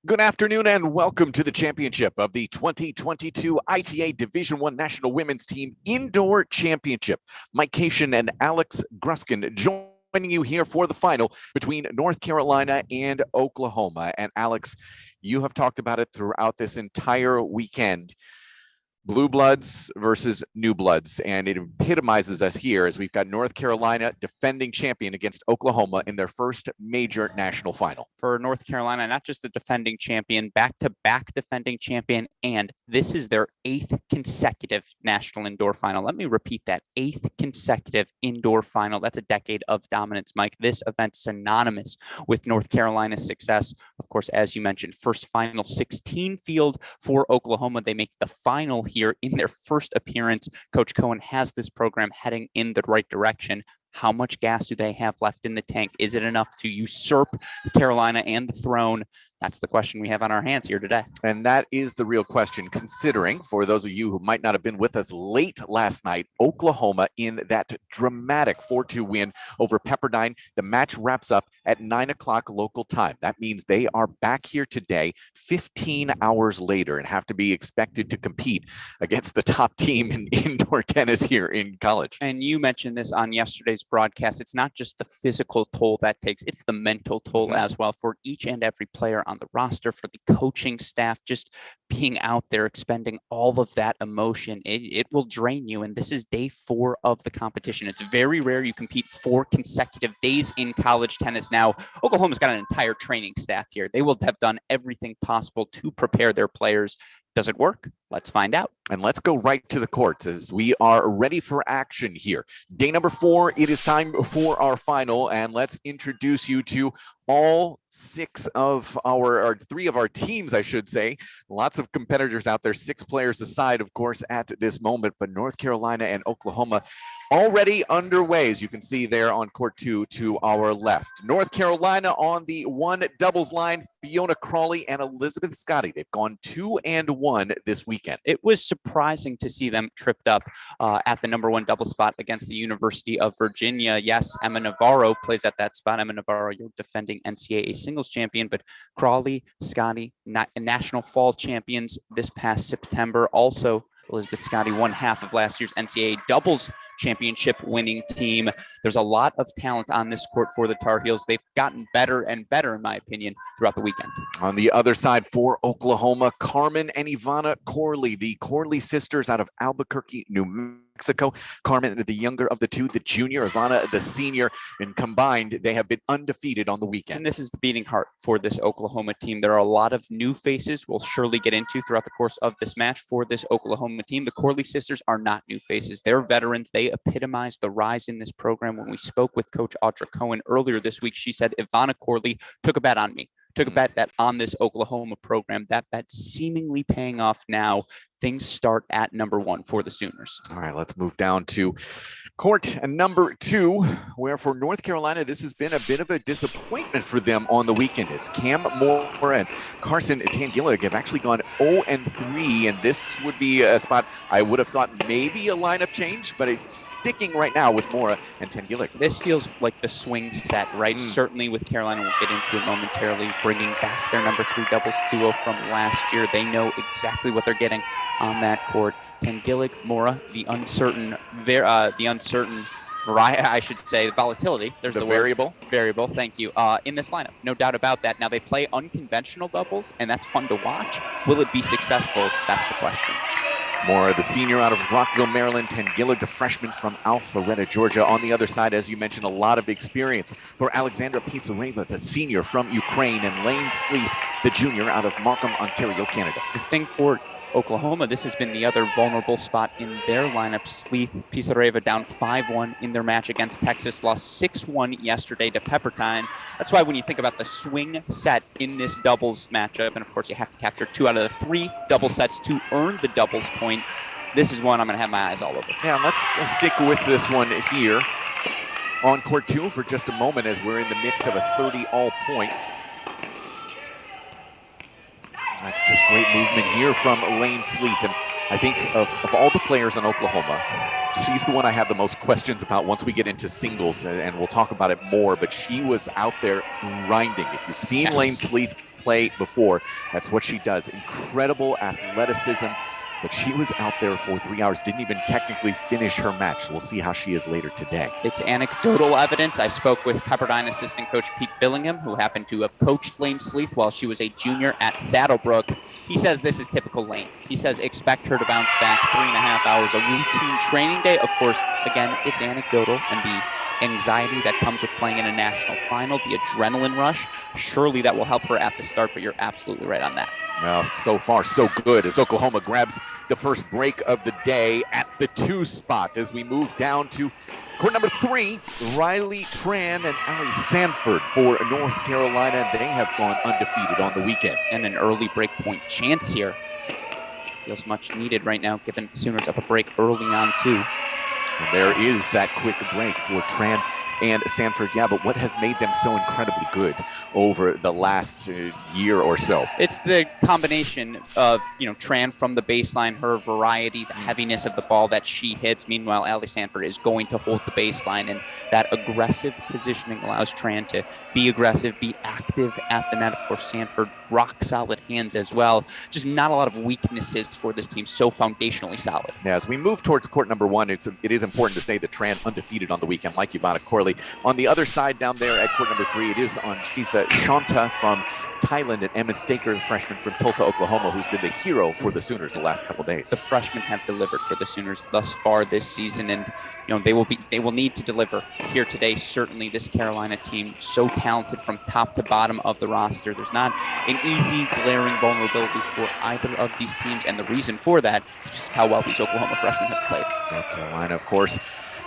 Good afternoon and welcome to the championship of the 2022 ITA Division I National Women's Team Indoor Championship. Mike Cation and Alex Gruskin joining you here for the final between North Carolina and Oklahoma. And Alex, you have talked about it throughout this entire weekend. Blue Bloods versus New Bloods, and it epitomizes us here as we've got North Carolina defending champion against Oklahoma in their first major national final. For North Carolina, not just the defending champion, back-to-back defending champion, and this is their 8th consecutive national indoor final. Let me repeat that, 8th consecutive indoor final. That's a decade of dominance, Mike. This event synonymous with North Carolina's success. Of course, as you mentioned, first final 16 field for Oklahoma. They make the final here in their first appearance. Coach Cohen has this program heading in the right direction. How much gas do they have left in the tank? Is it enough to usurp Carolina and the throne? That's the question we have on our hands here today. And that is the real question, considering, for those of you who might not have been with us late last night, Oklahoma in that dramatic 4-2 win over Pepperdine. The match wraps up at 9 o'clock local time. That means they are back here today, 15 hours later, and have to be expected to compete against the top team in indoor tennis here in college. And you mentioned this on yesterday's broadcast. It's not just the physical toll that takes, it's the mental toll as well for each and every player on the roster, for the coaching staff, just being out there expending all of that emotion. It will drain you. And this is day 4 of the competition. It's very rare you compete 4 consecutive days in college tennis. Now, Oklahoma's got an entire training staff here. They will have done everything possible to prepare their players. Does it work? Let's find out. And let's go right to the courts as we are ready for action here. Day number 4, it is time for our final, and let's introduce you to all 6 of our 3 of our teams, I should say. Lots of competitors out there, 6 players aside, of course, at this moment, but North Carolina and Oklahoma already underway, as you can see there on court 2 to our left. North Carolina on the 1 doubles line, Fiona Crawley and Elizabeth Scotty. They've gone 2-1 this weekend. It was surprising to see them tripped up at the number 1 double spot against the University of Virginia. Yes, Emma Navarro plays at that spot. Emma Navarro, your defending NCAA singles champion, but Crawley, Scotty, national fall champions this past September. Also, Elizabeth Scotty, one half of last year's NCAA doubles championship winning team. There's a lot of talent on this court for the Tar Heels. They've gotten better and better, in my opinion, throughout the weekend. On the other side for Oklahoma, Carmen and Ivana Corley, the Corley sisters out of Albuquerque, New Mexico. Carmen, the younger of the 2, the junior, Ivana, the senior, and combined, they have been undefeated on the weekend. And this is the beating heart for this Oklahoma team. There are a lot of new faces we'll surely get into throughout the course of this match for this Oklahoma team. The Corley sisters are not new faces. They're veterans. They epitomize the rise in this program. When we spoke with Coach Audra Cohen earlier this week, she said, Ivana Corley took a bet on me. Took a bet that on this Oklahoma program, that bet seemingly paying off now. Things start at number 1 for the Sooners. All right, let's move down to court number 2, where for North Carolina, this has been a bit of a disappointment for them on the weekend as Cam Moore and Carson Tangillig have actually gone 0-3, and this would be a spot I would have thought maybe a lineup change, but it's sticking right now with Mora and Tangillig. This feels like the swing set, right? Certainly with Carolina, we'll get into it momentarily, bringing back their number 3 doubles duo from last year. They know exactly what they're getting on that court. Tangillig, Mora, the uncertain variety, I should say, volatility. There's the variable. Variable, thank you. In this lineup, no doubt about that. Now they play unconventional doubles, and that's fun to watch. Will it be successful? That's the question. Mora, the senior out of Rockville, Maryland. Tangillig, the freshman from Alpharetta, Georgia. On the other side, as you mentioned, a lot of experience for Alexandra Pisareva, the senior from Ukraine, and Lane Sleeth, the junior out of Markham, Ontario, Canada. The thing for Oklahoma, this has been the other vulnerable spot in their lineup. Sleeth, Pisareva down 5-1 in their match against Texas, lost 6-1 yesterday to Pepperdine. That's why when you think about the swing set in this doubles matchup, and of course you have to capture 2 out of the 3 double sets to earn the doubles point, this is one I'm going to have my eyes all over. Yeah, let's stick with this one here on court 2 for just a moment as we're in the midst of a 30-all point. That's just great movement here from Lane Sleeth. And I think of all the players in Oklahoma, She's the one I have the most questions about once we get into singles, and we'll talk about it more, but she was out there grinding. If you've seen Lane Sleeth play before, that's what she does. Incredible athleticism, but she was out there for 3 hours, didn't even technically finish her match. We'll see how she is later today. It's anecdotal evidence. I spoke with Pepperdine assistant coach Pete Billingham, who happened to have coached Lane Sleeth while she was a junior at Saddlebrook. He says this is typical Lane. He says expect her to bounce back 3.5 hours, a routine training day. Of course, again, it's anecdotal, and the anxiety that comes with playing in a national final, the adrenaline rush, surely that will help her at the start, but you're absolutely right on that. Well, so far, so good as Oklahoma grabs the first break of the day at the 2 spot as we move down to court number 3, Riley Tran and Allie Sanford for North Carolina. They have gone undefeated on the weekend. And an early break point chance here. Feels much needed right now, given Sooners up a break early on, too. And there is that quick break for Tran and Sanford. Yeah, but what has made them so incredibly good over the last year or so? It's the combination of, Tran from the baseline, her variety, the heaviness of the ball that she hits. Meanwhile, Allie Sanford is going to hold the baseline, and that aggressive positioning allows Tran to be aggressive, be active at the net. Of course, Sanford, rock solid hands as well. Just not a lot of weaknesses for this team. So foundationally solid. Yeah, as we move towards court number 1, it is important to say that Tran undefeated on the weekend, like Ivana Corley. On the other side down there at court number 3, it is on Shisa Shanta from Thailand and Emmett Staker, the freshman from Tulsa, Oklahoma, who's been the hero for the Sooners the last couple days. The freshmen have delivered for the Sooners thus far this season, and they will need to deliver here today. Certainly, this Carolina team, so talented from top to bottom of the roster. There's not an easy, glaring vulnerability for either of these teams, and the reason for that is just how well these Oklahoma freshmen have played. North Carolina, of course,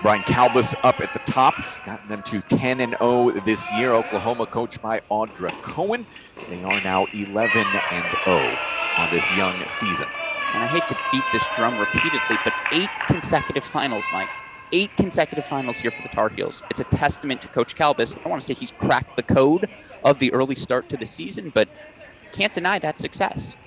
Brian Kalbus up at the top, gotten them to 10-0 this year. Oklahoma, coached by Audra Cohen. They are now 11-0 on this young season. And I hate to beat this drum repeatedly, but 8 consecutive finals, Mike. 8 consecutive finals here for the Tar Heels. It's a testament to Coach Kalbus. I don't want to say he's cracked the code of the early start to the season, but can't deny that success.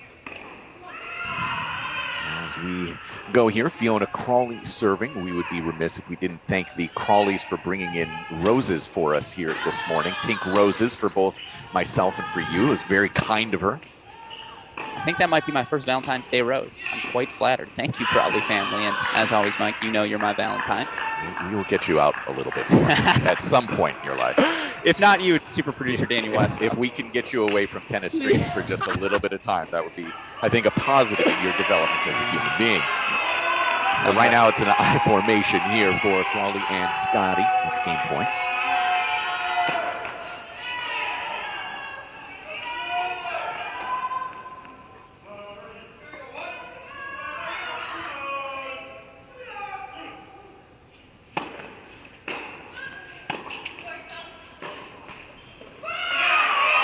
As we go here, Fiona Crawley serving. We would be remiss if we didn't thank the Crawleys for bringing in roses for us here this morning. Pink roses for both myself and for you. It was very kind of her. I think that might be my first Valentine's Day rose. I'm quite flattered. Thank you, Crawley family. And as always, Mike, you're my Valentine. We will get you out a little bit more at some point in your life. If not you, it's super producer Danny West. If we can get you away from tennis streets for just a little bit of time, that would be, I think, a positive in your development as a human being. So right now it's an I formation here for Crawley and Scotty with the game point.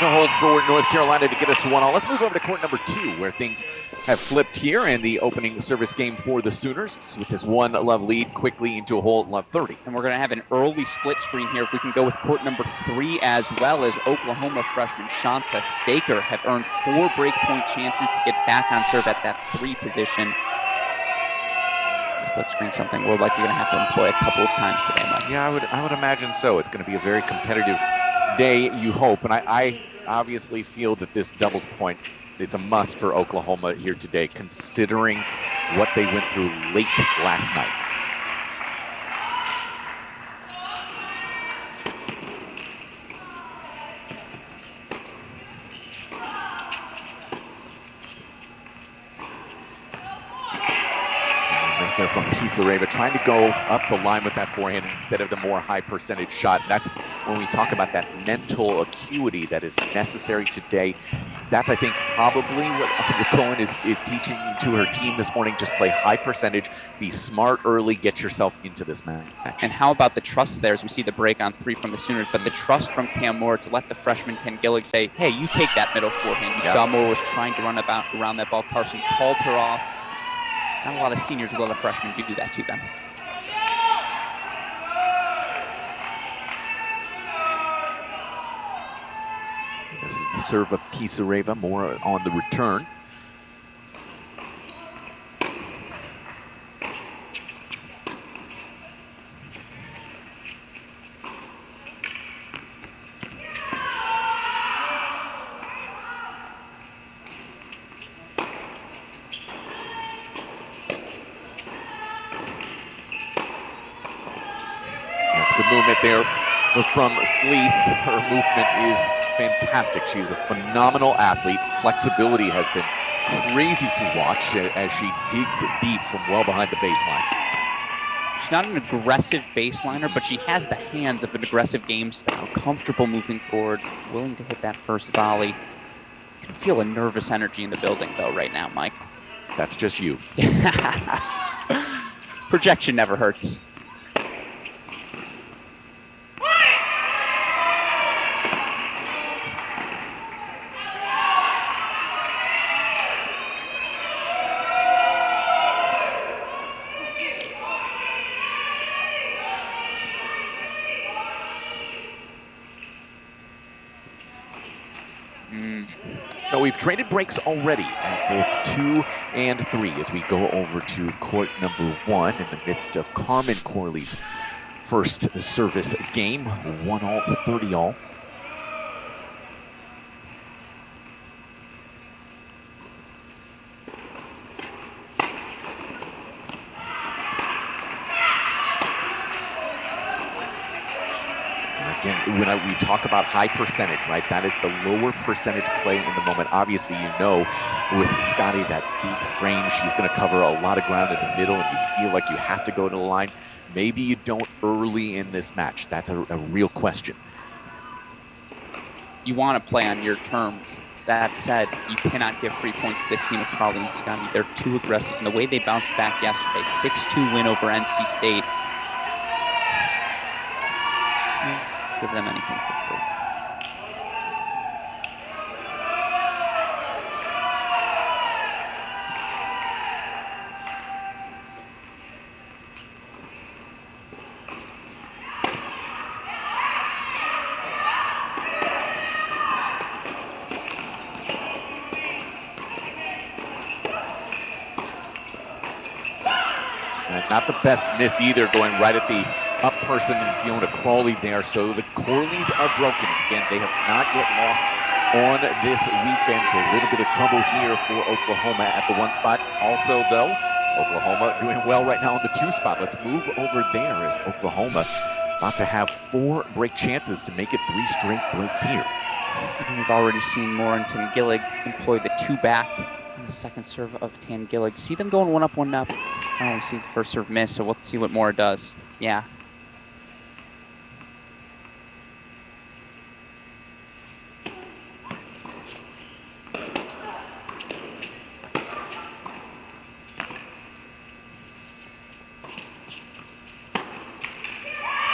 Hold for North Carolina to get us to 1-all. Let's move over to court number 2, where things have flipped here in the opening service game for the Sooners with this 1-love lead quickly into a hole at love 30. And we're going to have an early split screen here if we can go with court number 3 as well, as Oklahoma freshman Shanta Staker have earned 4 breakpoint chances to get back on serve at that 3 position. Split screen, something we're likely going to have to employ a couple of times today, Mike. Yeah, I would imagine so. It's going to be a very competitive day, you hope, and I obviously feel that this doubles point, it's a must for Oklahoma here today, considering what they went through late last night. There from Pisareva, trying to go up the line with that forehand instead of the more high percentage shot. That's when we talk about that mental acuity that is necessary today. That's, I think, probably what Cohen is teaching to her team this morning. Just play high percentage, be smart early, get yourself into this match. And how about the trust there as we see the break on 3 from the Sooners, but the trust from Cam Moore to let the freshman Ken Gillig say, hey, you take that middle forehand. You saw Moore was trying to run around that ball. Carson called her off. Not a lot of seniors will let a freshman do that to them. This is the serve of Pisareva, more on the return. movement there from Sleeth. Her movement is fantastic. She is a phenomenal athlete. Flexibility has been crazy to watch as she digs deep from well behind the baseline. She's not an aggressive baseliner, but she has the hands of an aggressive game style, comfortable moving forward, willing to hit that first volley. I can feel a nervous energy in the building, though, right now, Mike. That's just you. Projection never hurts. No, we've traded breaks already at both 2 and 3 as we go over to court number 1 in the midst of Carmen Corley's first service game. 1-all, 30-all. Again, when we talk about high percentage, right, that is the lower percentage play in the moment. Obviously, you know, with Scotty, that big frame, she's going to cover a lot of ground in the middle, and you feel like you have to go to the line. Maybe you don't early in this match. That's a real question. You want to play on your terms. That said, you cannot give free points to this team of Carly and Scotty. They're too aggressive. And the way they bounced back yesterday, 6-2 win over NC State. Give them anything for free. Not the best miss either, going right at the up person and Fiona Crawley there. So the Corleys are broken. Again, they have not yet lost on this weekend. So a little bit of trouble here for Oklahoma at the 1 spot. Also, though, Oklahoma doing well right now on the 2 spot. Let's move over there as Oklahoma about to have 4 break chances to make it 3 straight breaks here. And we've already seen Morenton Gillig employ the 2 back on the second serve of Tan Gillig. See them going 1 up, 1 up. Oh, we see the first serve miss, so we'll see what Mora does. Yeah.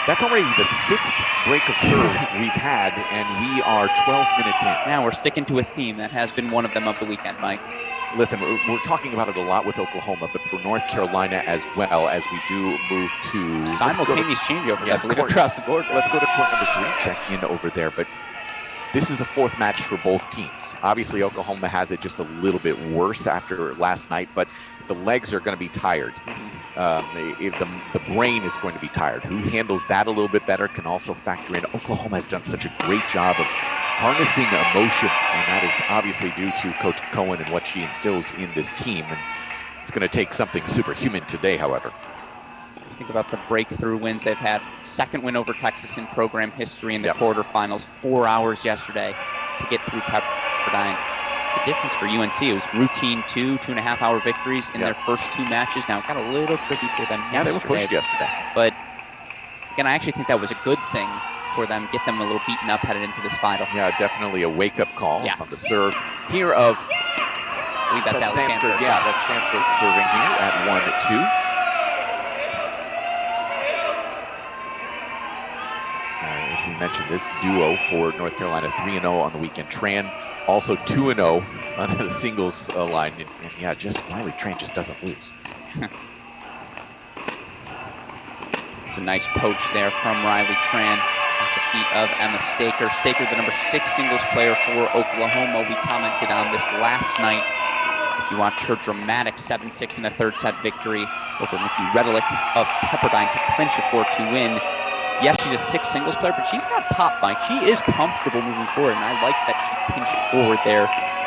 That's already the 6th break of serve we've had, and we are 12 minutes in. Now we're sticking to a theme that has been one of them of the weekend, Mike. Listen, we're talking about it a lot with Oklahoma, but for North Carolina as well, as we do move to simultaneous changeovers, I believe, across the board. Let's go to court number 3, check in over there. But this is a 4th match for both teams. Obviously, Oklahoma has it just a little bit worse after last night, but the legs are going to be tired. The brain is going to be tired. Who handles that a little bit better can also factor in. Oklahoma has done such a great job of harnessing emotion, and that is obviously due to Coach Cohen and what she instills in this team. And it's going to take something superhuman today, however. Think about the breakthrough wins they've had. 2nd win over Texas in program history in the quarterfinals. 4 hours yesterday to get through Pepperdine. The difference for UNC, it was routine 2.5 hour victories in their first 2 matches. Now, it got a little tricky for them yesterday. Yeah, they were pushed yesterday. But, again, I actually think that was a good thing for them, get them a little beaten up headed into this final. Yeah, definitely a wake-up call on the serve here of, I believe that's Alex Sanford. Yeah, that's Sanford serving here at 1-2. As we mentioned, this duo for North Carolina, 3-0 on the weekend. Tran also 2-0 on the singles line. And yeah, just Riley Tran just doesn't lose. It's a nice poach there from Riley Tran at the feet of Emma Staker. Staker, the number 6 singles player for Oklahoma. We commented on this last night. If you watch her dramatic 7-6 in the 3rd set victory over Nikki Redelick of Pepperdine to clinch a 4-2 win. Yes, she's a 6 singles player, but she's got pop, Mike. She is comfortable moving forward, and I like that she pinched forward there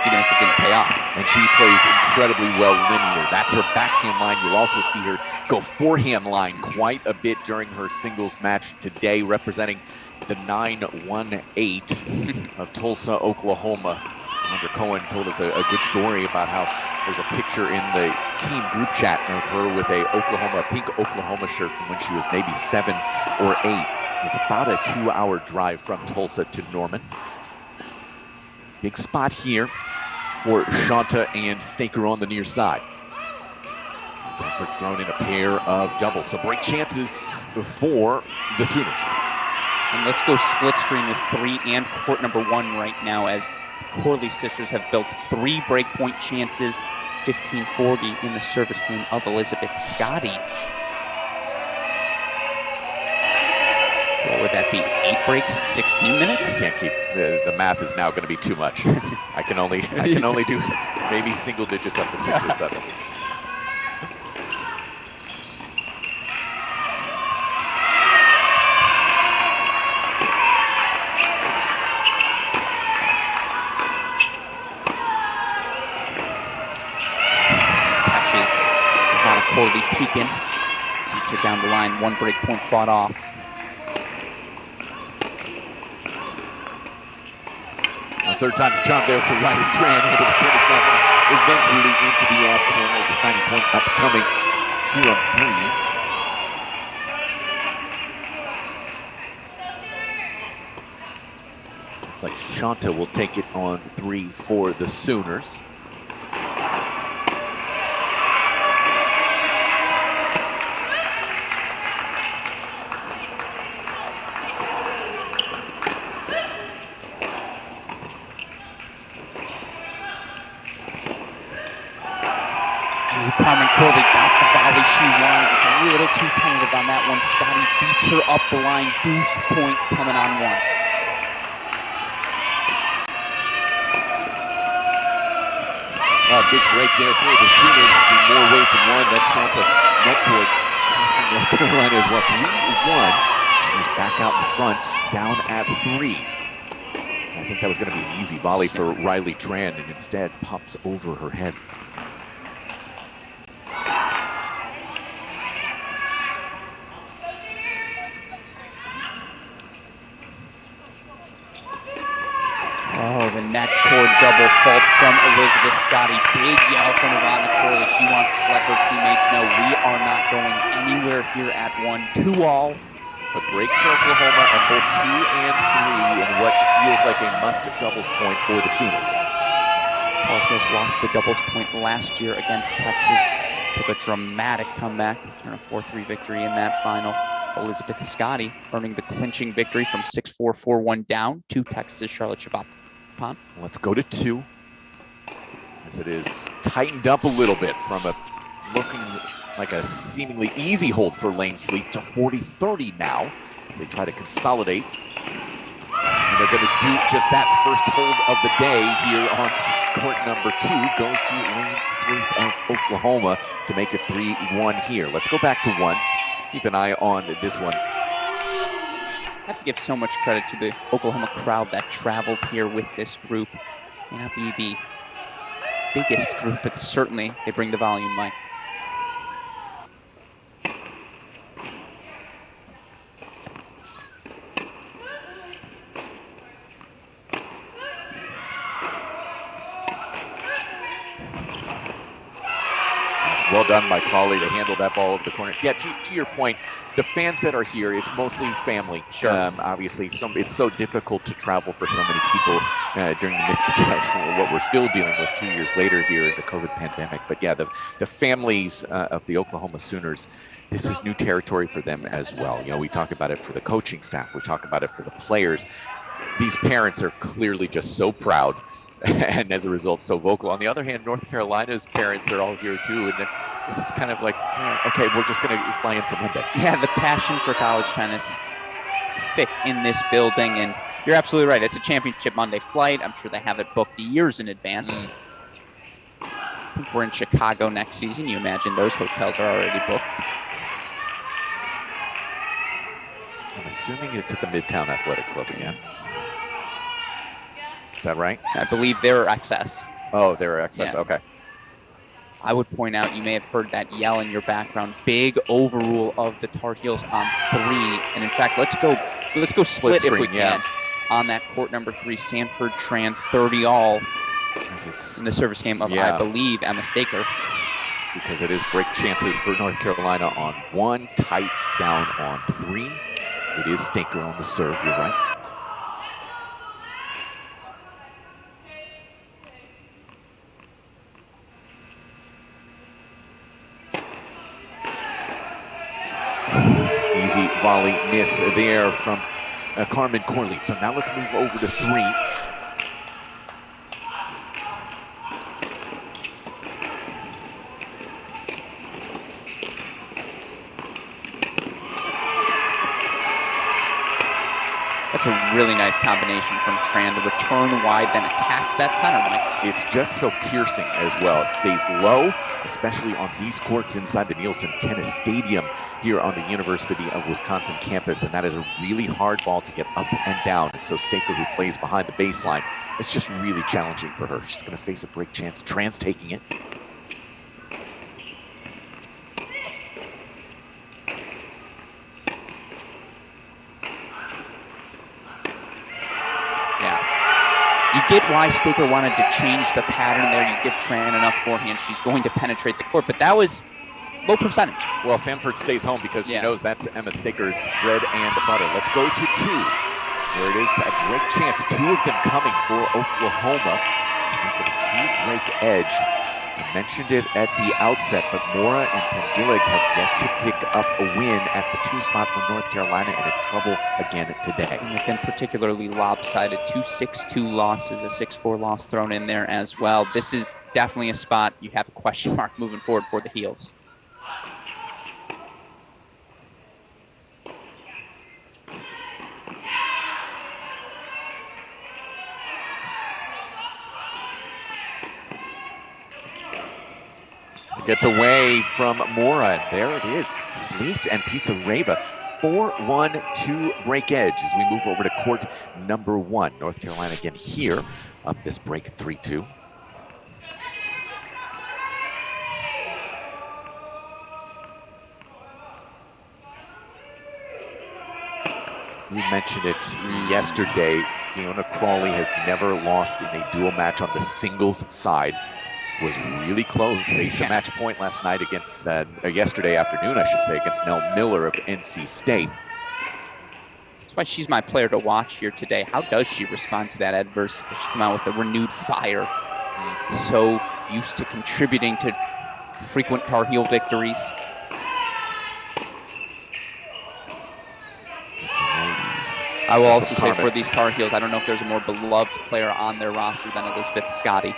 even if it didn't pay off. And she plays incredibly well linear. That's her backhand line. You'll also see her go forehand line quite a bit during her singles match today, representing the 918 of Tulsa, Oklahoma. Andrew Cohen told us a good story about how there's a picture in the team group chat of her with a pink Oklahoma shirt from when she was maybe 7 or 8. It's about a 2-hour drive from Tulsa to Norman. Big spot here for Shanta and Staker on the near side. Sanford's thrown in a pair of doubles, so break chances for the Sooners. And let's go split screen with 3 and court number 1 right now, as the Corley sisters have built 3 breakpoint chances, 1540 in the service game of Elizabeth Scotty. So what would that be? 8 breaks in 16 minutes? Can't keep the math is now going to be too much. I can only do maybe single digits up to 6 or 7. Catches Ivana Corley peeking, beats her down the line. 1 break point fought off. Third time's charm there for Riley Tran, able to finish that one eventually into the ad corner. Deciding point upcoming here on 3. Looks like Shanta will take it on 3 for the Sooners. Carmen Corley got the volley she wanted, just a little too tentative on that one. Scotty beats her up the line. Deuce point coming on 1. Big break there for the Sooners in more ways than one. That Shanta net court costing North Carolina as well. 3-1. Sooners back out in front, down at 3. I think that was going to be an easy volley for Riley Tran, and instead pops over her head. Oh, the net cord double fault from Elizabeth Scotty. Big yell from Ivana Corley. She wants to let her teammates know we are not going anywhere here at 1. 2-all. But breaks for Oklahoma on both 2 and 3 in what feels like a must doubles point for the Sooners. Tar Heels lost the doubles point last year against Texas. Took a dramatic comeback, turn a 4-3 victory in that final. Elizabeth Scotty earning the clinching victory from 6-4, 4-1 down to Texas' Charlotte Chavapon. Let's go to 2. As it is tightened up a little bit from a looking like a seemingly easy hold for Lane Sleet to 40-30 now as they try to consolidate. And they're going to do just that. The first hold of the day here on court number 2 goes to Lane Sleet of Oklahoma to make it 3-1 here. Let's go back to 1. Keep an eye on this one. I have to give so much credit to the Oklahoma crowd that traveled here with this group. May not be the biggest group, but certainly they bring the volume, Mike. Well done by Crawley to handle that ball over the corner. Yeah, to your point, the fans that are here, it's mostly family. Sure. Obviously, it's so difficult to travel for so many people during the midst of what we're still dealing with 2 years later here in the COVID pandemic. But yeah, the families of the Oklahoma Sooners, this is new territory for them as well. You know, we talk about it for the coaching staff. We talk about it for the players. These parents are clearly just so proud and as a result, so vocal. On the other hand, North Carolina's parents are all here too, and this is kind of like, okay, we're just going to fly in for Monday. Yeah, the passion for college tennis thick in this building, and you're absolutely right. It's a championship Monday flight. I'm sure they have it booked years in advance. I think we're in Chicago next season. You imagine those hotels are already booked. I'm assuming it's at the Midtown Athletic Club again. Is that right? I believe they're excess. Oh, they're excess. Yeah. Okay. I would point out, you may have heard that yell in your background. Big overrule of the Tar Heels on 3. And in fact, let's go split if we screen, yeah. can on that court number 3. Sanford Tran 30 all As it's in the service game of, yeah. I believe, Emma Staker. Because it is break chances for North Carolina on 1, tight down on 3. It is Staker on the serve, you're right. Easy volley miss there from Carmen Corley. So now let's move over to 3. That's a really nice combination from Tran. The return wide, then attacks that center, Mike. It's just so piercing as well. It stays low, especially on these courts inside the Nielsen Tennis Stadium here on the University of Wisconsin campus. And that is a really hard ball to get up and down. And so Staker, who plays behind the baseline, it's just really challenging for her. She's going to face a break chance. Tran's taking it. You get why Staker wanted to change the pattern there. You give Tran enough forehand, she's going to penetrate the court, but that was low percentage. Well, Sanford stays home because she knows that's Emma Staker's bread and butter. Let's go to 2, where it is a break chance. 2 of them coming for Oklahoma to make it a 2-break edge. I mentioned it at the outset, but Mora and Tangillig have yet to pick up a win at the 2 spot for North Carolina, and in trouble again today. And they've been particularly lopsided. 2 6-2 losses, a 6-4 loss thrown in there as well. This is definitely a spot you have a question mark moving forward for the Heels. Gets away from Mora, and there it is. Sleeth and Pisareva, 4-1 2-break edge as we move over to court number 1. North Carolina again here, up this break 3-2. We mentioned it yesterday. Fiona Crawley has never lost in a dual match on the singles side. Was really close. Faced a match point last night against, yesterday afternoon, I should say, against Nell Miller of NC State. That's why she's my player to watch here today. How does she respond to that adversity? She come out with a renewed fire. So used to contributing to frequent Tar Heel victories. I will also say for these Tar Heels, I don't know if there's a more beloved player on their roster than Elizabeth Scotty.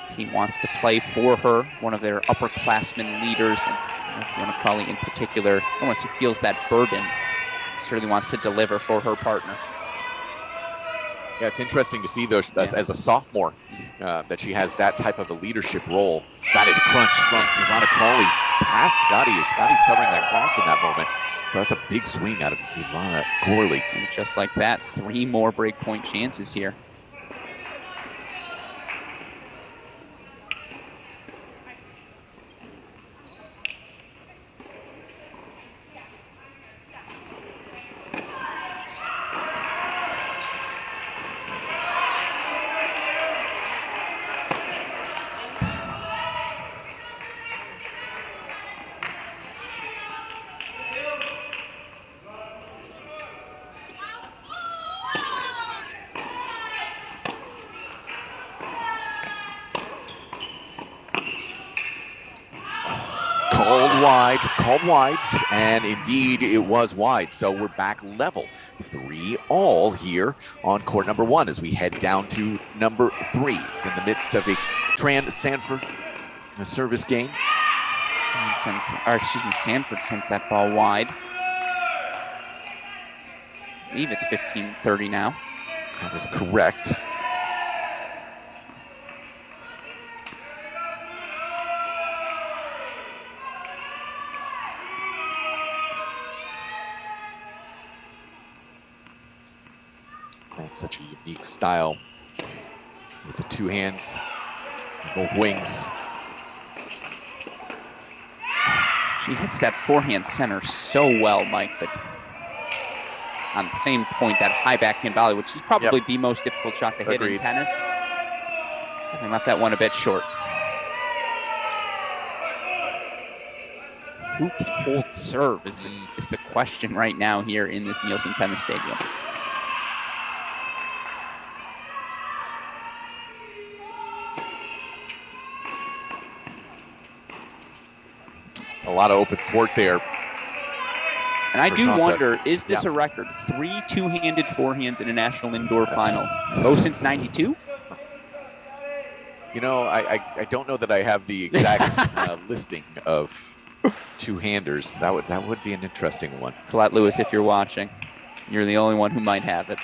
Team wants to play for her, one of their upperclassmen leaders, and Fiona Crawley in particular, almost feels that burden. Certainly wants to deliver for her partner. Yeah, it's interesting to see though, as a sophomore, that she has that type of a leadership role. That is crunch from Ivana Crawley past Scotty. Scotty's covering that cross in that moment. So that's a big swing out of Ivana Crawley. And just like that, 3 more breakpoint chances here. Called wide, and indeed it was wide. So we're back level, 3-all here on court number 1 as we head down to number 3. It's in the midst of a Sanford service game. Sanford sends that ball wide. I believe it's 15-30 now. That is correct. That's such a unique style with the two hands on both wings. She hits that forehand center so well, Mike, but on the same point, that high backhand volley, which is probably the most difficult shot to hit in tennis, and left that one a bit short. Who can hold serve is the question right now here in this Nielsen Tennis Stadium. A lot of open court there. And I do wonder, is this a record? 3 two-handed forehands in a national indoor final. Most since '92? You know, I don't know that I have the exact listing of two-handers. That would be an interesting one. Colette Lewis, if you're watching, you're the only one who might have it.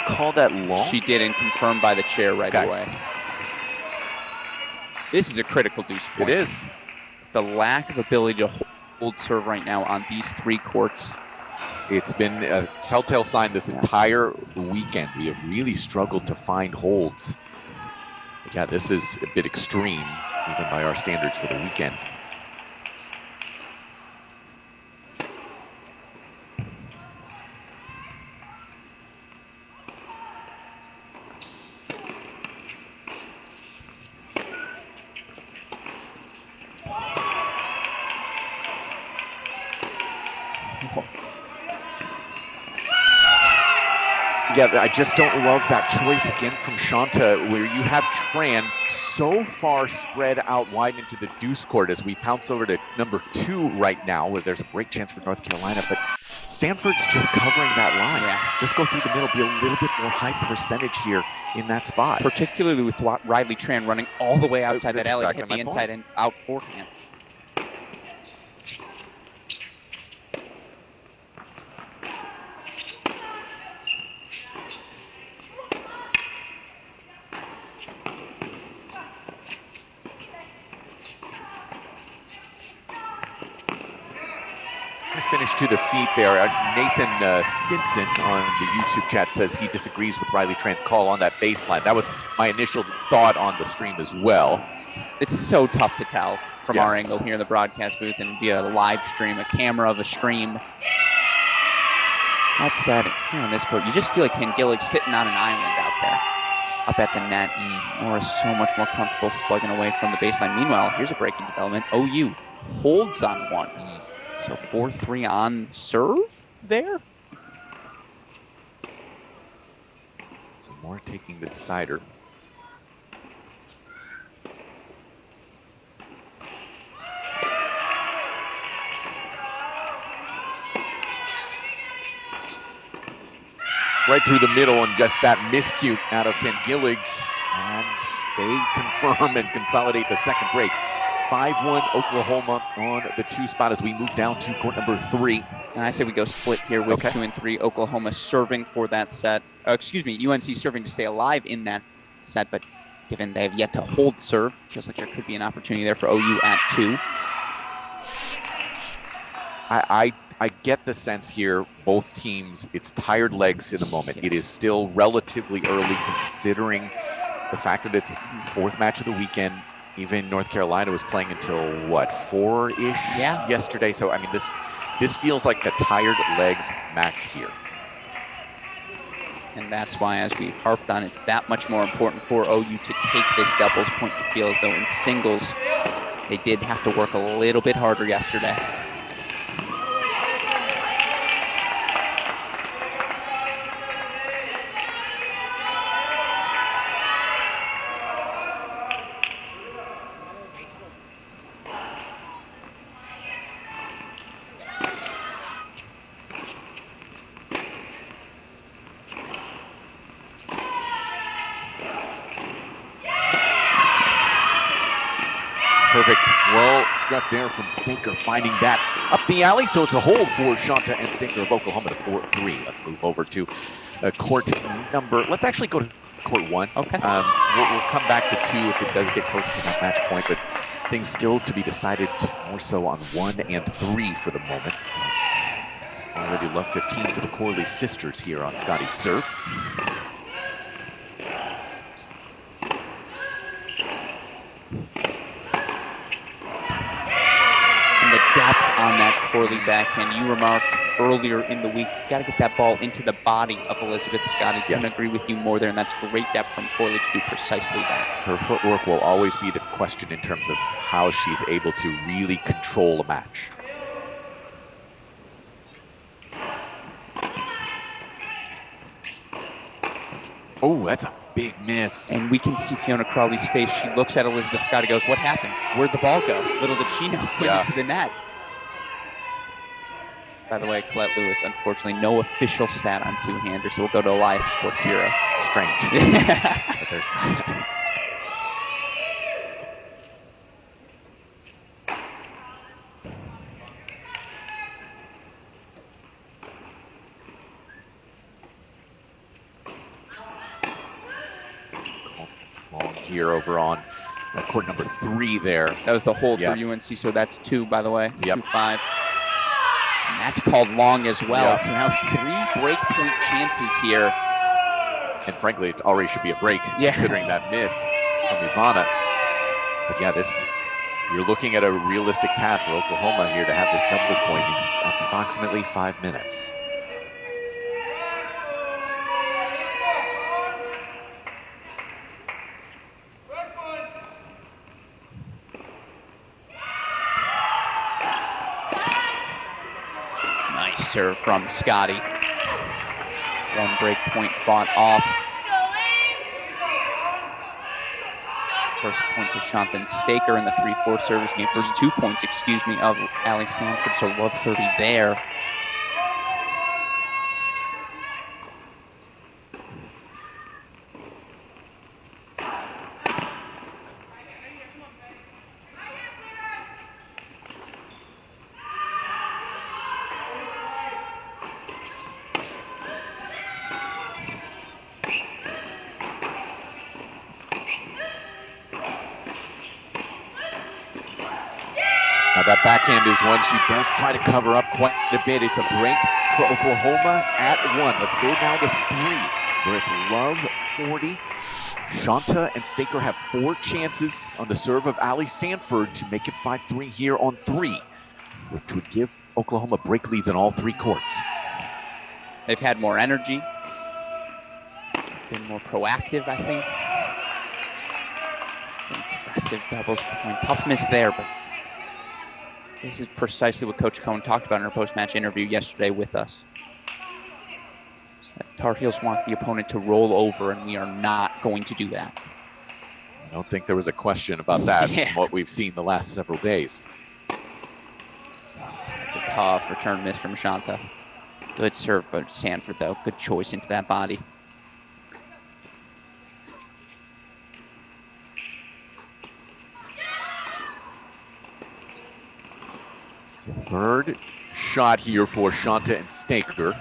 Call that long? She did, and confirmed by the chair right away. This is a critical deuce point. It is. The lack of ability to hold serve right now on these 3 courts. It's been a telltale sign this entire weekend. We have really struggled to find holds. But yeah, this is a bit extreme, even by our standards for the weekend. Yeah, I just don't love that choice again from Shanta, where you have Tran so far spread out wide into the deuce court as we pounce over to number 2 right now, where there's a break chance for North Carolina, but Sanford's just covering that line. Yeah. Just go through the middle, be a little bit more high percentage here in that spot. Particularly with Riley Tran running all the way outside that alley, hit the inside and out forehand. Nice finish to the feet there. Nathan Stinson on the YouTube chat says he disagrees with Riley Tran's call on that baseline. That was my initial thought on the stream as well. It's so tough to tell from our angle here in the broadcast booth and via a live stream, a camera of a stream. That said, here on this court, you just feel like Ken Gillig's sitting on an island out there, up at the net. Nora is so much more comfortable slugging away from the baseline. Meanwhile, here's a breaking development. OU holds on one. So 4-3 on serve there. So Moore taking the decider. Right through the middle, and just that miscue out of Ken Gillig. And they confirm and consolidate the second break. 5-1 Oklahoma on the 2 spot as we move down to court number 3. And I say we go split here with 2 and 3. Oklahoma serving for that set. UNC serving to stay alive in that set, but given they have yet to hold serve, feels like there could be an opportunity there for OU at 2. I get the sense here, both teams, it's tired legs in the moment. It is still relatively early considering the fact that it's 4th match of the weekend. Even North Carolina was playing until what, 4-ish yesterday. So I mean, this feels like a tired legs match here. And that's why, as we've harped on, it's that much more important for OU to take this doubles point. You feel as though in singles, they did have to work a little bit harder yesterday. Perfect. Well struck there from Staker, finding that up the alley. So it's a hold for Shanta and Staker of Oklahoma to 4-3. Let's move over to court number. Let's actually go to court 1. Okay. We'll come back to 2 if it does get close to that match point, but things still to be decided more so on 1 and 3 for the moment. So it's already love 15 for the Corley sisters here on Scotty's serve. And the depth on that Corley backhand, you remarked earlier in the week, you got to get that ball into the body of Elizabeth. Scotty, couldn't agree with you more there, and that's great depth from Corley to do precisely that. Her footwork will always be the question in terms of how she's able to really control a match. Oh, that's a big miss. And we can see Fiona Crawley's face. She looks at Elizabeth Scott and goes, what happened? Where'd the ball go? Little did she know, went into the net. By the way, Colette Lewis, unfortunately, no official stat on two-hander, so we'll go to Elias Sports Zero. Strange. But there's long here over on court number 3 there. That was the hold for UNC, so that's 2, by the way. Yep. 2-5. And that's called long as well. Yep. So now 3 break point chances here. And frankly, it already should be a break considering that miss from Ivana. But yeah, you're looking at a realistic path for Oklahoma here to have this doubles point in approximately 5 minutes. Nice serve from Scotty. 1 break point fought off. First point to Shanta and Staker in the 3-4 service game. First 2 points, excuse me, of Allie Sanford. So love 30 there. Now that backhand is one she does try to cover up quite a bit. It's a break for Oklahoma at 1. Let's go now to 3, where it's love 40. Shanta and Staker have 4 chances on the serve of Allie Sanford to make it 5-3 here on 3, which would give Oklahoma break leads in all 3 courts. They've had more energy. Been more proactive, I think. It's an impressive doubles point. Tough miss there, but this is precisely what Coach Cohen talked about in her post-match interview yesterday with us. So Tar Heels want the opponent to roll over, and we are not going to do that. I don't think there was a question about that from what we've seen the last several days. It's a tough return miss from Shanta. Good serve, but Sanford, though, good choice into that body. So 3rd shot here for Shanta and Staker.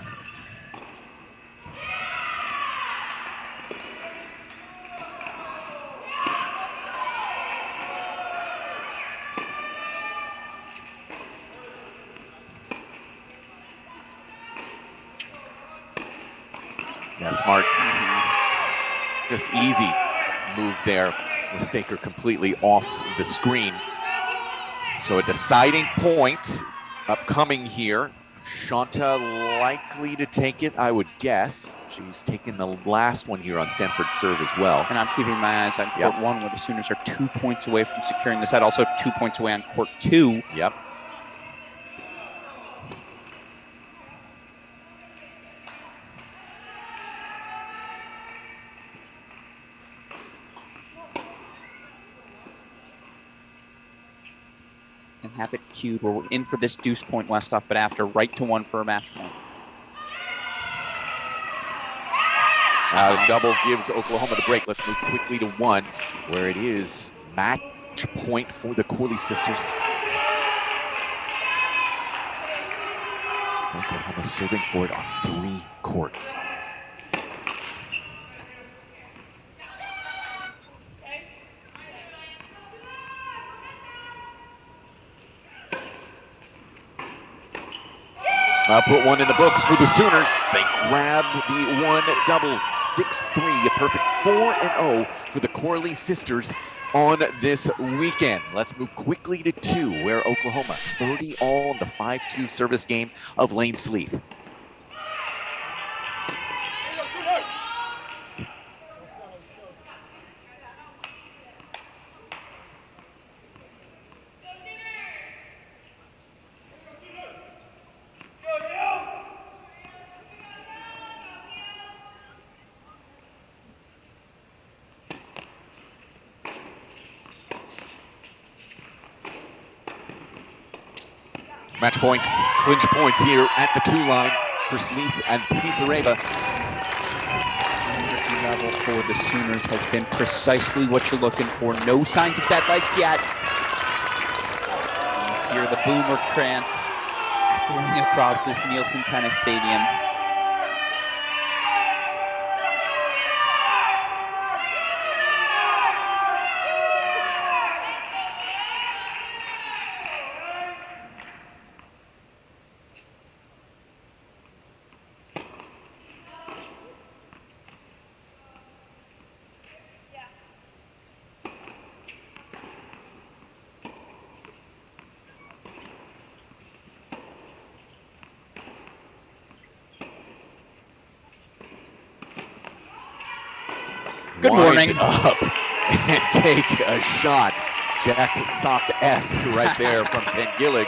Yeah, smart. Just easy move there with Staker completely off the screen. So a deciding point upcoming here. Shanta likely to take it, I would guess. She's taken the last one here on Sanford's serve as well. And I'm keeping my eyes on court 1, where the Sooners are 2 points away from securing the set. Also 2 points away on court 2. Yep. And have it queued where we're in for this deuce point, Westhoff, but after right to 1 for a match point. Double gives Oklahoma the break. Let's move quickly to 1, where it is match point for the Corley sisters. Oklahoma serving for it on 3 courts. Put one in the books for the Sooners. They grab the one doubles, 6-3, a perfect 4-0 for the Corley sisters on this weekend. Let's move quickly to 2, where Oklahoma 30 all in the 5-2 service game of Lane Sleeth. Match points, clinch points here at the 2 line for Sleeth and Pizarreva. Energy level for the Sooners has been precisely what you're looking for. No signs of dead legs yet. You hear the boomer trance echoing across this Nielsen Tennis Stadium. Good morning. Up and take a shot. Jack Sock-esque right there from Tangillig.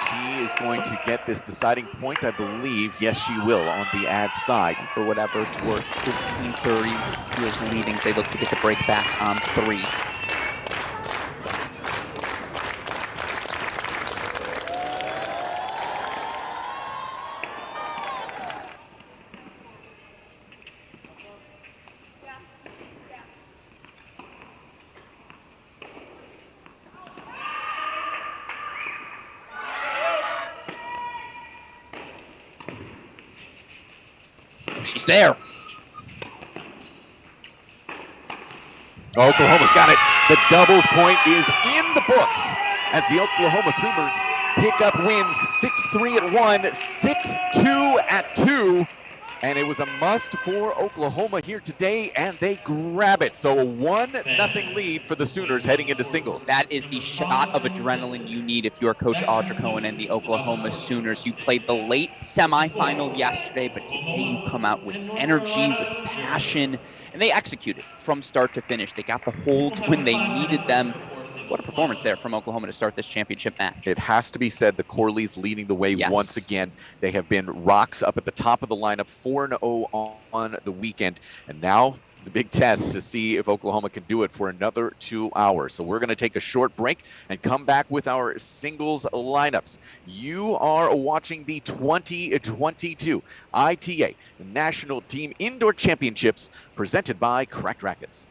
She is going to get this deciding point, I believe. Yes, she will on the ad side. For whatever it's worth, 15-30 feels leading. They look to get the break back on 3. She's there. Oklahoma's got it. The doubles point is in the books as the Oklahoma Sooners pick up wins 6-3 at 1, 6-2 at 2. And it was a must for Oklahoma here today, and they grab it. So a 1-0 lead for the Sooners heading into singles. That is the shot of adrenaline you need if you are Coach Audra Cohen and the Oklahoma Sooners. You played the late semifinal yesterday, but today you come out with energy, with passion, and they executed from start to finish. They got the holds when they needed them. What a performance there from Oklahoma to start this championship match. It has to be said, the Corleys leading the way once again. They have been rocks up at the top of the lineup, 4-0 on the weekend. And now the big test to see if Oklahoma can do it for another 2 hours. So we're going to take a short break and come back with our singles lineups. You are watching the 2022 ITA National Team Indoor Championships presented by Cracked Racquets.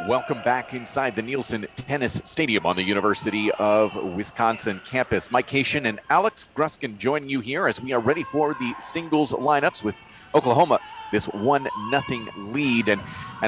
Welcome back inside the Nielsen Tennis Stadium on the University of Wisconsin campus. Mike Cation and Alex Gruskin joining you here as we are ready for the singles lineups with Oklahoma. This 1-0 lead. And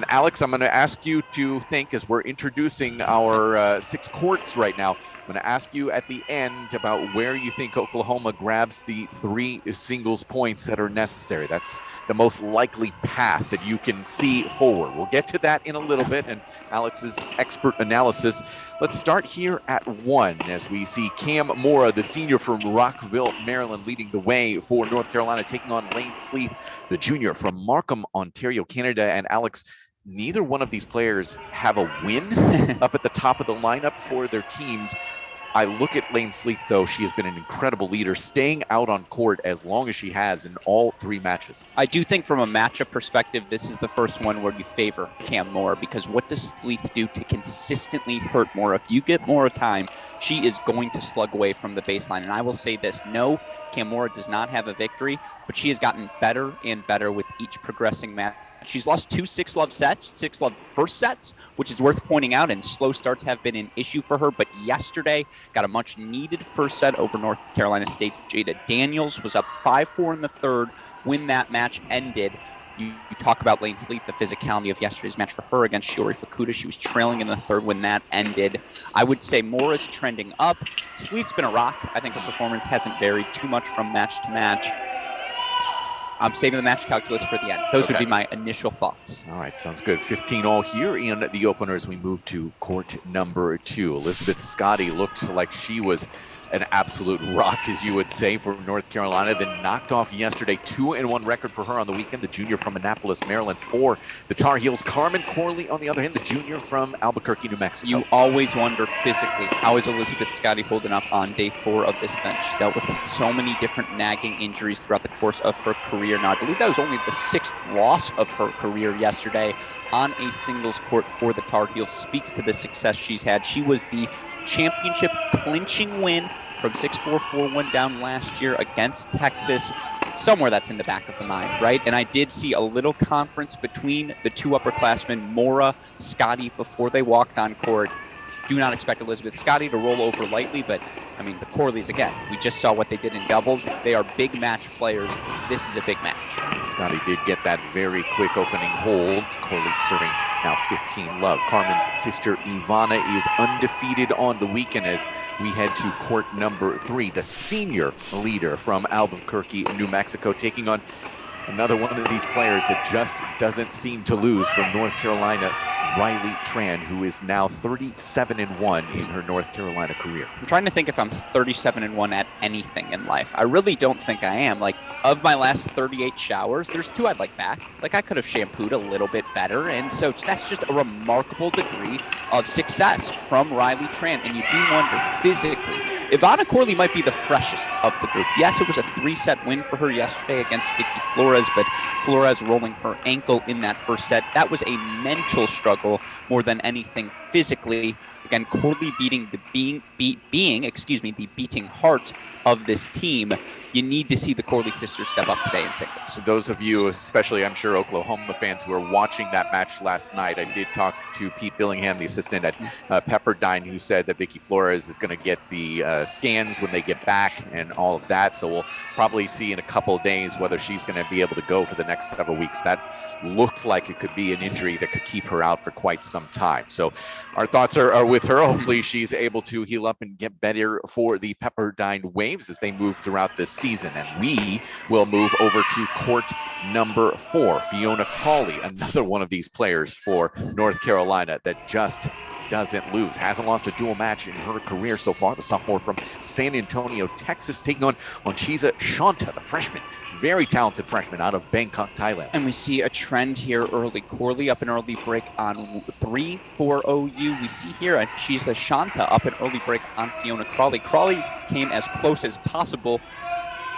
Alex, I'm going to ask you to think as we're introducing our 6 courts right now. I'm going to ask you at the end about where you think Oklahoma grabs the 3 singles points that are necessary. That's the most likely path that you can see forward. We'll get to that in a little bit and Alex's expert analysis. Let's start here at 1 as we see Cam Mora, the senior from Rockville, Maryland, leading the way for North Carolina, taking on Lane Sleeth, the junior from Markham, Ontario, Canada. And Alex, neither one of these players have a win up at the top of the lineup for their teams. I look at Lane Sleeth, though. She has been an incredible leader, staying out on court as long as she has in all 3 matches. I do think from a matchup perspective, this is the first one where you favor Cam Mora, because what does Sleeth do to consistently hurt Mora? If you get Mora time, she is going to slug away from the baseline. And I will say this, no, Cam Mora does not have a victory, but she has gotten better and better with each progressing match. She's lost 2 6-love sets, 6-love first sets, which is worth pointing out, and slow starts have been an issue for her. But yesterday, got a much-needed first set over North Carolina State's Jada Daniels, was up 5-4 in the third when that match ended. You talk about Lane Sleeth, the physicality of yesterday's match for her against Shiori Fukuda. She was trailing in the third when that ended. I would say Mora's trending up. Sleeth's been a rock. I think her performance hasn't varied too much from match to match. I'm saving the match calculus for the end. Those would be my initial thoughts. All right, sounds good. 15 all here in the opener as we move to court number 2. Elizabeth Scotty looked like she was an absolute rock, as you would say, for North Carolina, then knocked off yesterday. 2-1 record for her on the weekend. The junior from Annapolis, Maryland, for the Tar Heels. Carmen Corley, on the other hand, the junior from Albuquerque, New Mexico. You always wonder physically, how is Elizabeth Scotty holding up on day 4 of this event? She's dealt with so many different nagging injuries throughout the course of her career. Now, I believe that was only the 6th loss of her career yesterday on a singles court for the Tar Heels. Speaks to the success she's had. She was the championship clinching win from 6-4, 4-1 down last year against Texas. Somewhere that's in the back of the mind, right? And I did see a little conference between the 2 upperclassmen, Mora, Scotty, before they walked on court. Do not expect Elizabeth Scotty to roll over lightly, but I mean, the Corleys, again, we just saw what they did in doubles. They are big match players. This is a big match. Scotty did get that very quick opening hold. Corley serving now 15 love. Carmen's sister Ivana is undefeated on the weekend as we head to court number 3. The senior leader from Albuquerque, New Mexico, taking on another one of these players that just doesn't seem to lose from North Carolina, Riley Tran, who is now 37-1 in her North Carolina career. I'm trying to think if I'm 37-1 at anything in life. I really don't think I am. Like, of my last 38 showers, there's 2 I'd like back. Like, I could have shampooed a little bit better. And so that's just a remarkable degree of success from Riley Tran. And you do wonder physically, Ivana Corley might be the freshest of the group. Yes, it was a 3-set win for her yesterday against Vicky Flores, but Flores rolling her ankle in that first set. That was a mental struggle more than anything physically. Again, Corley beating the the beating heart of this team. You need to see the Corley sisters step up today in singles. Those of you, especially I'm sure Oklahoma fans who were watching that match last night, I did talk to Pete Billingham, the assistant at Pepperdine, who said that Vicky Flores is going to get the scans when they get back and all of that. So we'll probably see in a couple of days whether she's going to be able to go for the next several weeks. That looked like it could be an injury that could keep her out for quite some time. So our thoughts are with her. Hopefully she's able to heal up and get better for the Pepperdine Waves as they move throughout this season. And we will move over to court number 4. Fiona Crawley, another one of these players for North Carolina that just doesn't lose. Hasn't lost a dual match in her career so far. The sophomore from San Antonio, Texas, taking on Chiza Shanta, the freshman. Very talented freshman out of Bangkok, Thailand. And we see a trend here early. Corley up an early break on 3 for OU. We see here a Chiza Shanta up an early break on Fiona Crawley. Crawley came as close as possible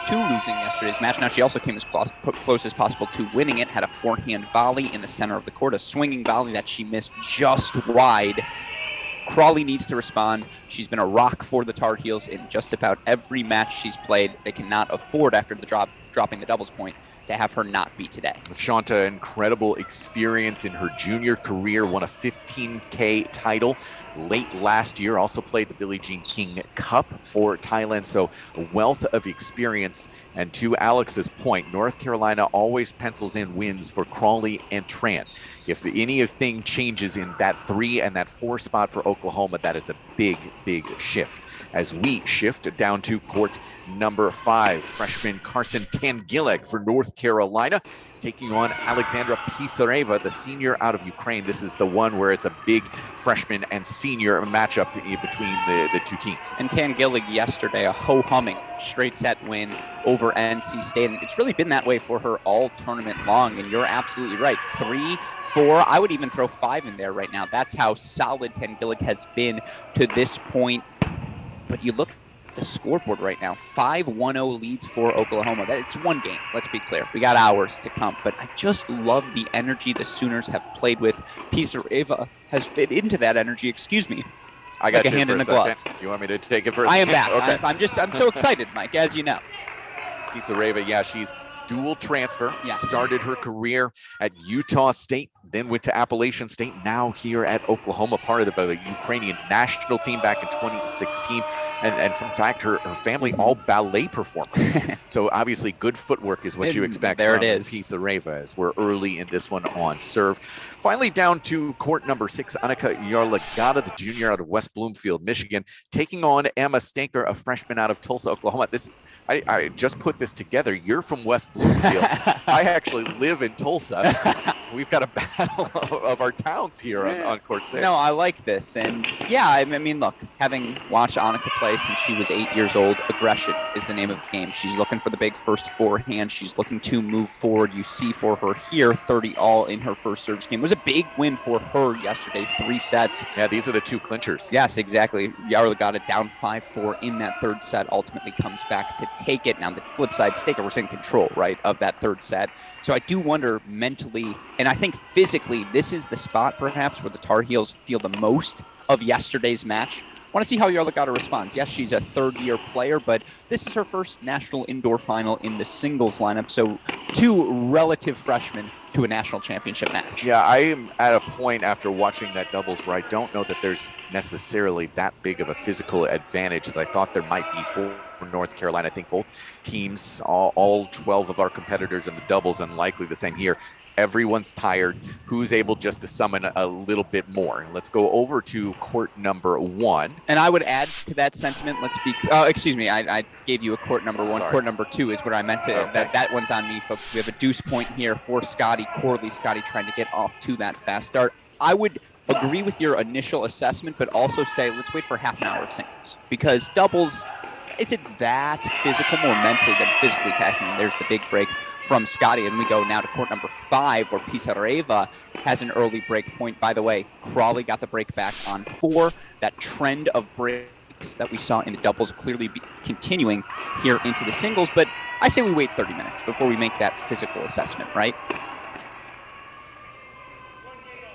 to losing yesterday's match. Now, she also came as close as possible to winning it, had a forehand volley in the center of the court, a swinging volley that she missed just wide. Crawley needs to respond. She's been a rock for the Tar Heels in just about every match she's played. They cannot afford, after the drop dropping the doubles point to have her not be today. Shanta, incredible experience in her junior career, won a 15K title late last year, also played the Billie Jean King Cup for Thailand, so a wealth of experience. And to Alex's point, North Carolina always pencils in wins for Crawley and Tran. If anything changes in that 3 and that 4 spot for Oklahoma, that is a big, big shift. As we shift down to court number 5, freshman Carson Tangilek for North Carolina, taking on Alexandra Pisareva, the senior out of Ukraine. This is the one where it's a big freshman and senior matchup between the two teams. And Tangilek yesterday, a ho-humming straight set win over NC State. And it's really been that way for her all tournament long. And you're absolutely right. 3, 4, I would even throw 5 in there right now. That's how solid Tangilek has been to this point. But you look at the scoreboard right now, 5-1-0 leads for Oklahoma. It's one game, let's be clear. We got hours to come. But I just love the energy the Sooners have played with. Pisareva has fit into that energy, I got like you a hand for in a the glove. second. You want me to take it for a I second? am back. Okay. I'm so excited, Mike, as you know. Pisareva, yeah, she's dual transfer. Yes. Started her career at Utah State, then went to Appalachian State, now here at Oklahoma, part of the Ukrainian national team back in 2016. And in fact, her family, all ballet performers. So obviously good footwork is what you expect there from it is. Pisareva, as we're early in this one on serve. Finally, down to court number 6, Annika Yarlagada, the junior out of West Bloomfield, Michigan, taking on Emma Stanker, a freshman out of Tulsa, Oklahoma. I just put this together. You're from West Bloomfield. I actually live in Tulsa. We've got a battle of our towns here on court 6. No, I like this. And yeah, I mean, look, having watched Annika play since she was 8 years old, aggression is the name of the game. She's looking for the big first forehand. She's looking to move forward. You see for her here, 30 all in her first service game. It was a big win for her yesterday, 3 sets. Yeah, these are the 2 clinchers. Yes, exactly. Yarlagada down 5-4 in that third set, ultimately comes back to take it. Now, the flip side, Staker was in control, right, of that third set. So I do wonder mentally, and I think physically, this is the spot perhaps where the Tar Heels feel the most of yesterday's match. I want to see how Yarlagada responds. Yes, she's a third-year player, but this is her first national indoor final in the singles lineup. So 2 relative freshmen to a national championship match. Yeah, I am at a point after watching that doubles where I don't know that there's necessarily that big of a physical advantage as I thought there might be for North Carolina. I think both teams, all 12 of our competitors in the doubles, and likely the same here, everyone's tired. Who's able just to summon a little bit more? Let's go over to court number 1. And I would add to that sentiment, I gave you a court number 1. Sorry. Court number 2 is what I meant to. Okay. That one's on me, folks. We have a deuce point here for Scotty Corley. Scotty trying to get off to that fast start. I would agree with your initial assessment, but also say let's wait for half an hour of singles, because doubles, is it that physical, more mentally than physically taxing? And there's the big break from Scotty. And we go now to court number 5, where Pisareva has an early break point. By the way, Crawley got the break back on 4. That trend of breaks that we saw in the doubles clearly continuing here into the singles. But I say we wait 30 minutes before we make that physical assessment, right?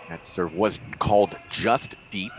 That serve was called just deep.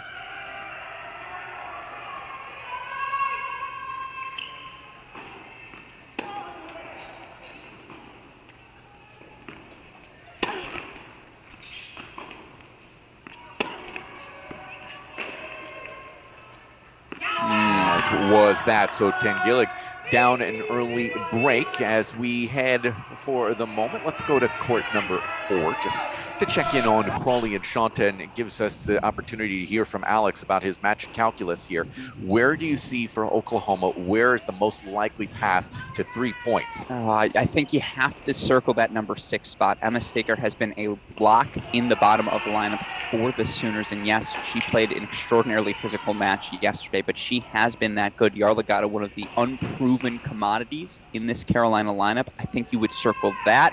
Was that. So Tangilek down an early break as we head for the moment. Let's go to court number 4 just to check in on Crawley and Shanta, and it gives us the opportunity to hear from Alex about his match calculus here. Where do you see for Oklahoma, where is the most likely path to 3 points? I think you have to circle that number 6 spot. Emma Staker has been a lock in the bottom of the lineup for the Sooners. And yes, she played an extraordinarily physical match yesterday, but she has been that good. Yarlagada, one of the unproven commodities in this Carolina lineup. I think you would circle that.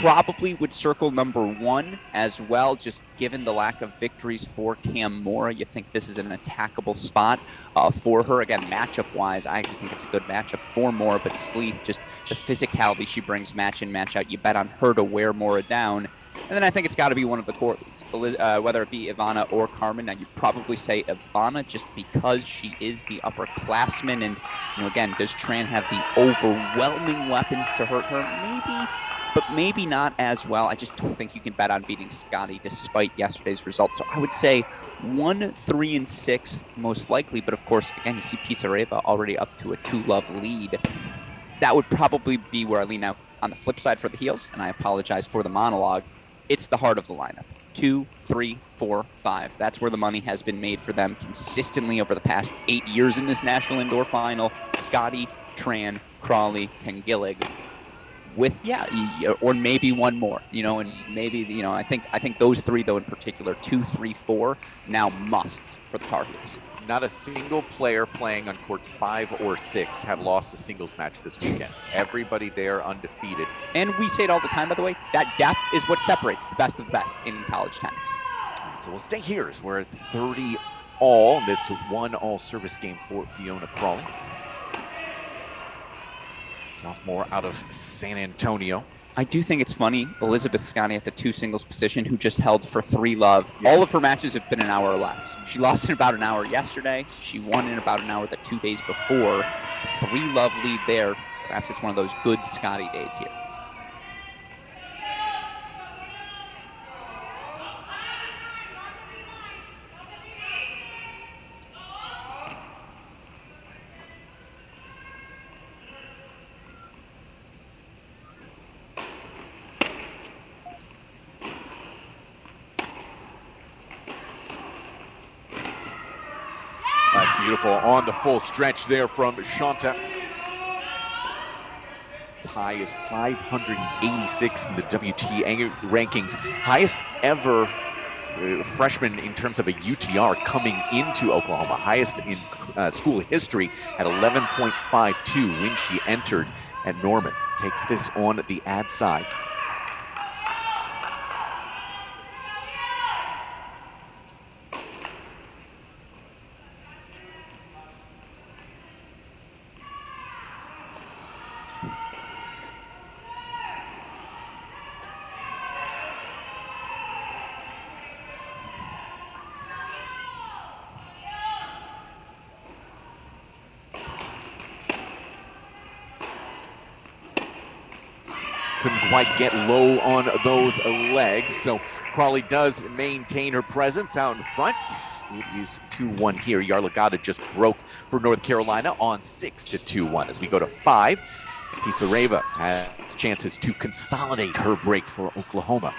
Probably would circle number 1 as well, just given the lack of victories for Cam Moore. You think this is an attackable spot for her. Again, matchup-wise, I actually think it's a good matchup for Moore, but Sleeth, just the physicality she brings match in, match out, you bet on her to wear Moore down. And then I think it's got to be one of the Corleys, whether it be Ivana or Carmen. Now, you'd probably say Ivana just because she is the upperclassman. And, again, does Tran have the overwhelming weapons to hurt her? Maybe, but maybe not as well. I just don't think you can bet on beating Scotty despite yesterday's results. So I would say 1, 3, and 6 most likely. But, of course, again, you see Pisareva already up to a 2-love lead. That would probably be where I lean out. On the flip side for the heels, and I apologize for the monologue, it's the heart of the lineup. 2, 3, 4, 5. That's where the money has been made for them consistently over the past 8 years in this National Indoor Final. Scotty, Tran, Crawley, Tengillig. With or maybe one more, and maybe I think those 3 though in particular, 2, 3, 4, now musts for the Tar Heels. Not a single player playing on courts 5 or 6 have lost a singles match this weekend. Everybody there undefeated. And we say it all the time, by the way, that depth is what separates the best of the best in college tennis. So we'll stay here as we're at 30 all. This 1 all-service game for Fiona Crawley. Sophomore out of San Antonio. I do think it's funny, Elizabeth Scotty at the 2 singles position who just held for 3-love. Yeah. All of her matches have been an hour or less. She lost in about an hour yesterday. She won in about an hour the 2 days before. 3-love lead there. Perhaps it's one of those good Scotty days here. That's beautiful on the full stretch there from Shanta. As high as 586 in the WTA rankings. Highest ever freshman in terms of a UTR coming into Oklahoma. Highest in school history at 11.52 when she entered at Norman. Takes this on the ad side. Couldn't quite get low on those legs, so Crawley does maintain her presence out in front. It is 2-1 here. Yarlagadda just broke for North Carolina on 6-2-1. As we go to 5, Pisareva has chances to consolidate her break for Oklahoma.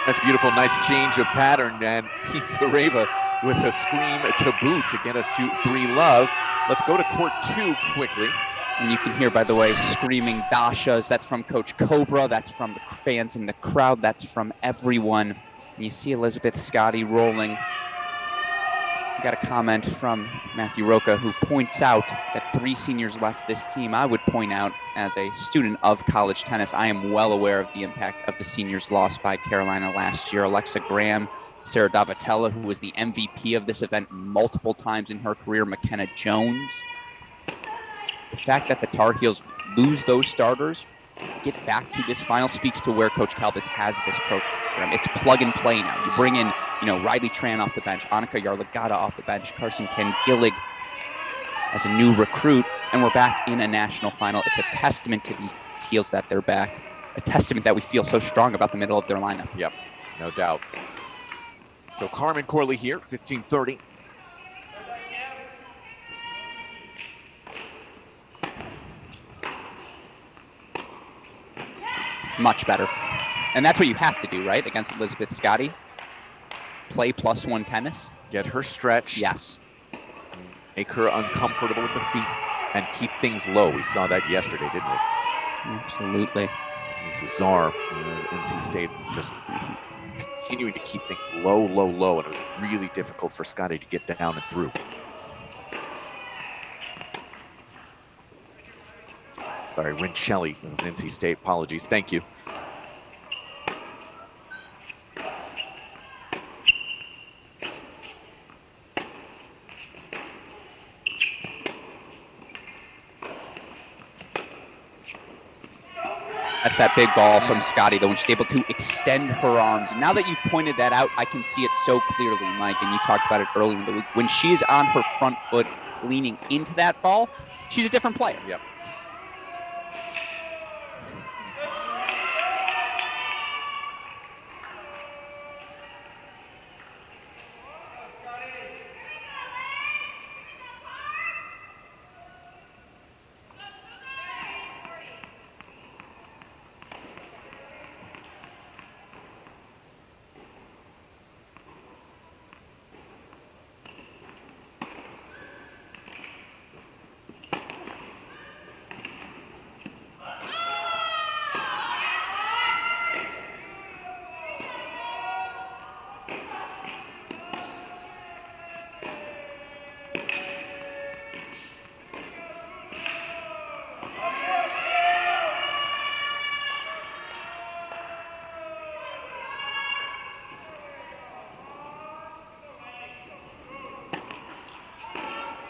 That's beautiful, nice change of pattern, and Pisareva with a scream to boot to get us to 3-love. Let's go to court 2 quickly. And you can hear, by the way, screaming Dashas. That's from Coach Cobra. That's from the fans in the crowd. That's from everyone. And you see Elizabeth Scotty rolling. We got a comment from Matthew Roca who points out that 3 seniors left this team. I would point out, as a student of college tennis, I am well aware of the impact of the seniors lost by Carolina last year. Alexa Graham, Sarah Davatella, who was the MVP of this event multiple times in her career, McKenna Jones. The fact that the Tar Heels lose those starters, get back to this final, speaks to where Coach Kalbas has this program. It's plug and play now. You bring in, Riley Tran off the bench, Annika Yarlagadda off the bench, Carson Tengillig as a new recruit, and we're back in a national final. It's a testament to these Heels that they're back, a testament that we feel so strong about the middle of their lineup. Yep, no doubt. So Carmen Corley here, 15:30. Much better. And that's what you have to do, right, against Elizabeth Scotty. play +1 tennis. Get her stretched. Yes. Make her uncomfortable with the feet and keep things low. We saw that yesterday, didn't we? Absolutely. This is Czar, NC State, just continuing to keep things low, low, low, and it was really difficult for Scotty to get down and through. Sorry, Rincelli of NC State, apologies. Thank you. That's that big ball from Scotty, though, when she's able to extend her arms. Now that you've pointed that out, I can see it so clearly, Mike, and you talked about it earlier in the week. When she is on her front foot leaning into that ball, she's a different player. Yep.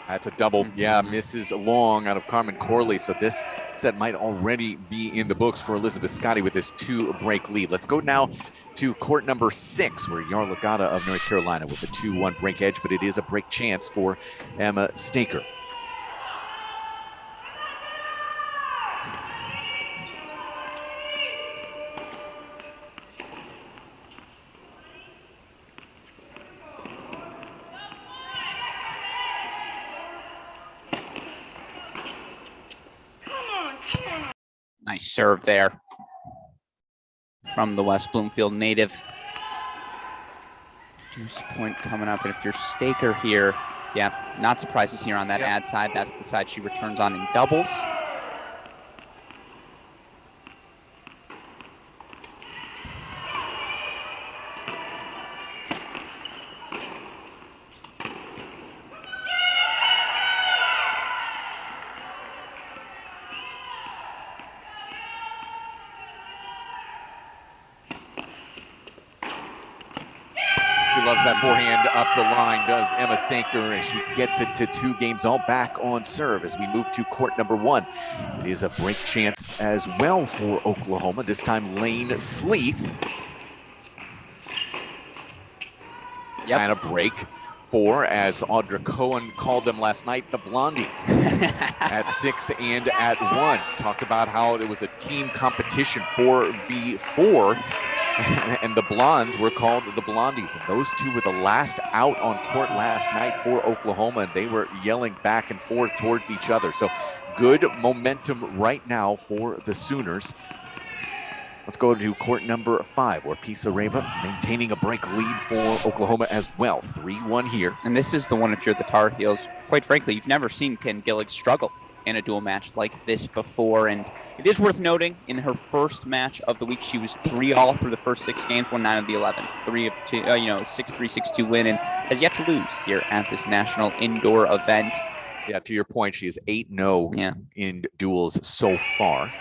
That's a double. Yeah, misses long out of Carmen Corley. So this set might already be in the books for Elizabeth Scotty with this 2-break lead. Let's go now to court number 6, where Yarla Gata of North Carolina with a 2-1 break edge, but it is a break chance for Emma Staker. Nice serve there from the West Bloomfield native. Deuce point coming up, and if you're Staker here, yeah, not surprised to see her on that ad side. That's the side she returns on in doubles. Loves that forehand up the line, does Emma Staker, and she gets it to 2 games all back on serve as we move to court number 1. It is a break chance as well for Oklahoma, this time Lane Sleeth. And a break for, as Audra Cohen called them last night, the Blondies at 6 and at 1. Talked about how there was a team competition 4v4. And the Blondes were called the Blondies, and those two were the last out on court last night for Oklahoma, and they were yelling back and forth towards each other. So good momentum right now for the Sooners. Let's go to court number 5, where Pisa Reva maintaining a break lead for Oklahoma as well. 3-1 here. And this is the one, if you're the Tar Heels, quite frankly, you've never seen Ken Gillig struggle in a dual match like this before. And it is worth noting, in her first match of the week, she was 3-all through the first 6 games, won 9 of the 11. 3 of 2, 6-3, 6-2 win, and has yet to lose here at this national indoor event. Yeah, to your point, she is 8-0 in duels so far.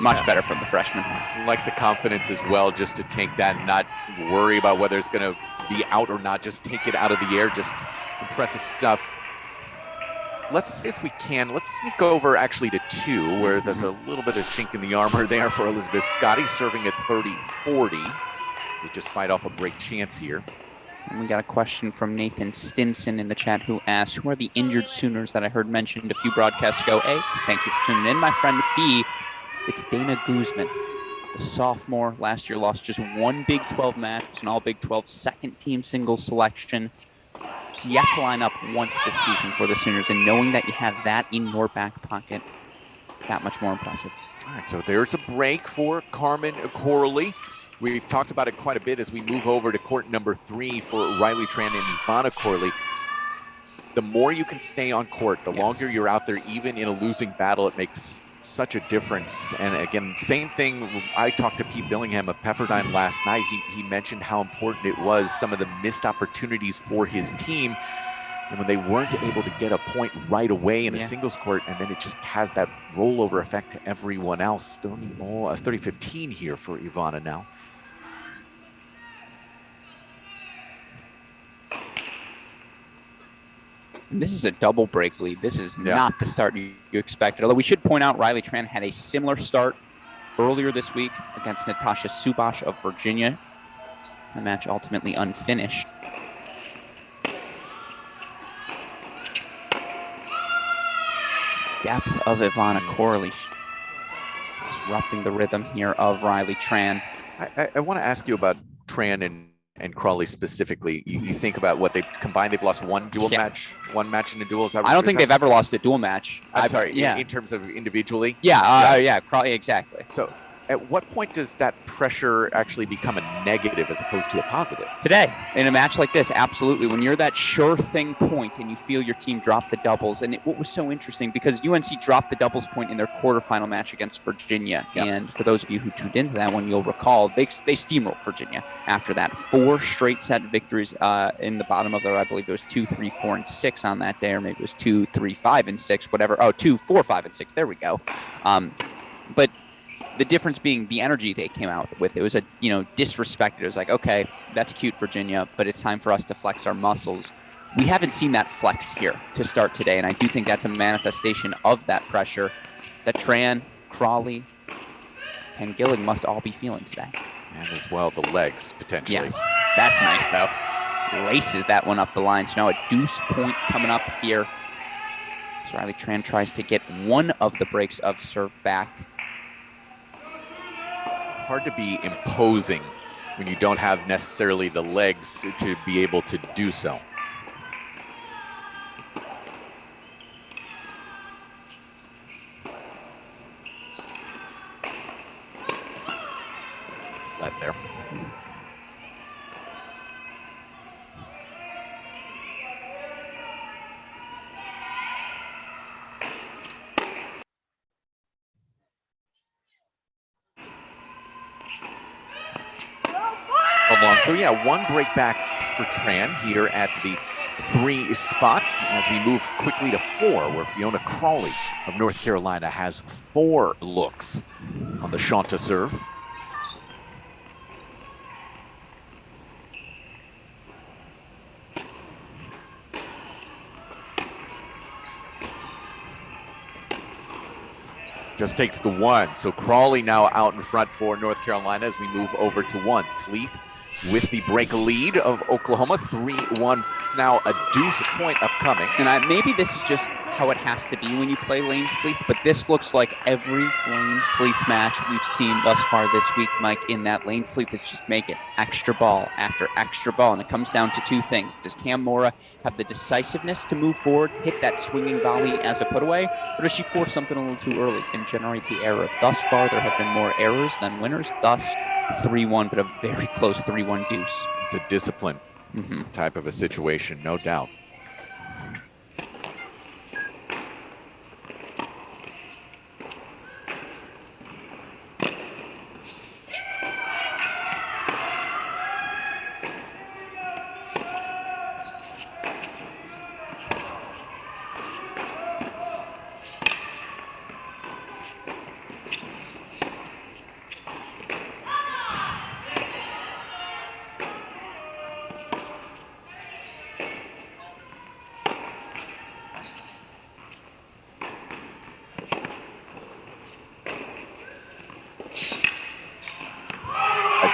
Much better from the freshman. Like the confidence as well, just to take that and not worry about whether it's going to be out or not. Just take it out of the air. Just impressive stuff. let's see if we can. Let's sneak over actually to 2, where there's a little bit of chink in the armor there for Elizabeth Scotty, serving at 30-40. They just fight off a break chance here. And we got a question from Nathan Stinson in the chat who asked, who are the injured Sooners that I heard mentioned a few broadcasts ago? A, thank you for tuning in, my friend. B, it's Dana Guzman, the sophomore. Last year lost just one Big 12 match. It was an all Big 12 second team singles selection. She's yet to line up once this season for the Sooners, and knowing that you have that in your back pocket, that much more impressive. All right, so there's a break for Carmen Corley. We've talked about it quite a bit as we move over to court number 3 for Riley Tran and Ivana Corley. The more you can stay on court, the longer you're out there, even in a losing battle, it makes such a difference. And again, same thing. I talked to Pete Billingham of Pepperdine last night. He mentioned how important it was, some of the missed opportunities for his team. And when they weren't able to get a point right away in a singles court, and then it just has that rollover effect to everyone else. 30-15 here for Ivana now. This is a double break lead. This is not the start you expected. Although we should point out Riley Tran had a similar start earlier this week against Natasha Subash of Virginia. The match ultimately unfinished. Depth of Ivana Corley disrupting the rhythm here of Riley Tran. I want to ask you about Tran and Crawley specifically. You think about what they've combined. They've lost one dual match, one match in a duel. I don't think they've ever lost a dual match. I'm sorry, in terms of individually? Crawley, exactly. So at what point does that pressure actually become a negative as opposed to a positive? Today, in a match like this, absolutely. When you're that sure thing point and you feel your team drop the doubles. And what was so interesting, because UNC dropped the doubles point in their quarterfinal match against Virginia. And for those of you who tuned into that one, you'll recall they steamrolled Virginia after that. 4 straight set victories in the bottom of their, I believe it was 2, 3, 4, and 6 on that day, or maybe it was 2, 3, 5, and 6, whatever. Oh, 2, 4, 5, and 6. There we go. But the difference being the energy they came out with. It was disrespected. It was like, okay, that's cute, Virginia, but it's time for us to flex our muscles. We haven't seen that flex here to start today, and I do think that's a manifestation of that pressure that Tran, Crawley, and Gilling must all be feeling today. And as well, the legs, potentially. Yes, that's nice, though. Laces that one up the line. So now a deuce point coming up here. So Riley Tran tries to get one of the breaks of serve back. Hard to be imposing when you don't have necessarily the legs to be able to do so. Let there. So yeah, one break back for Tran here at the 3 spot as we move quickly to 4, where Fiona Crawley of North Carolina has 4 looks on the Shanta serve. Just takes the 1. So Crawley now out in front for North Carolina as we move over to 1. Sleeth with the break lead of Oklahoma, 3-1. Now a deuce point upcoming. And maybe this is just how it has to be when you play Lane Sleeth, but this looks like every Lane Sleeth match we've seen thus far this week, Mike, in that Lane Sleeth is just making extra ball after extra ball. And it comes down to 2 things. Does Cam Mora have the decisiveness to move forward, hit that swinging volley as a put away, or does she force something a little too early and generate the error? Thus far, there have been more errors than winners. Thus, 3-1, but a very close 3-1 deuce. It's a discipline type of a situation, no doubt.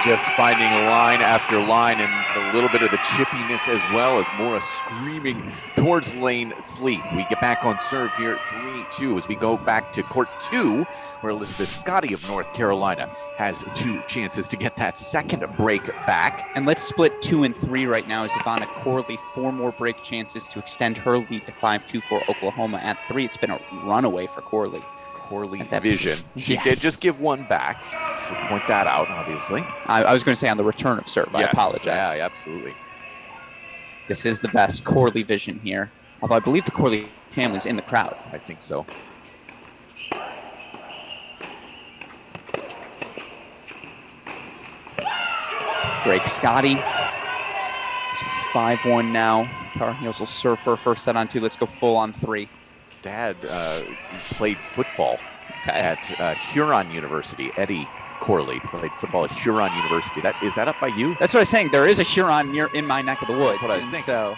just finding line after line, and a little bit of the chippiness as well as Mora screaming towards Lane Sleeth. We get back on serve here at 3-2 as we go back to court 2, where Elizabeth Scotty of North Carolina has 2 chances to get that second break back. And let's split 2 and 3 right now as Ivana Corley, 4 more break chances to extend her lead to 5-2 for Oklahoma at 3. It's been a runaway for Corley. Corley vision. She did just give one back. Should point that out, obviously. I was going to say on the return of serve. Yes. I apologize. Yeah, absolutely. This is the best Corley vision here. Although I believe the Corley family's in the crowd. I think so. Break Scotty. 5-1 now. Tar Heels will serve for a first set on 2. Let's go full on 3. Dad played football at Huron University. Eddie Corley played football at Huron University. Is that up by you? That's what I was saying. There is a Huron in my neck of the woods. That's what I was thinking. So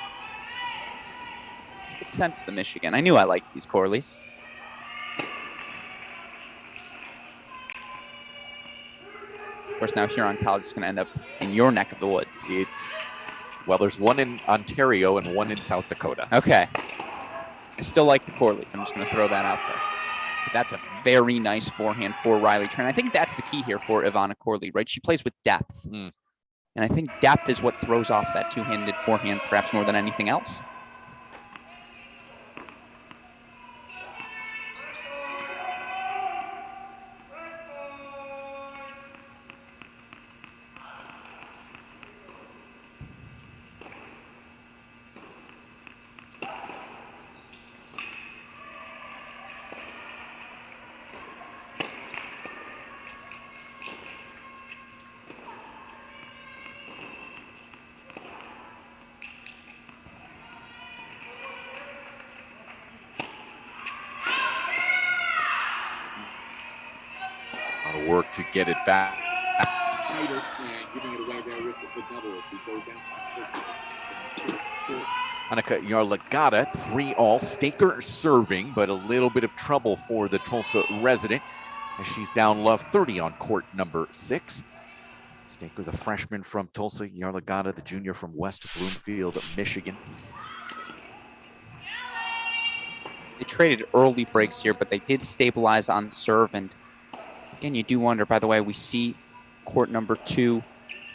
I could sense the Michigan. I knew I liked these Corleys. Of course, now Huron College is going to end up in your neck of the woods. Well, there's one in Ontario and one in South Dakota. Okay. I still like the Corleys. I'm just going to throw that out there. But that's a very nice forehand for Riley Tran. I think that's the key here for Ivana Corley, right? She plays with depth. And I think depth is what throws off that two-handed forehand perhaps more than anything else. Work to get it back. Tighter and giving it away there with the double as we go down to Annika Yarlagata, 3-all. Staker serving, but a little bit of trouble for the Tulsa resident as she's down love 30 on court number 6. Staker, the freshman from Tulsa, Yarlagata, the junior from West Bloomfield, Michigan. They traded early breaks here, but they did stabilize on serve. And again, you do wonder, by the way, we see court number 2,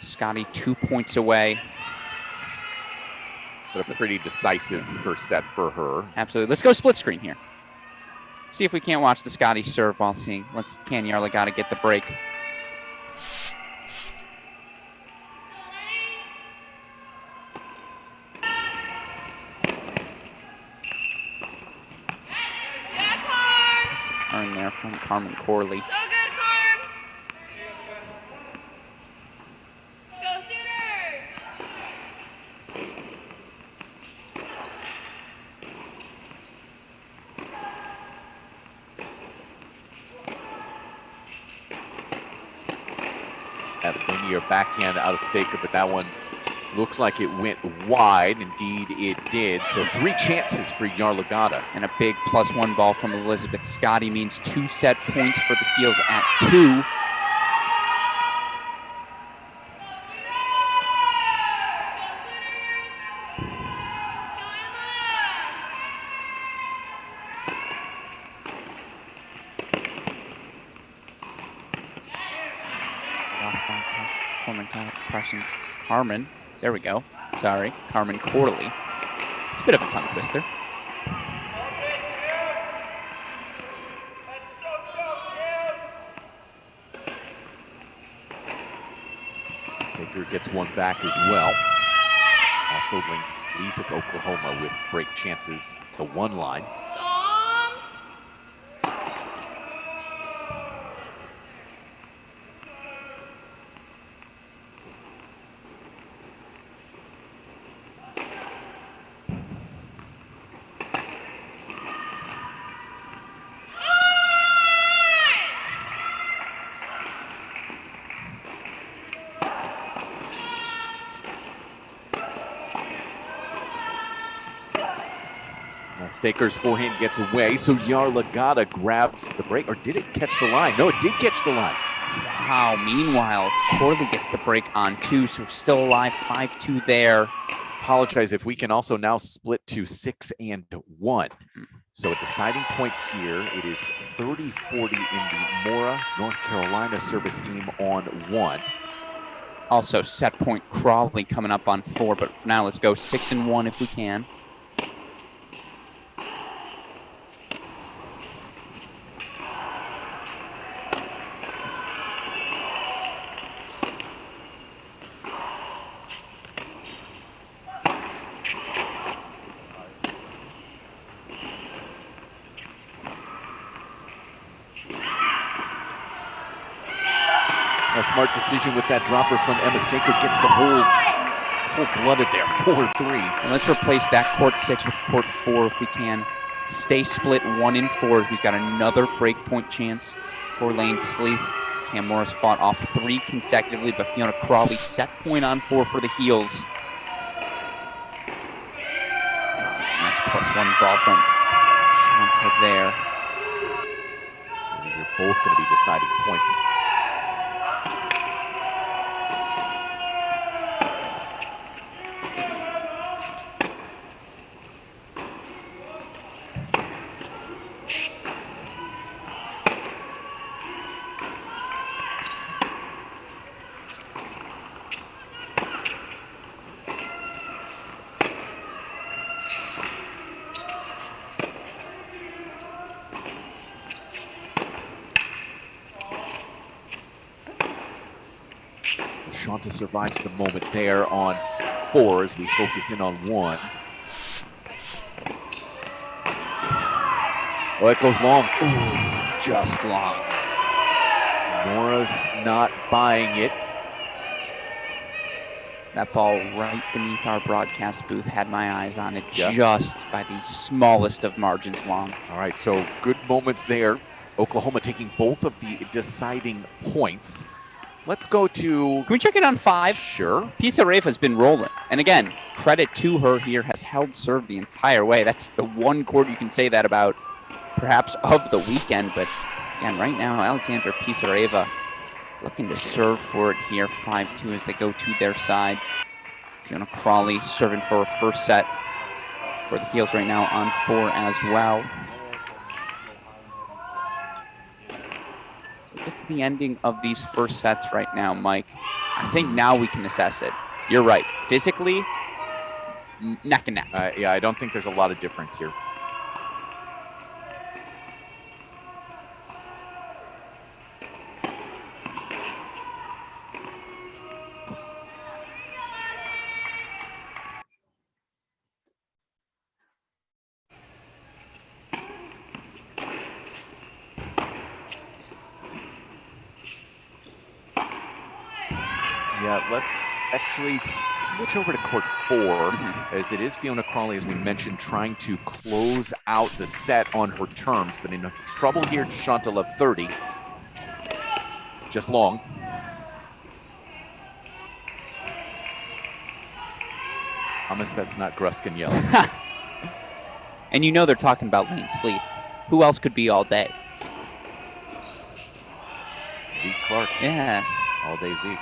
Scotty 2 points away. But a pretty decisive first set for her. Absolutely. Let's go split screen here. See if we can't watch the Scotty serve while seeing. Can Yarlagata get the break? Turn there from Carmen Corley. That linear backhand out of Staker, but that one looks like it went wide. Indeed, it did. So 3 chances for Yarlagata. And a big +1 ball from Elizabeth Scotty means 2 set points for the Heels at 2. Carmen, there we go. Sorry, Carmen Corley. It's a bit of a tongue twister. Staker gets one back as well. Also, Lane Sleeth of Oklahoma with break chances, the 1 line. Staker's forehand gets away, so Yarlagata grabs the break, or did it catch the line? No, it did catch the line. Wow, meanwhile, Corley gets the break on 2, so still alive, 5-2 there. Apologize if we can also now split to 6-1. So a deciding point here, it is 30-40 in the Mora, North Carolina service game on 1. Also, set point Crawley coming up on 4, but for now, let's go 6-1 if we can. A smart decision with that dropper from Emma Stinker, gets the hold cold-blooded there, 4-3. And let's replace that court 6 with court 4 if we can. Stay split 1 in 4 as we've got another breakpoint chance for Lane Sleeth. Cam Morris fought off 3 consecutively, but Fiona Crawley set point on 4 for the heels. That's a nice +1 ball from Shanta there. So these are both going to be deciding points. Shanta survives the moment there on 4 as we focus in on 1. Oh, it goes long. Ooh, just long. Nora's not buying it. That ball right beneath our broadcast booth, had my eyes on it, Yeah. just by the smallest of margins long. All right, so good moments there. Oklahoma taking both of the deciding points. Let's go to... Can we check it on 5? Sure. Pisareva's been rolling. And again, credit to her here, has held serve the entire way. That's the one court you can say that about, perhaps of the weekend. But again, right now, Alexandra Pisareva looking to serve for it here, 5-2 as they go to their sides. Fiona Crawley serving for a first set for the heels right now on 4 as well. So get to the ending of these first sets right now, Mike. I think now we can assess it. You're right. Physically, neck and neck. Yeah, I don't think there's a lot of difference here. Yeah, let's actually switch over to court 4, as it is Fiona Crawley, as we mentioned, trying to close out the set on her terms, but in trouble here to Shanta Love 30. Just long. Promise that's not Gruskin yelling. And you know they're talking about Lane Sleeth. Who else could be all day? Zeke Clark. Yeah. All day Zeke.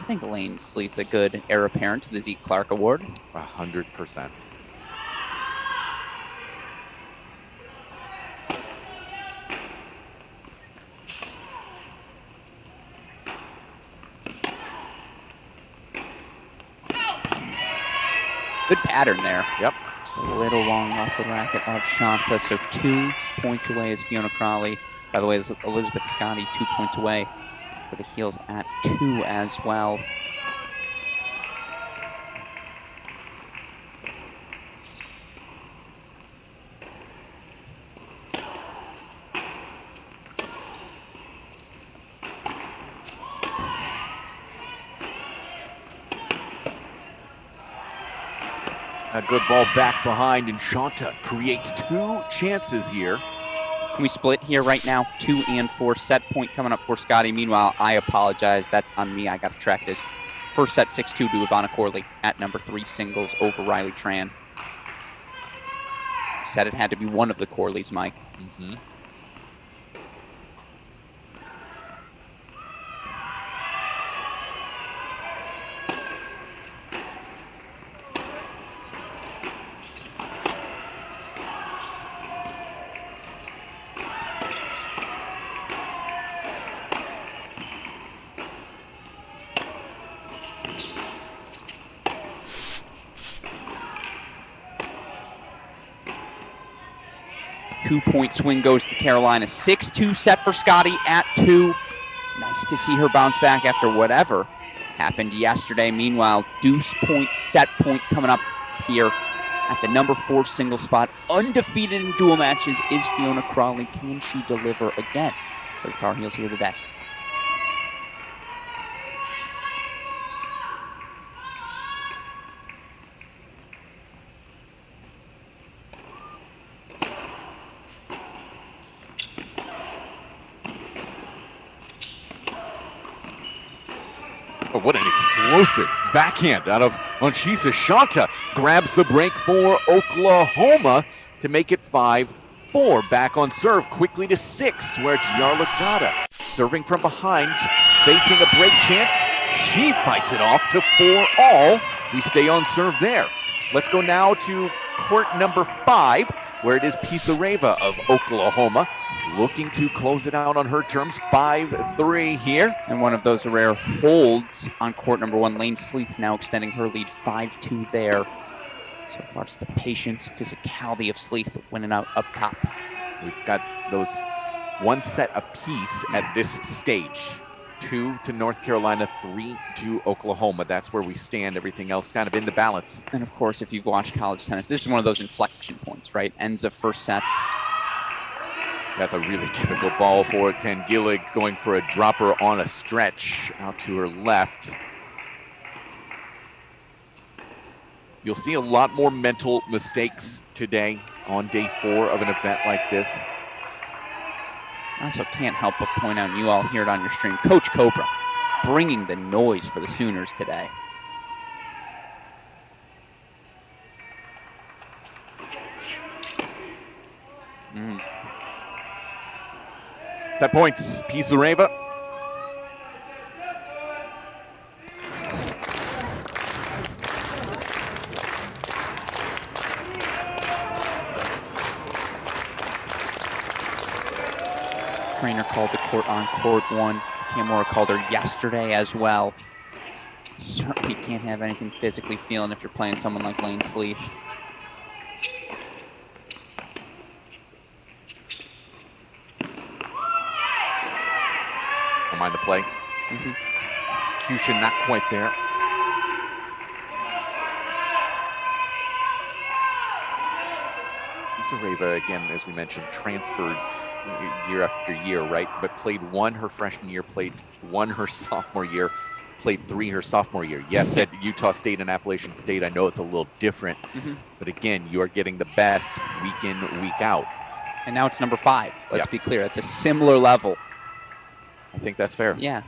I think Lane Sleeth's a good heir apparent to the Zeke Clark Award. 100%. Good pattern there. Yep. Just a little long off the racket of Shanta. So 2 points away is Fiona Crawley. By the way, Elizabeth Scotty 2 points away for the heels at 2 as well. A good ball back behind, and Shanta creates 2 chances here. Can we split here right now? 2 and 4. Set point coming up for Scotty. Meanwhile, I apologize. That's on me. I got to track this. First set 6-2 to Ivana Corley at number 3 singles over Riley Tran. Said it had to be one of the Corleys, Mike. 2-point swing goes to Carolina. 6-2 set for Scotty at 2. Nice to see her bounce back after whatever happened yesterday. Meanwhile, deuce point, set point coming up here at the number 4 single spot. Undefeated in dual matches is Fiona Crawley. Can she deliver again for the Tar Heels here today? Oh, what an explosive backhand out of Anchisa. Shanta grabs the break for Oklahoma to make it 5-4. Back on serve quickly to 6, where it's Yarlagada serving from behind, facing a break chance. She fights it off to 4-all. We stay on serve there. Let's go now to court number 5, where it is Pisareva of Oklahoma looking to close it out on her terms. 5-3 here. And one of those rare holds on court number 1. Lane Sleeth now extending her lead 5-2 there. So far, it's the patience, physicality of Sleeth winning out up top. We've got those 1 set apiece at this stage. 2 to North Carolina, 3 to Oklahoma. That's where we stand. Everything else kind of in the balance. And of course, if you've watched college tennis, this is one of those inflection points, right? Ends of first sets. That's a really difficult ball for Tangillig, going for a dropper on a stretch out to her left. You'll see a lot more mental mistakes today on day 4 of an event like this. I also can't help but point out, and you all hear it on your stream, Coach Cobra bringing the noise for the Sooners today. Set points, Pisareva. Trainer called the court on court 1. Kamora called her yesterday as well. Certainly can't have anything physically feeling if you're playing someone like Lane Sleeth. Don't mind the play. Execution not quite there. Pisareva, again, as we mentioned, transfers year after year, right? But played 1 her freshman year, played 1 her sophomore year, played 3 her sophomore year. Yes, at Utah State and Appalachian State, I know it's a little different. But again, you are getting the best week in, week out. And now it's number 5. Let's be clear. It's a similar level. I think that's fair. Yeah.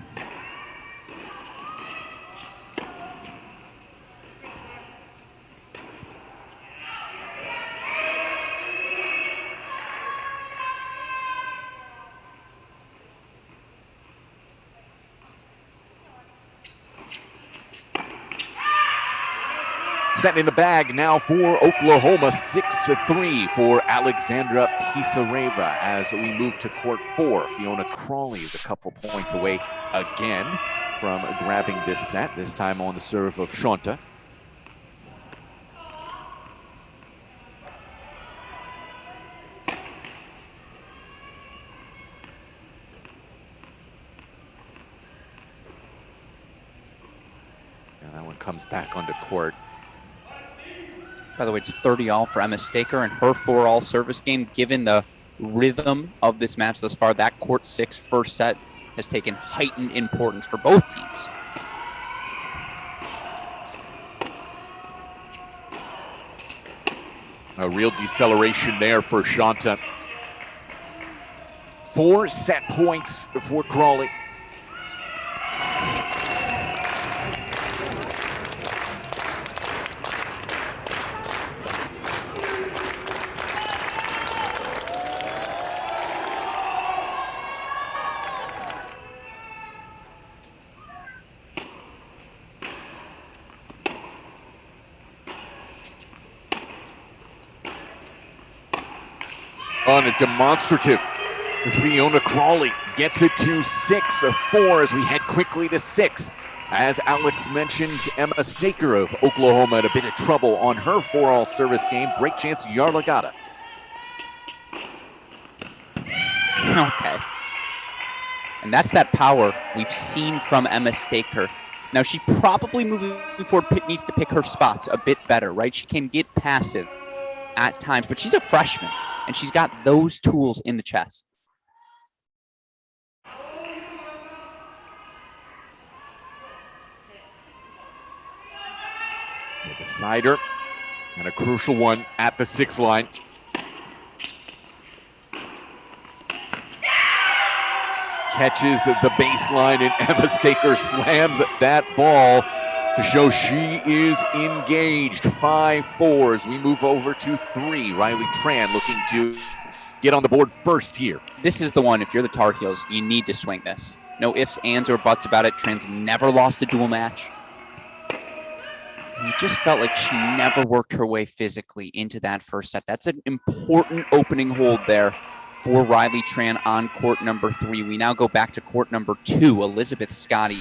Set in the bag now for Oklahoma, 6-3 for Alexandra Pisareva as we move to court 4. Fiona Crawley is a couple points away again from grabbing this set, this time on the serve of Shanta. And that one comes back onto court. By the way, it's 30-all for Emma Staker and her 4-all service game. Given the rhythm of this match thus far, that court 6 first set has taken heightened importance for both teams. A real deceleration there for Shanta. 4 set points for Crawley. On a demonstrative, Fiona Crawley gets it to 6-4 as we head quickly to 6. As Alex mentioned, Emma Staker of Oklahoma had a bit of trouble on her 4-all service game. Break chance, Yarlagada. Okay. And that's that power we've seen from Emma Staker. Now, she probably moving forward needs to pick her spots a bit better, right? She can get passive at times, but she's a freshman, and she's got those tools in the chest. So a decider and a crucial one at the 6 line. Catches the baseline, and Emma Staker slams that ball to show she is engaged. 5-4 as we move over to 3. Riley Tran looking to get on the board first here. This is the one, if you're the Tar Heels, you need to swing this. No ifs, ands, or buts about it. Tran's never lost a dual match. You just felt like she never worked her way physically into that first set. That's an important opening hold there for Riley Tran on court number 3. We now go back to court number 2. Elizabeth Scotty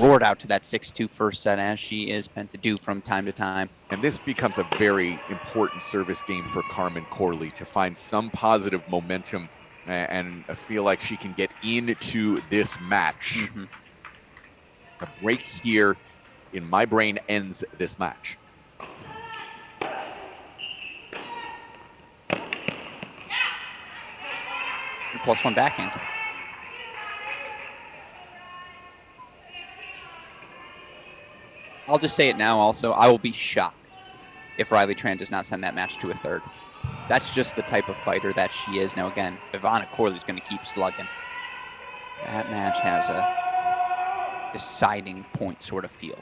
roared out to that 6-2 first set, as she is meant to do from time to time. And this becomes a very important service game for Carmen Corley to find some positive momentum and feel like she can get into this match. Mm-hmm. A break here in my brain ends this match. +1 backhand. I'll just say it now also. I will be shocked if Riley Tran does not send that match to a 3rd. That's just the type of fighter that she is. Now, again, Ivana Corley's going to keep slugging. That match has a deciding point sort of feel.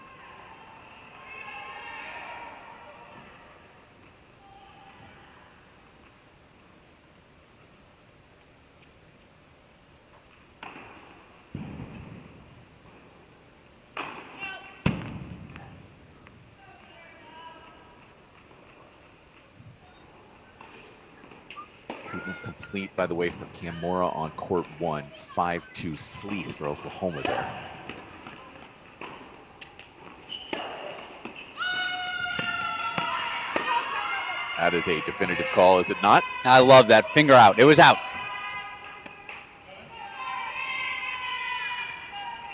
Treatment complete, by the way, for Camora on court 1. It's 5-2 Sleeth for Oklahoma there. That is a definitive call, is it not? I love that. Finger out. It was out.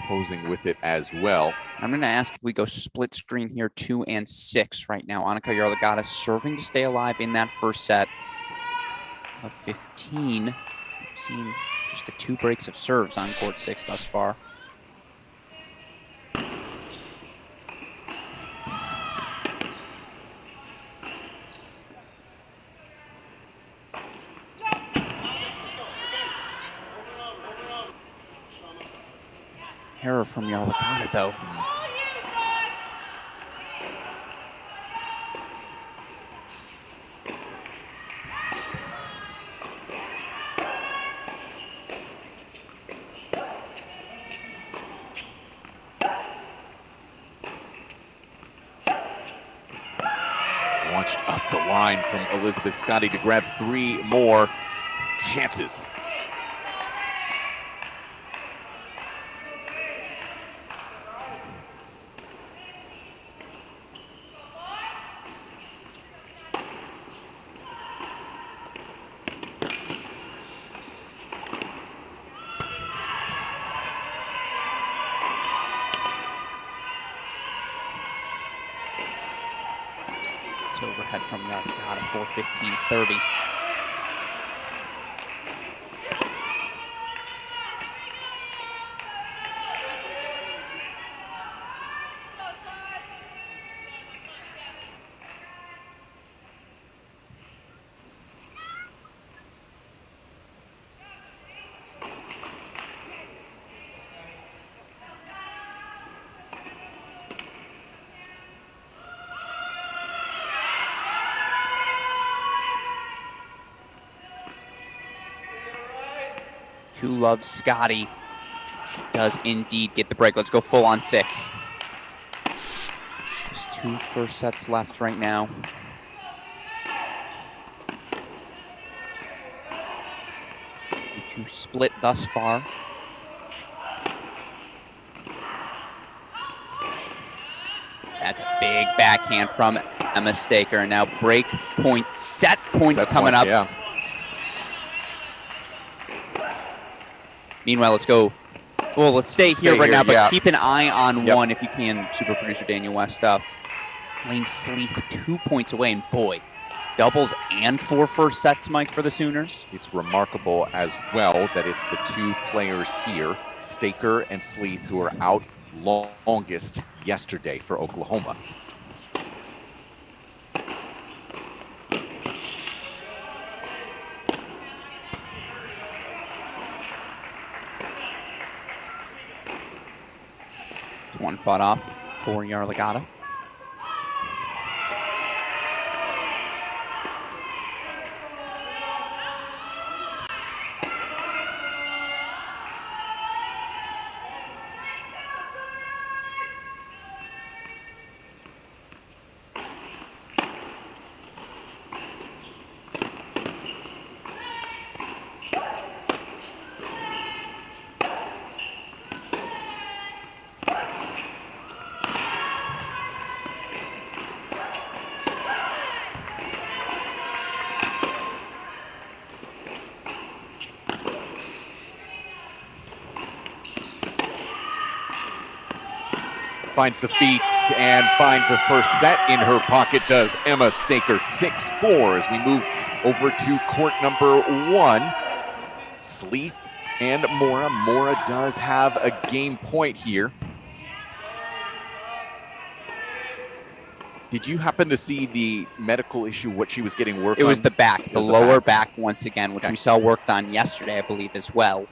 Closing with it as well. I'm going to ask if we go split screen here, 2 and 6 right now. Annika Yarlagata serving to stay alive in that first set of 15. We've seen just the 2 breaks of serves on court 6 thus far. Error from Yarlagata, though. Launched up the line from Elizabeth Scotty to grab 3 more chances. Overhead from Yarlagata for 15-30. Loves Scotty. She does indeed get the break. Let's go full on 6. Just 2 first sets left right now. Two split thus far. That's a big backhand from Emma Staker. Now break point, set points coming up. Yeah. Meanwhile, let's go. Well, let's stay here right now, but yeah. keep an eye on Yep. one if you can, super producer Daniel West. Lane Sleeth 2 points away, and boy, doubles and 4 first sets, Mike, for the Sooners. It's remarkable as well that it's the two players here, Staker and Sleeth, who are out longest yesterday for Oklahoma. It's one fought off for Yarlagadda. Finds the feet and finds a first set in her pocket, does Emma Staker. 6-4 as we move over to court number 1. Sleeth and Mora. Mora does have a game point here. Did you happen to see the medical issue, what she was getting worked on? It was the back, the was the lower back. back once again, which Okay. we saw worked on yesterday, I believe, as well.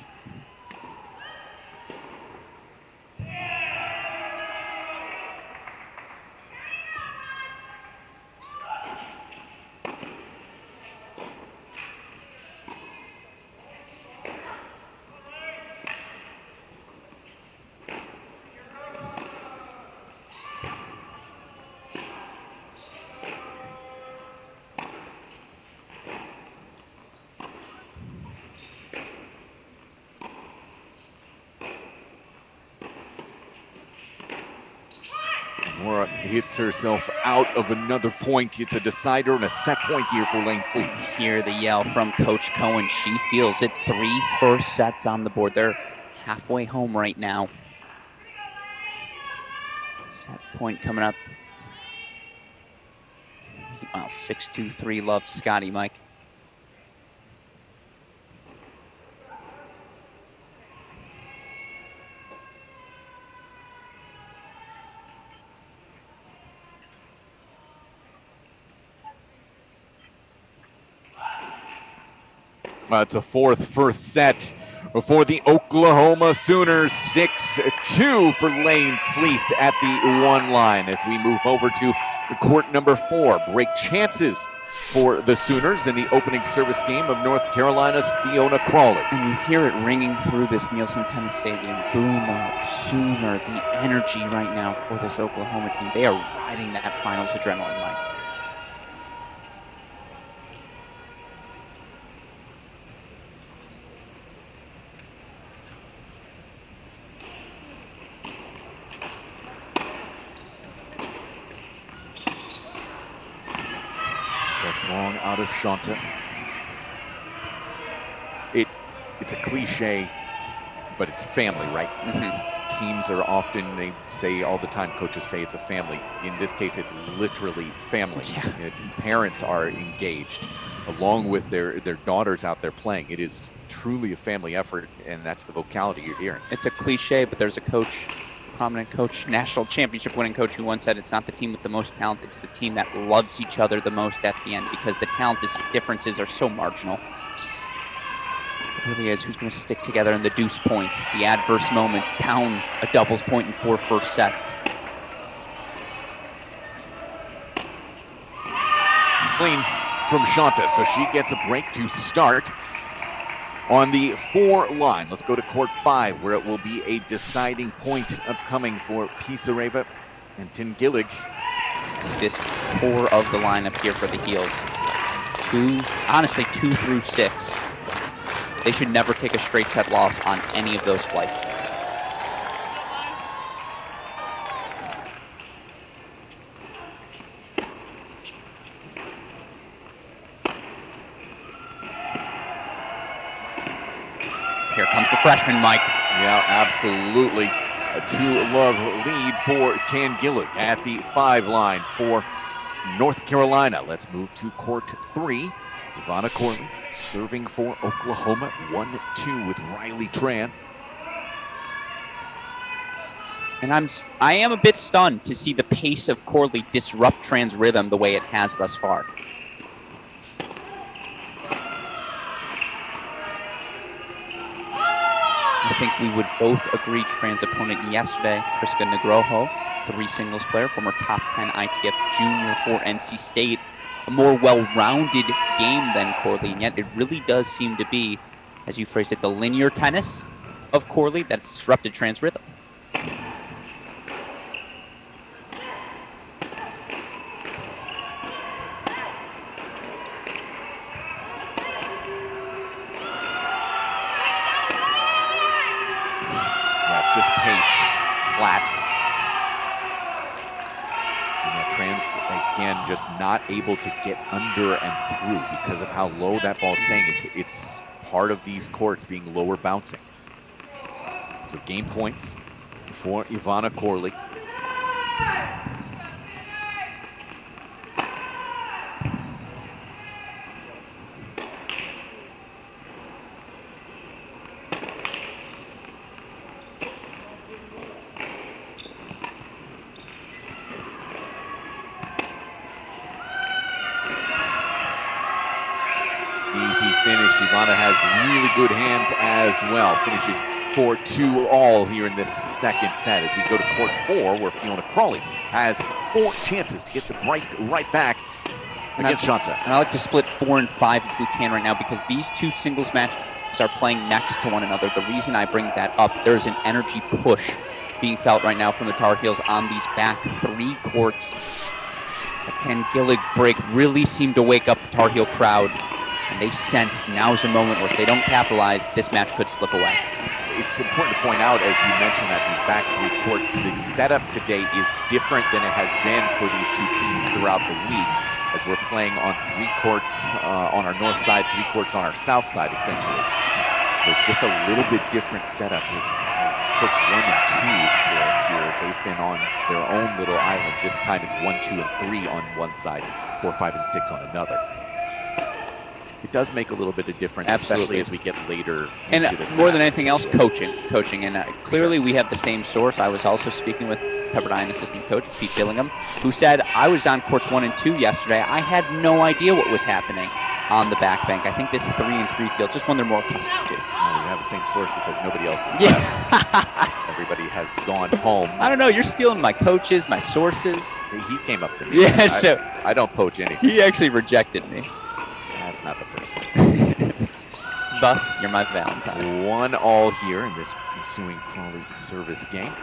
Mora hits herself out of another point. It's a decider and a set point here for Lane Sleeth. Hear the yell from Coach Cohen. She feels it. 3 first sets on the board. They're halfway home right now. Set point coming up. Wow, 6-2-3 love Scotty, Mike. It's a fourth first set for the Oklahoma Sooners. 6-2 for Lane Sleeth at the 1 line as we move over to the court number 4. Break chances for the Sooners in the opening service game of North Carolina's Fiona Crawley. And you hear it ringing through this Nielsen Tennis Stadium. Boomer, Sooner, the energy right now for this Oklahoma team. They are riding that finals adrenaline, Mike. Just long out of Shanta. It's a cliche, but it's family, right? Mm-hmm. Teams are often, they say all the time, coaches say it's a family. In this case, it's literally family. Yeah. Parents are engaged along with their daughters out there playing. It is truly a family effort, and that's the vocality you're hearing. It's a cliche, but there's a coach, prominent coach, national championship winning coach, who once said it's not the team with the most talent, it's the team that loves each other the most at the end, because the talent differences are so marginal. It really is. Who's going to stick together in the deuce points, the adverse moments, down a doubles point in 4 first sets. Clean from Shanta, so she gets a break to start on the 4 line. Let's go to court 5, where it will be a deciding point upcoming for Pisareva and Tingillig. This core of the lineup here for the Heels. 2 through 6. They should never take a straight set loss on any of those flights. Here comes the freshman, Mike. Yeah, absolutely. A 2-love lead for Tangillig at the 5 line for North Carolina. Let's move to court 3. Ivana Corley serving for Oklahoma. 1-2 with Riley Tran. And I am a bit stunned to see the pace of Corley disrupt Tran's rhythm the way it has thus far. I think we would both agree Tran's opponent yesterday, Priska Negroho, 3 singles player, former top 10 ITF junior for NC State, a more well-rounded game than Corley, and yet it really does seem to be, as you phrased it, the linear tennis of Corley that's disrupted Tran's rhythm. It's just pace, flat. And that Trans, again, just not able to get under and through because of how low that ball's staying. It's part of these courts being lower bouncing. So game points for Ivana Corley. Easy finish. Ivana has really good hands as well. Finishes for 2-all here in this second set as we go to court 4, where Fiona Crawley has 4 chances to get the break right back against Shanta. And I like to split 4 and 5 if we can right now, because these 2 singles matches are playing next to one another. The reason I bring that up, there's an energy push being felt right now from the Tar Heels on these back 3 courts. The Tangillig break really seemed to wake up the Tar Heel crowd, and they sensed now's a moment where if they don't capitalize, this match could slip away. It's important to point out, as you mentioned, that these back 3 courts, the setup today is different than it has been for these 2 teams throughout the week, as we're playing on 3 courts on our north side, 3 courts on our south side, essentially. So it's just a little bit different setup. Courts 1 and 2 for us here. They've been on their own little island. This time it's 1, 2, and 3 on one side, 4, 5, and 6 on another. It does make a little bit of difference, especially as we get later into this. And more than anything else, coaching. And clearly we have the same source. I was also speaking with Pepperdine assistant coach Pete Dillingham, who said, I was on courts 1 and 2 yesterday. I had no idea what was happening on the back bank. I think this 3 and 3 field, just one they're more accustomed to. We have the same source because nobody else is left. Everybody has gone home. I don't know. You're stealing my coaches, my sources. He came up to me. Yeah, so I don't poach anything. He actually rejected me. That's not the first time. Thus, you're my Valentine. 1-all here in this ensuing Crawley service game.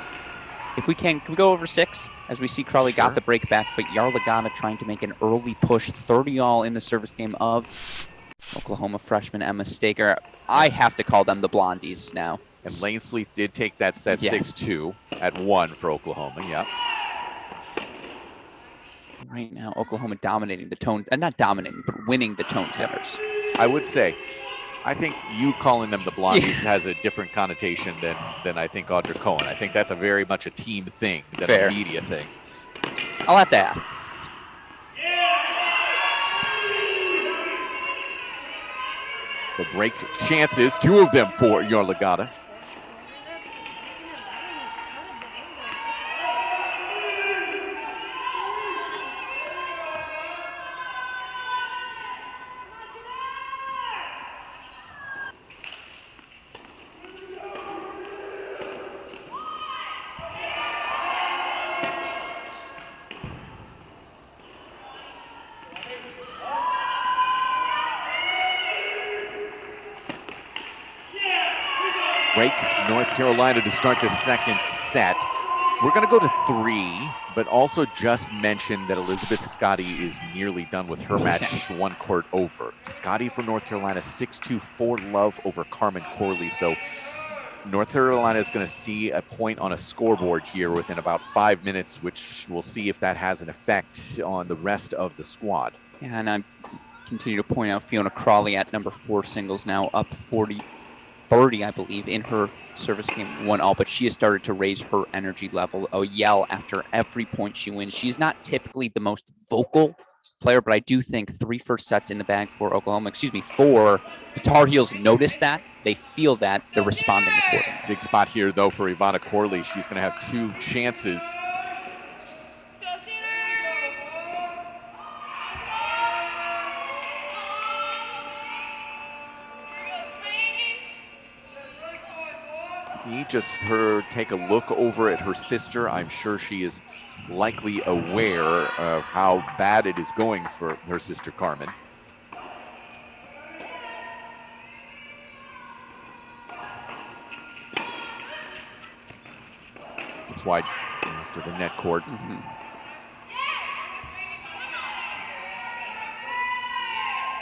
If we can we go over 6? As we see Crawley got the break back, but Yarlagadda trying to make an early push, 30-all in the service game of Oklahoma freshman Emma Staker. I have to call them the Blondies now. And Lane Sleeth did take that set 6-2 at 1 for Oklahoma, yeah. Right now, Oklahoma dominating the tone, not dominating, but winning the tone setters. I would say, I think you calling them the Blondies has a different connotation than I think Audra Cohen. I think that's a very much a team thing than a media thing. I'll have to ask. The break chances, 2 of them for Yarlagadda. Break North Carolina to start the second set. We're going to go to 3, but also just mention that Elizabeth Scotty is nearly done with her match 1 court over. Scotty for North Carolina, 6-2, 4-love over Carmen Corley. So North Carolina is going to see a point on a scoreboard here within about 5 minutes, which we'll see if that has an effect on the rest of the squad. Yeah, and I continue to point out Fiona Crawley at number 4 singles now, up 40 30, I believe, in her service game 1-0, but she has started to raise her energy level. A yell after every point she wins. She's not typically the most vocal player, but I do think 3 first sets in the bag for Oklahoma, for the Tar Heels notice that. They feel that. They're responding accordingly. Big spot here, though, for Ivana Corley. She's going to have 2 chances. Just her take a look over at her sister. I'm sure she is likely aware of how bad it is going for her sister Carmen. It's wide after the net court.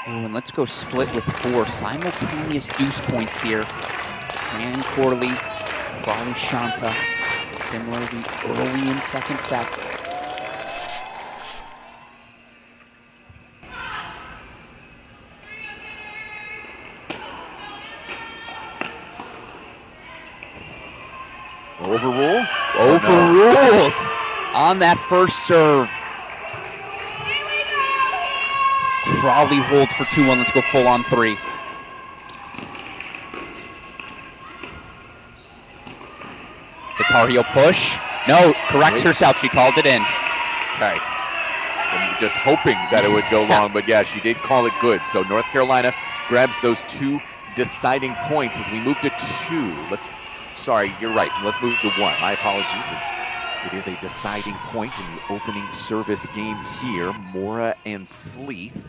And let's go split with 4 simultaneous deuce points here. Fran Corley, Crawley Shanta, similarly early in second sets. Overrule? Overruled on that first serve. Crawley holds for 2-1. Let's go full on 3. It's a Tar Heel push. No, corrects herself. She called it in. Okay. I'm just hoping that it would go long, but yeah, she did call it good. So North Carolina grabs those 2 deciding points as we move to 2. Sorry, you're right. Let's move to 1. My apologies. It is a deciding point in the opening service game here. Mora and Sleeth.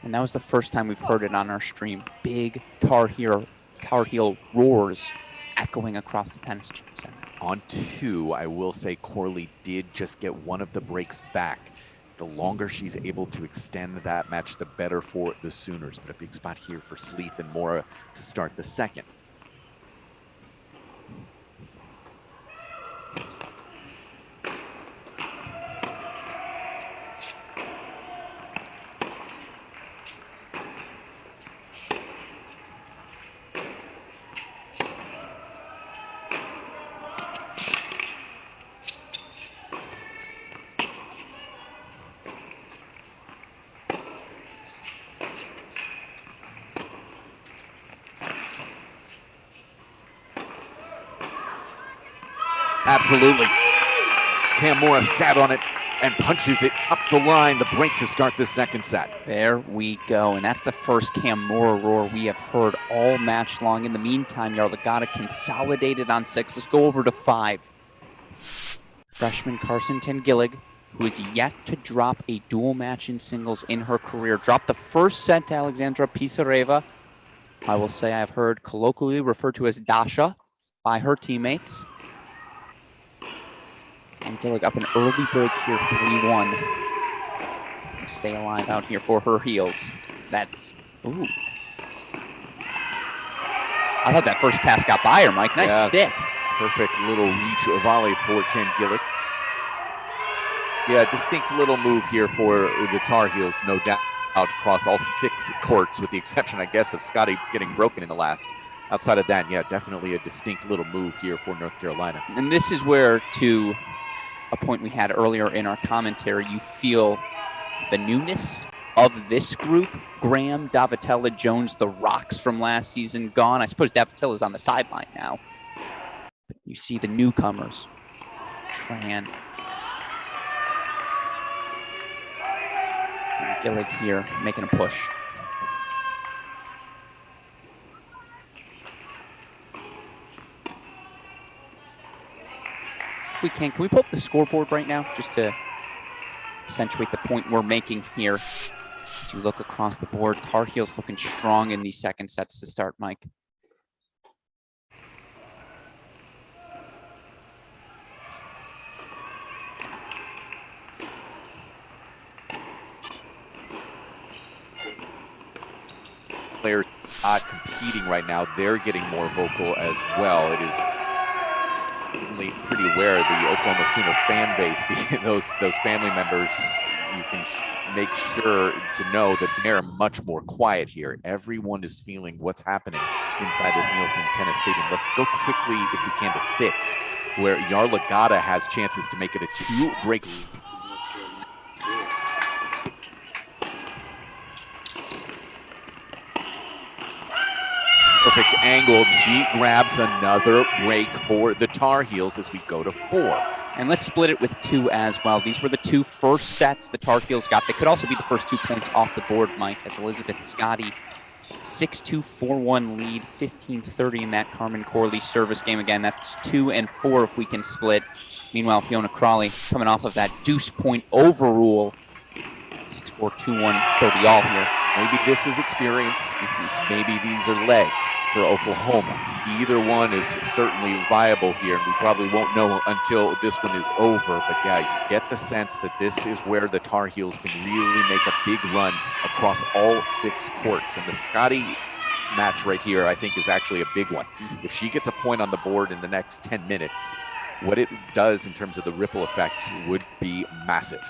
And that was the first time we've heard it on our stream. Big Tar Heel roars echoing across the tennis center. On 2, I will say Corley did just get one of the breaks back. The longer she's able to extend that match, the better for the Sooners. But a big spot here for Sleeth and Mora to start the second. Absolutely. Cam Mora sat on it and punches it up the line. The break to start the second set. There we go. And that's the first Cam Mora roar we have heard all match long. In the meantime, Yarlagadda consolidated on 6. Let's go over to 5. Freshman Carson Tengillig, who is yet to drop a dual match in singles in her career, dropped the first set to Alexandra Pisareva. I will say I've heard colloquially referred to as Dasha by her teammates. And Gillig up an early break here, 3-1. Stay alive out here for her heels. That's, ooh. I thought that first pass got by her, Mike. Nice stick. Perfect little reach volley for Tengillig. Yeah, distinct little move here for the Tar Heels, no doubt, across all 6 courts, with the exception, I guess, of Scotty getting broken in the last. Outside of that, yeah, definitely a distinct little move here for North Carolina. And this is where, to a point we had earlier in our commentary, you feel the newness of this group. Graham, Davitella, Jones, the Rocks from last season gone. I suppose Davitella's on the sideline now. But you see the newcomers. Tran. And Gillig here making a push. If we can we pull up the scoreboard right now just to accentuate the point we're making here? As you look across the board, Tar Heels looking strong in these second sets to start, Mike. Players not competing right now, they're getting more vocal as well. It is pretty aware of the Oklahoma Sooner fan base, those family members you can make sure to know that they're much more quiet here. Everyone is feeling what's happening inside this Nielsen Tennis Stadium. Let's go quickly, if we can, to 6, where Yarlagadda has chances to make it a 2-break lead. Perfect angle. She grabs another break for the Tar Heels as we go to 4. And let's split it with 2 as well. These were the 2 first sets the Tar Heels got. They could also be the first 2 points off the board, Mike, as Elizabeth Scotty, 6-2, 4-1 lead, 15-30 in that Carmen Corley service game. Again, that's 2 and 4 if we can split. Meanwhile, Fiona Crawley coming off of that deuce point overrule. 6-4, 2-1, 30 all here. Maybe this is experience. Maybe these are legs for Oklahoma. Either one is certainly viable here, and we probably won't know until this one is over. But yeah, you get the sense that this is where the Tar Heels can really make a big run across all 6 courts. And the Scotty match right here, I think, is actually a big one. If she gets a point on the board in the next 10 minutes, what it does in terms of the ripple effect would be massive.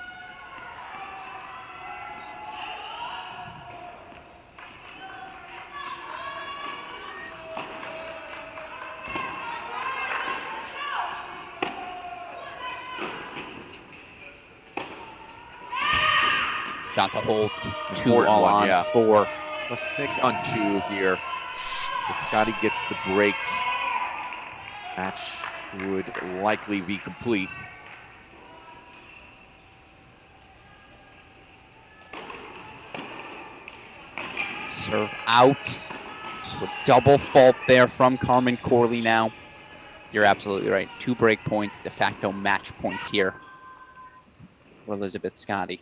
Shanta Holtz, 2 Important all one, on yeah. 4. Let's stick on 2 here. If Scotty gets the break, match would likely be complete. Serve out. So a double fault there from Carmen Corley now. You're absolutely right. 2 break points, de facto match points here for Elizabeth Scotty.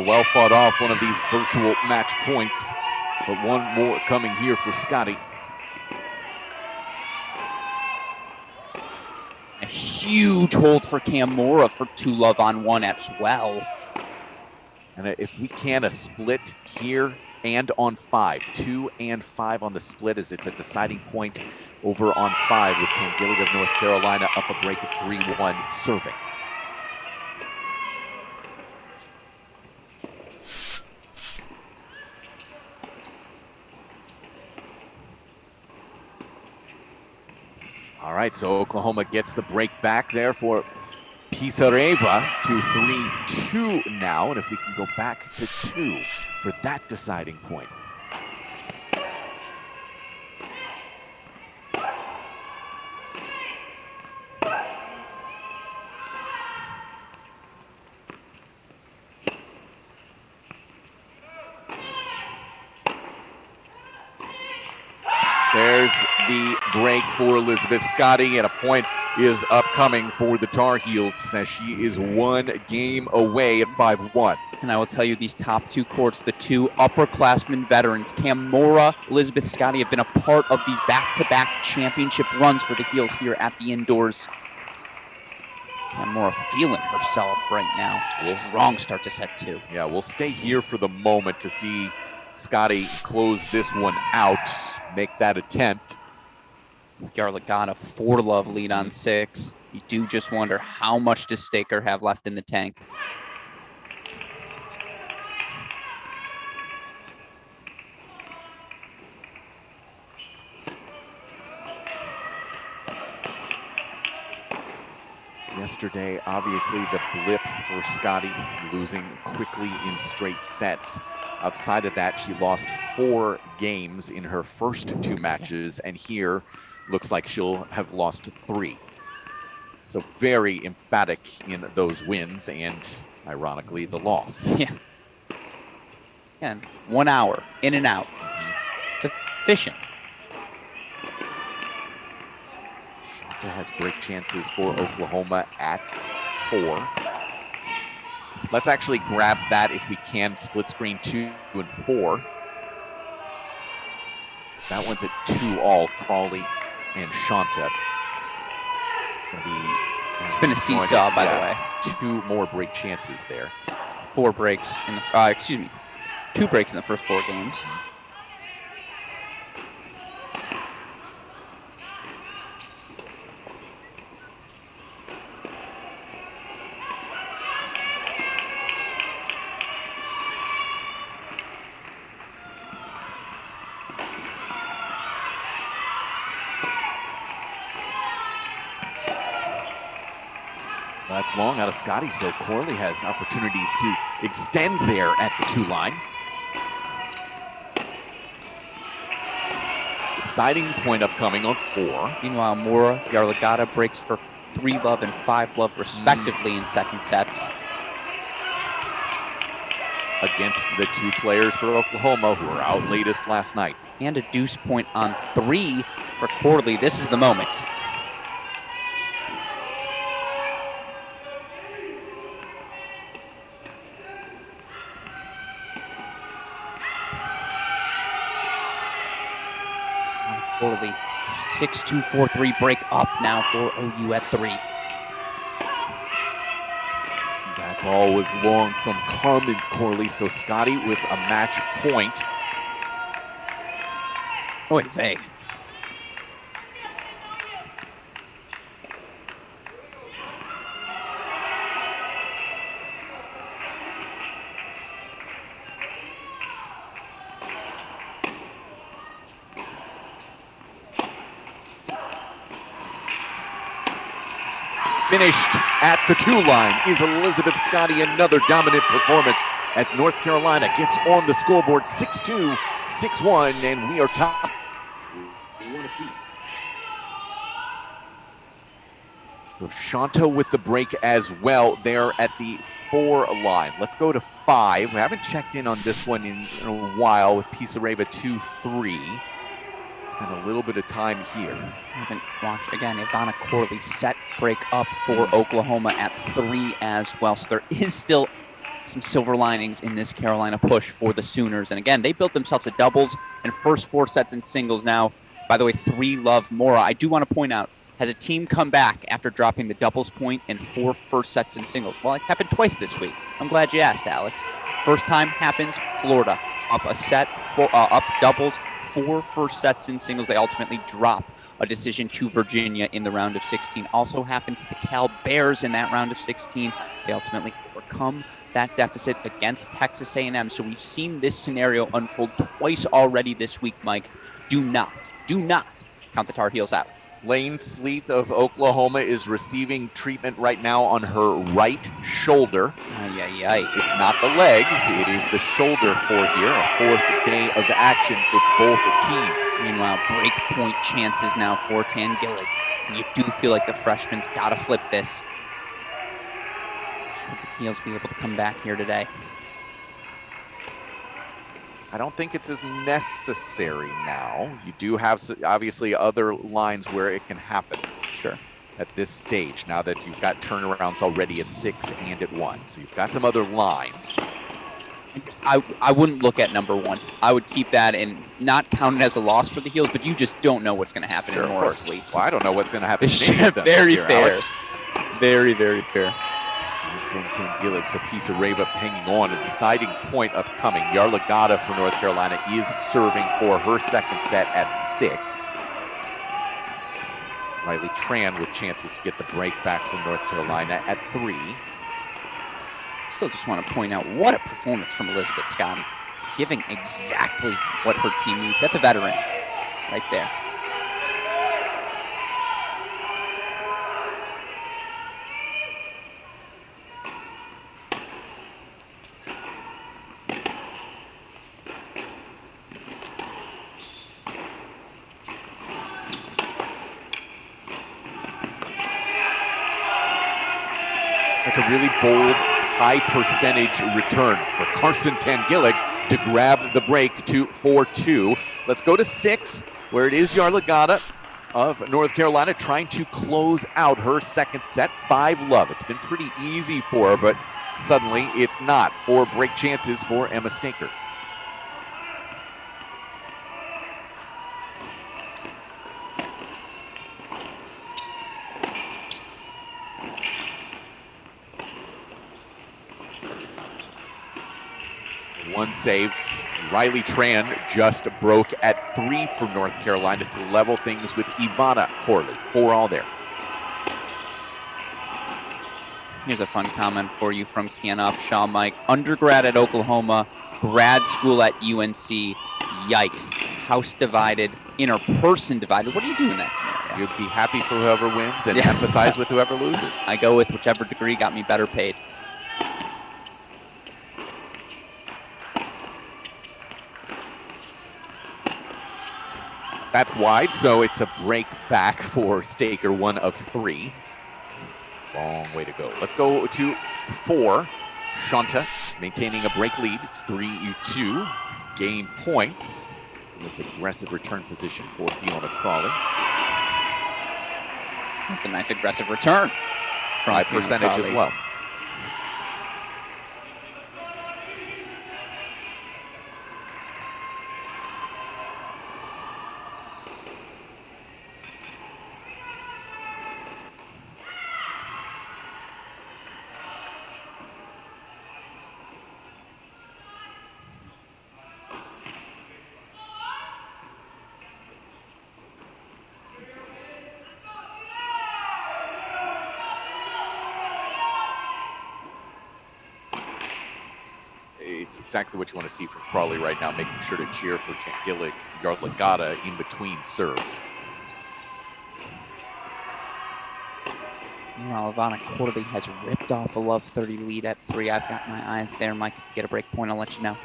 Well fought off, one of these virtual match points, but one more coming here for Scotty. A huge hold for Camora for 2-love on 1 as well. And if we can, a split here and on 5, 2 and 5 on the split, as it's a deciding point over on 5 with Tangillig of North Carolina up a break at 3-1 serving. All right, so Oklahoma gets the break back there for Pisareva to 3-2 now. And if we can go back to 2 for that deciding point. There's the break for Elizabeth Scotty, and a point is upcoming for the Tar Heels as she is 1 game away at 5-1. And I will tell you, these top 2 courts, the 2 upperclassmen veterans, Camora, Elizabeth Scotty, have been a part of these back-to-back championship runs for the Heels here at the indoors. Camora feeling herself right now. Strong start to set 2. Yeah, we'll stay here for the moment to see Scotty close this one out, make that attempt. Yarlagadda 4-love lead on 6. You do just wonder, how much does Staker have left in the tank? Yesterday, obviously the blip for Scotty, losing quickly in straight sets. Outside of that, she lost 4 games in her first 2 matches, and here looks like she'll have lost 3. So very emphatic in those wins, and ironically, the loss. Yeah. And 1 hour, in and out. It's efficient. Shanta has break chances for Oklahoma at 4. Let's actually grab that if we can. Split screen 2 and 4. That one's at 2 all, Crawley and Shanta. It's going to be. It's been a seesaw, by the way. 2 more break chances there. 4 breaks in the 2 breaks in the first 4 games. That's long out of Scotty, so Corley has opportunities to extend there at the 2 line. Deciding point upcoming on 4. Meanwhile, Mora, Yarlagadda breaks for 3 love and 5 love respectively in second sets. Against the 2 players for Oklahoma who were out latest last night. And a deuce point on 3 for Corley. This is the moment. Corley, 6-2-4-3 break up now for OU at 3. That ball was long from Carmen Corley, so Scotty with a match point. Oy vey. Finished at the 2 line is Elizabeth Scotty. Another dominant performance as North Carolina gets on the scoreboard 6-2, 6-1, and we are top. 1 apiece. So Shanto with the break as well there at the 4 line. Let's go to 5. We haven't checked in on this one in a while with Pisareva 2-3. Spent a little bit of time here. Haven't watched again. Ivana Corley set break up for Oklahoma at 3 as well. So there is still some silver linings in this Carolina push for the Sooners. And again, they built themselves a doubles and first 4 sets in singles now. By the way, 3 love Mora. I do want to point out, has a team come back after dropping the doubles point in 4 first sets in singles? Well, it's happened twice this week. I'm glad you asked, Alex. First time happens, Florida. Up a set, up doubles, 4 first sets in singles. They ultimately drop a decision to Virginia in the round of 16. Also happened to the Cal Bears in that round of 16. They ultimately overcome that deficit against Texas A&M. So we've seen this scenario unfold twice already this week, Mike. Do not count the Tar Heels out. Lane Sleeth of Oklahoma is receiving treatment right now on her right shoulder. It's not the legs, it is the shoulder for here. A 4th day of action for both teams. Meanwhile, break point chances now for Tangillig. And you do feel like the freshman's got to flip this. Should the Heels be able to come back here today? I don't think it's as necessary now. You do have obviously other lines where it can happen. Sure. At this stage, now that you've got turnarounds already at 6 and at 1. So you've got some other lines. I wouldn't look at number 1. I would keep that and not count it as a loss for the Heels, but you just don't know what's going to happen in Morris Lee. Well, I don't know what's going to happen to any of them Very here, fair. Alex. Very, very fair. From Tangillig, so Pisareva hanging on, a deciding point upcoming. Yarlagadda for North Carolina is serving for her second set at 6. Riley Tran with chances to get the break back from North Carolina at 3. Still just want to point out what a performance from Elizabeth Scotty, giving exactly what her team needs. That's a veteran right there. That's a really bold, high percentage return for Carson Tangillig to grab the break to 4-2. Let's go to 6, where it is Yarlagadda of North Carolina trying to close out her second set. 5 love. It's been pretty easy for her, but suddenly it's not. 4 break chances for Emma Stinker. unsaved. Riley Tran just broke at 3 for North Carolina to level things with Ivana Corley. 4 all there. Here's a fun comment for you from Kiana Upshaw, Mike. Undergrad at Oklahoma, grad school at UNC. Yikes. House divided, inner person divided. What do you do in that scenario? You'd be happy for whoever wins and Yeah. empathize with whoever loses. I go with whichever degree got me better paid. That's wide, so it's a break back for Staker, 1 of 3. Long way to go. Let's go to 4. Shanta maintaining a break lead. It's 3-2. Gain points in this aggressive return position for Fiona Crawley. That's a nice aggressive return. From High Fiona percentage as Crawley. well. It's exactly what you want to see from Crawley right now, making sure to cheer for Tangilic Yarlagata in between serves. Meanwhile, Ivana Corley has ripped off a Love 30 lead at 3. I've got my eyes there, Mike. If you get a break point, I'll let you know.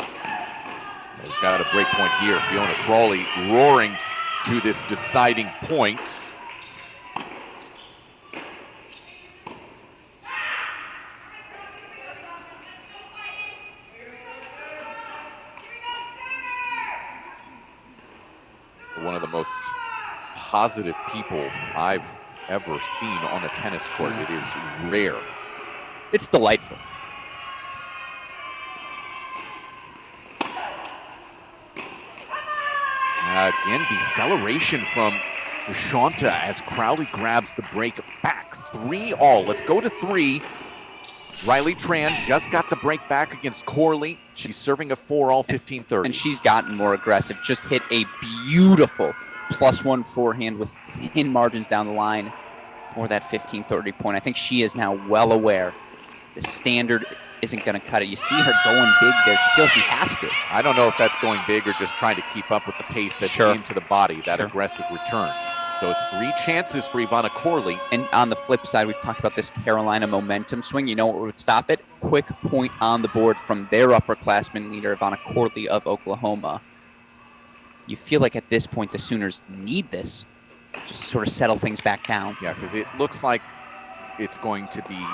We've got a break point here. Fiona Crawley roaring to this deciding point. One of the most positive people I've ever seen on a tennis court. It is rare. It's delightful. Again, deceleration from Shanta as Crowley grabs the break back. 3 all. Let's go to 3. Riley Tran just got the break back against Corley. She's serving a 4 all, 15-30. And she's gotten more aggressive. Just hit a beautiful +1 forehand with thin margins down the line for that 15-30 point. I think she is now well aware the standard isn't going to cut it. You see her going big there. She feels she has to. I don't know if that's going big or just trying to keep up with the pace that's Sure. into the body, that Sure. aggressive return. So it's 3 chances for Ivana Corley. And on the flip side, we've talked about this Carolina momentum swing. You know what would stop it? Quick point on the board from their upperclassman leader, Ivana Corley of Oklahoma. You feel like at this point, the Sooners need this. Just sort of settle things back down. Yeah, because it looks like it's going to be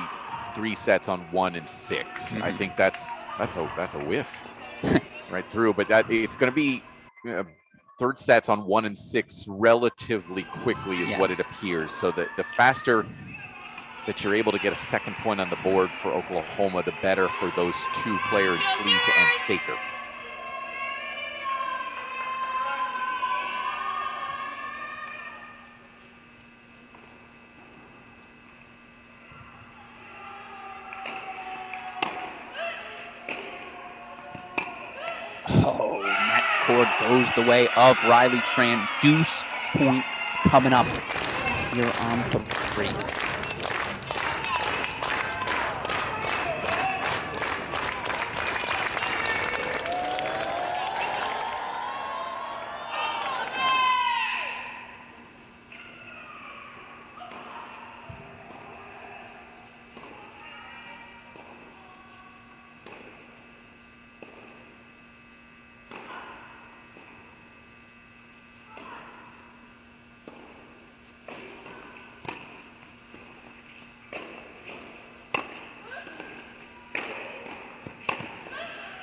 3 sets on 1 and 6. I think that's a whiff right through. But that it's going to be third sets on 1 and 6 relatively quickly is what it appears. So the faster that you're able to get a second point on the board for Oklahoma, the better for those 2 players, Sleep and Staker. Oh, net cord goes the way of Riley Tran. Deuce point coming up here on 3.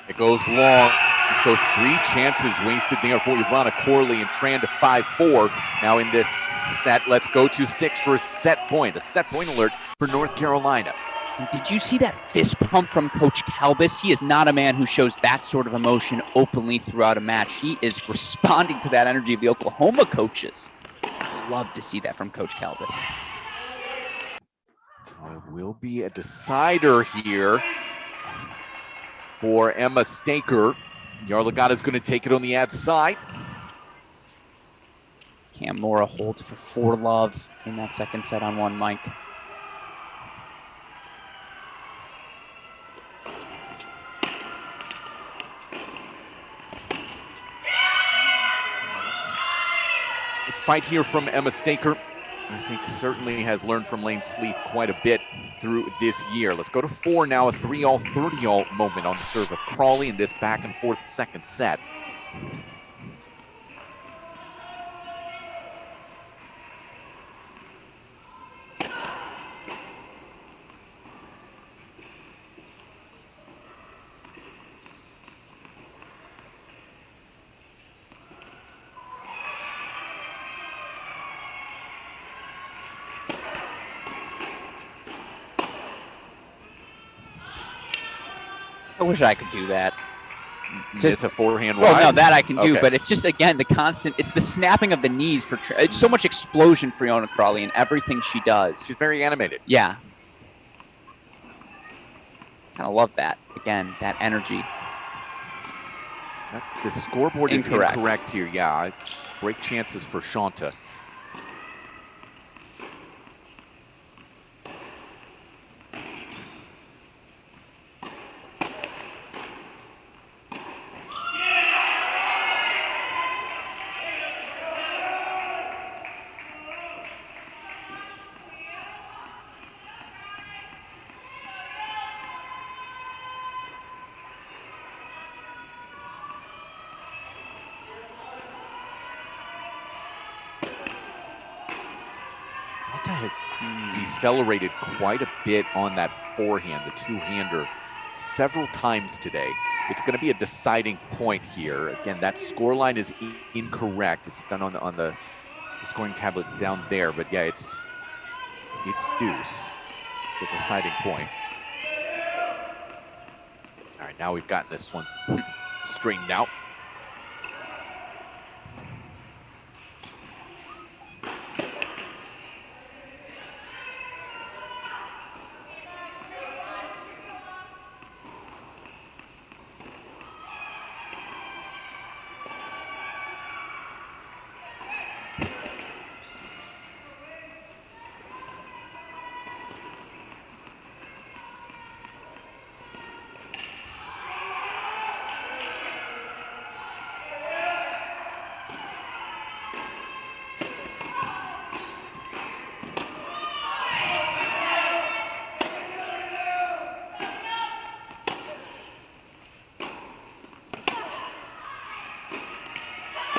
It goes long, so 3 chances wasted there for Ivana Corley and Tran to 5-4. Now in this set, let's go to 6 for a set point alert for North Carolina. Did you see that fist pump from Coach Calbus? He is not a man who shows that sort of emotion openly throughout a match. He is responding to that energy of the Oklahoma coaches. I love to see that from Coach Calbus. So it will be a decider here for Emma Staker. Yarlagada's going to take it on the ad side. Cam Mora holds for 4-love in that second set on 1, Mike. Fight here from Emma Staker. I think certainly has learned from Lane Sleeth quite a bit through this year. Let's go to 4 now, a 3-all, 30-all moment on the serve of Crawley in this back and forth second set. I wish I could do that. Just a forehand Well, wide? no, that I can do, Okay. but it's just, again, the constant, it's the snapping of the knees for, it's so much explosion for Fiona Crawley in everything she does. She's very animated. Yeah. Kind of love that. Again, that energy. The scoreboard is Incorrect. incorrect here. Yeah, it's great chances for Shanta. Shanta has decelerated quite a bit on that forehand, the two-hander, several times today. It's going to be a deciding point here. Again, that scoreline is incorrect. It's done on the scoring tablet down there, but yeah, it's deuce, the deciding point. All right, now we've gotten this one straightened out.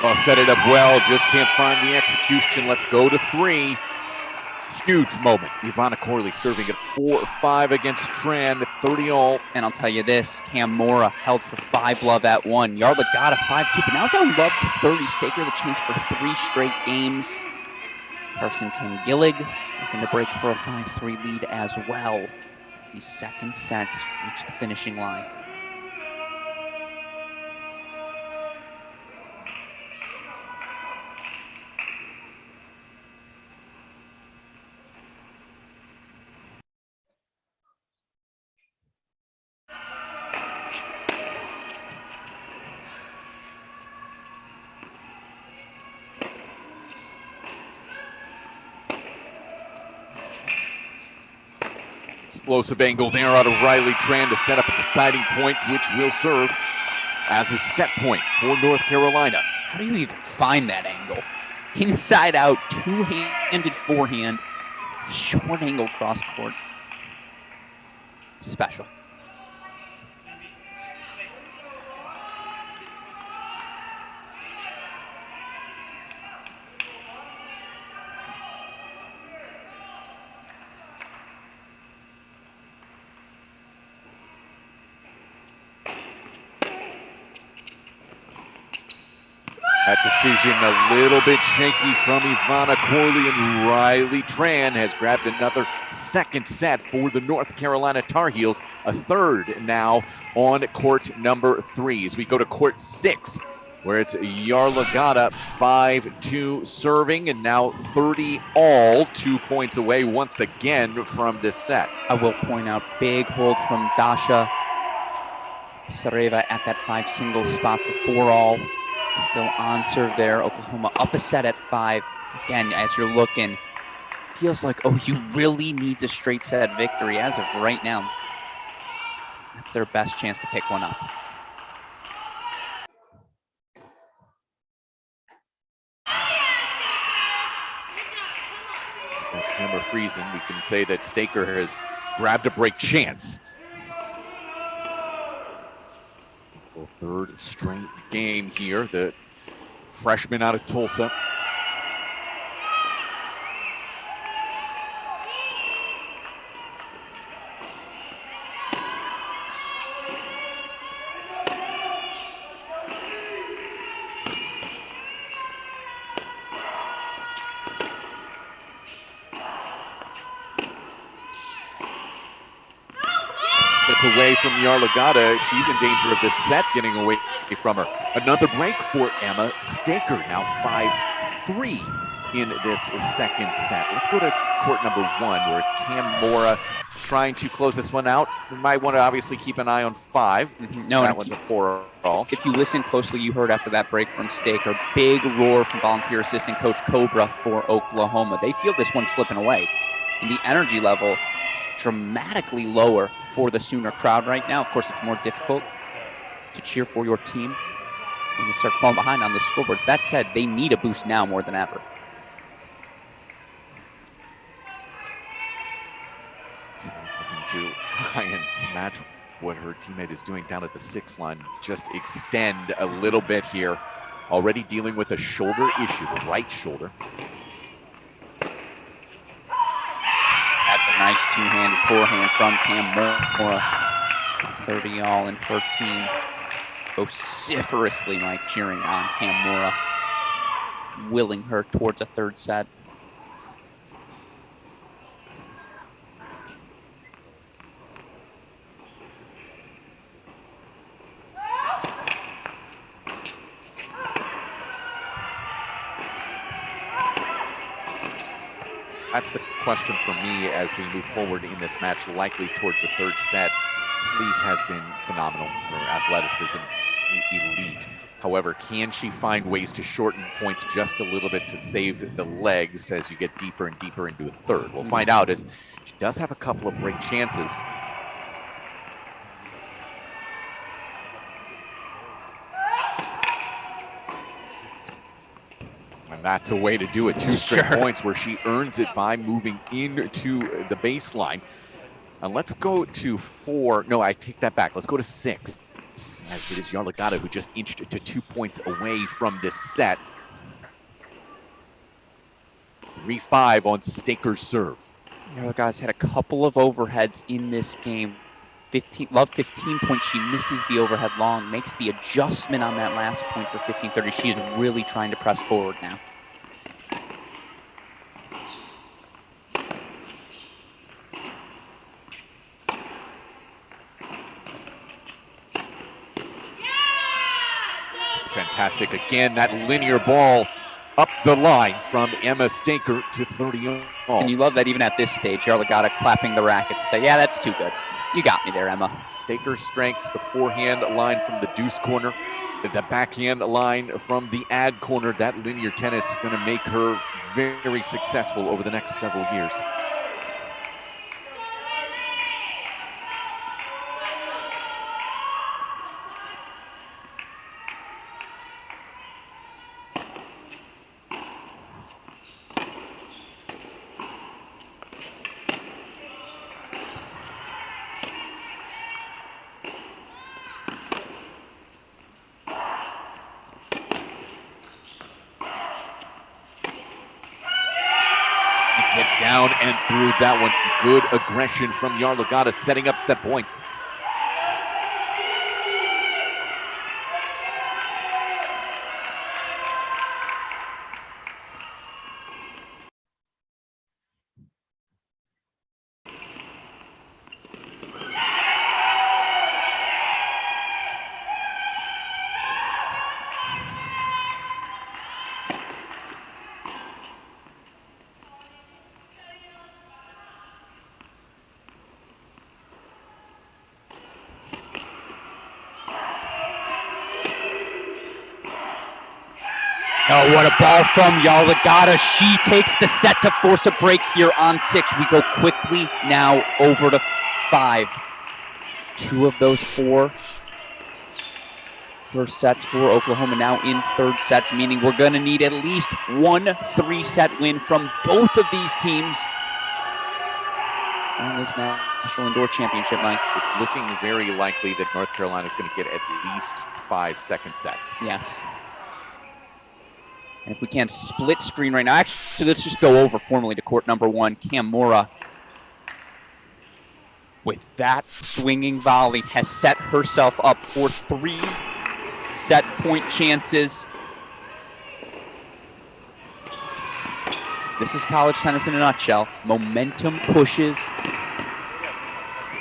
Oh, set it up well, just can't find the execution. Let's go to 3. Huge moment. Ivana Corley serving at 4-5 against Tran, 30-all. And I'll tell you this, Cam Mora held for 5-love at 1. Yarlagada 5-2, but now down love 30. Staker the chance for 3 straight games. Carson Gillig looking to break for a 5-3 lead as well as the second set reached the finishing line. Explosive angle there out of Riley Tran to set up a deciding point, which will serve as a set point for North Carolina. How do you even find that angle? Inside out, two-handed forehand, short angle cross court. Special. That decision a little bit shaky from Ivana Corley, and Riley Tran has grabbed another second set for the North Carolina Tar Heels. A third now on court number 3 as we go to court 6, where it's Yarlagada 5-2 serving, and now 30-all, 2 points away once again from this set. I will point out, big hold from Dasha. Pisareva at that 5 singles spot for 4-all. Still on serve there. Oklahoma up a set at 5. Again, as you're looking, feels like OU really needs a straight set victory as of right now. That's their best chance to pick one up. That camera freezing, we can say that Staker has grabbed a break chance. For third straight game here, the freshman out of Tulsa. Gets away from Yarlagata. She's in danger of this set getting away from her. Another break for Emma Staker, now 5-3 in this second set. Let's go to court number 1, where it's Cam Mora trying to close this one out. We might want to obviously keep an eye on 5. No, that one's a 4-all. If you listen closely, you heard after that break from Staker, big roar from volunteer assistant coach Cobra for Oklahoma. They feel this one slipping away. And the energy level dramatically lower for the Sooner crowd right now. Of course, it's more difficult to cheer for your team when they start falling behind on the scoreboards. That said, they need a boost now more than ever. Looking to try and match what her teammate is doing down at the 6 line. Just extend a little bit here. Already dealing with a shoulder issue, the right shoulder. That's a nice two-handed forehand from Cam Mora. 30-all and her team vociferously, Mike, cheering on Cam Mora, willing her towards a third set. That's the question for me as we move forward in this match, likely towards the third set. Sleeth has been phenomenal. Her athleticism, elite. However, can she find ways to shorten points just a little bit to save the legs as you get deeper and deeper into the third? We'll find out, as she does have a couple of break chances. And that's a way to do it. 2 straight points where she earns it by moving into the baseline. And let's go to 4. No, I take that back. Let's go to 6. As it is Yarlagata who just inched to 2 points away from this set. 3-5 on Staker's serve. Yarlagata's had a couple of overheads in this game. 15 points. She misses the overhead long, makes the adjustment on that last point for 15-30. She is really trying to press forward now. It's fantastic. Again, that linear ball up the line from Emma Staker to 30-all. And you love that even at this stage, Yarlagata clapping the racket to say, yeah, that's too good. You got me there, Emma. Staker's strengths, the forehand line from the deuce corner, the backhand line from the ad corner. That linear tennis is going to make her very successful over the next several years. Get down and through that one. Good aggression from Yarlagata, setting up set points. Oh, what a ball from Yalagata. She takes the set to force a break here on 6. We go quickly now over to 5. 2 of those 4 first sets for Oklahoma now in third sets, meaning we're going to need at least one 3-set win from both of these teams on this National Indoor Championship, Mike. It's looking very likely that North Carolina is going to get at least 5 second sets. Yes. And if we can split screen right now, actually, let's just go over formally to court number 1. Kamura, with that swinging volley, has set herself up for 3 set point chances. This is college tennis in a nutshell. Momentum pushes,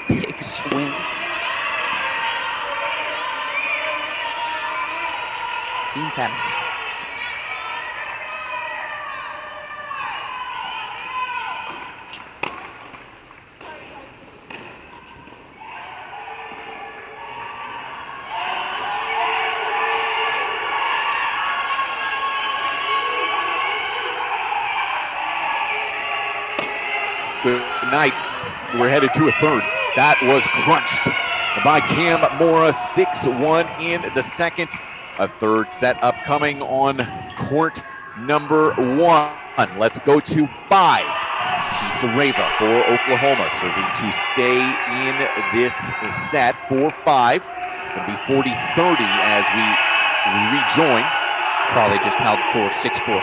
big swings. Team tennis. Good night. We're headed to a third. That was crunched by Cam Mora. 6-1 in the second. A third set upcoming on court number 1. Let's go to 5. Sareva for Oklahoma, serving to stay in this set for 5. It's going to be 40-30 as we rejoin. Crawley just held 4, 6-4.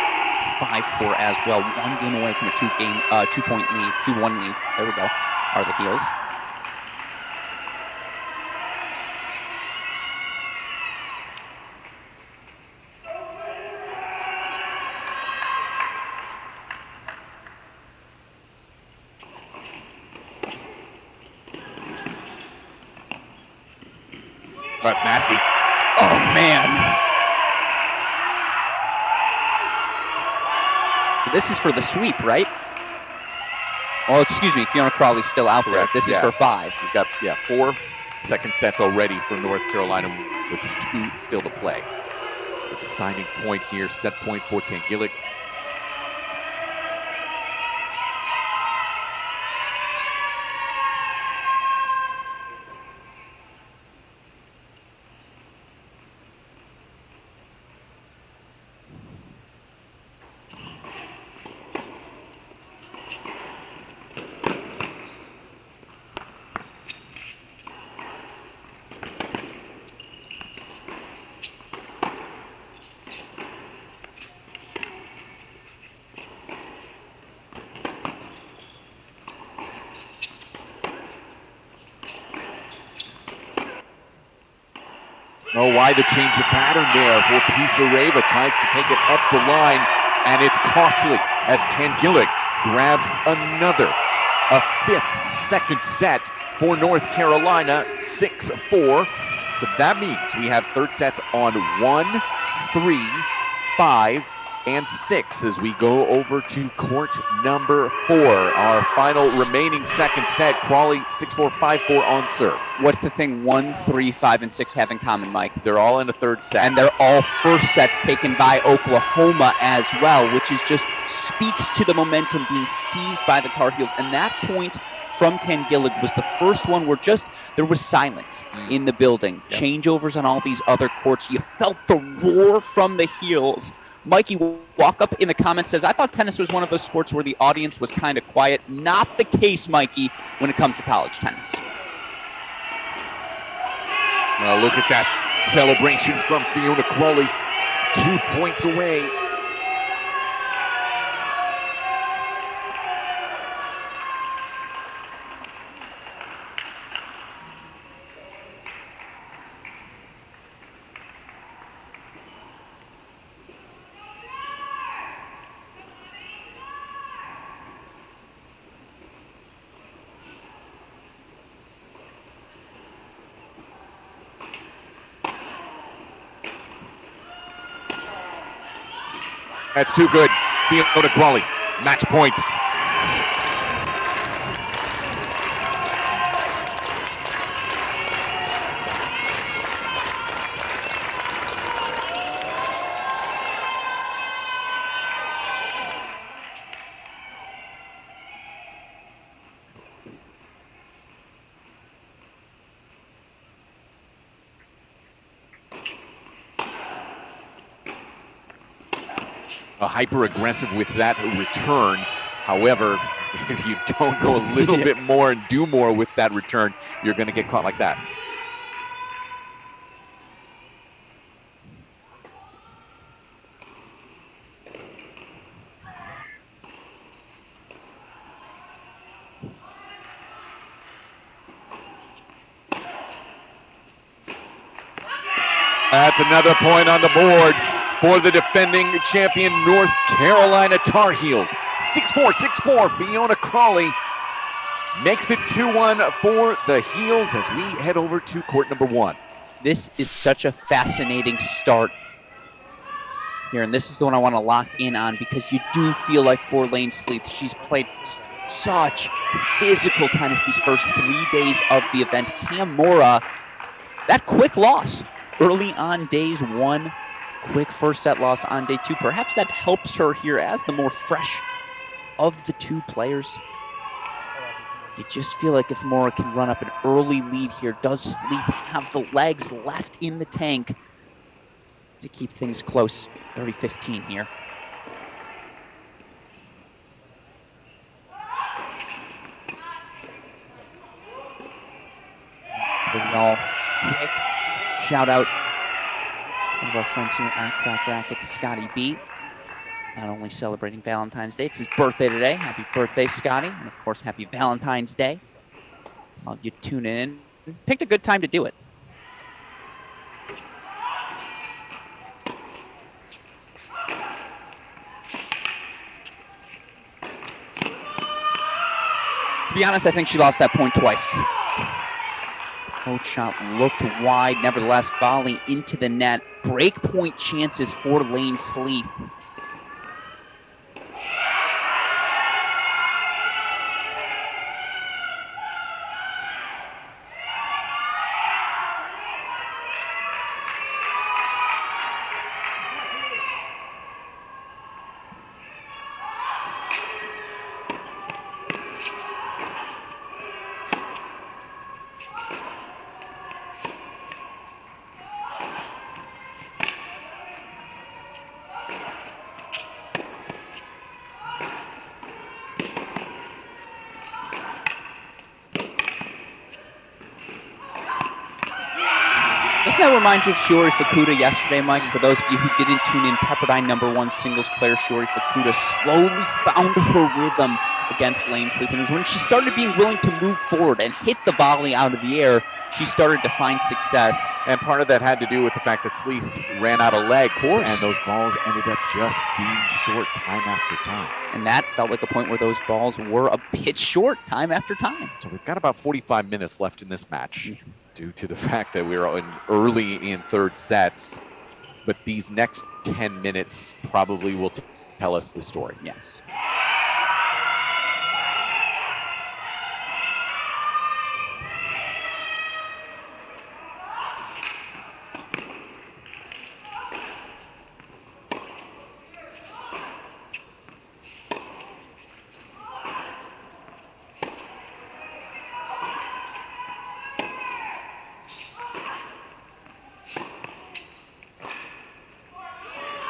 5-4 as well. 1 game away from a 2-point lead, 2-1 lead. There we go. Are the heels. That's nasty. Oh, man. This is for the sweep, right? Oh, excuse me. Fiona Crawley's still out there. This is for 5. You've got 4 second sets already for North Carolina with 2 still to play. The deciding point here, set point for Tangillick. Oh, why the change of pattern there for Pisareva. Tries to take it up the line, and it's costly as Tangillick grabs another, a 5th second set for North Carolina, 6-4. So that means we have third sets on 1, 3, 5, and 6 as we go over to court number 4. Our final remaining second set, Crawley 6-4, 5-4 on serve. What's the thing 1, 3, 5, and 6 have in common, Mike? They're all in the third set. And they're all first sets taken by Oklahoma as well, which is just speaks to the momentum being seized by the Tar Heels. And that point from Tangillick was the first one where there was silence in the building. Yep. Changeovers on all these other courts. You felt the roar from the Heels. Mikey Walk Up in the comments says, I thought tennis was one of those sports where the audience was kind of quiet. Not the case, Mikey, when it comes to college tennis. Look at that celebration from Fiona Crawley. 2 points away. That's too good. Fiona Crawley, match points. hyper aggressive with that return. However, if you don't go a little bit more and do more with that return, you're going to get caught like that. That's another point on the board for the defending champion North Carolina Tar Heels. 6'4", 6'4", Fiona Crawley makes it 2-1 for the Heels as we head over to court number 1. This is such a fascinating start here, and this is the one I want to lock in on because you do feel like for Lane Sleeth, she's played such physical tennis these first 3 days of the event. Cam Mora, that quick loss early on days 1, quick first set loss on day 2. Perhaps that helps her here as the more fresh of the 2 players. You just feel like if Mora can run up an early lead here, does Sleeth have the legs left in the tank to keep things close? 30-15 here. All quick shout out one of our friends here at Crack Racquets, Scotty B. Not only celebrating Valentine's Day, it's his birthday today. Happy birthday, Scotty. And of course, happy Valentine's Day. While you tune in, picked a good time to do it. To be honest, I think she lost that point twice. Approach shot looked wide. Nevertheless, volley into the net. Break point chances for Lane Sleeth. Doesn't that remind you of Shiori Fukuda yesterday, Mike? For those of you who didn't tune in, Pepperdine #1 singles player Shiori Fukuda slowly found her rhythm against Lane Sleeth. And it was when she started being willing to move forward and hit the volley out of the air, she started to find success. And part of that had to do with the fact that Sleeth ran out of legs, and those balls ended up just being short time after time. And that felt like a point where those balls were a bit short time after time. So we've got about 45 minutes left in this match. Due to the fact that we're early in third sets, but these next 10 minutes probably will tell us the story. Yes.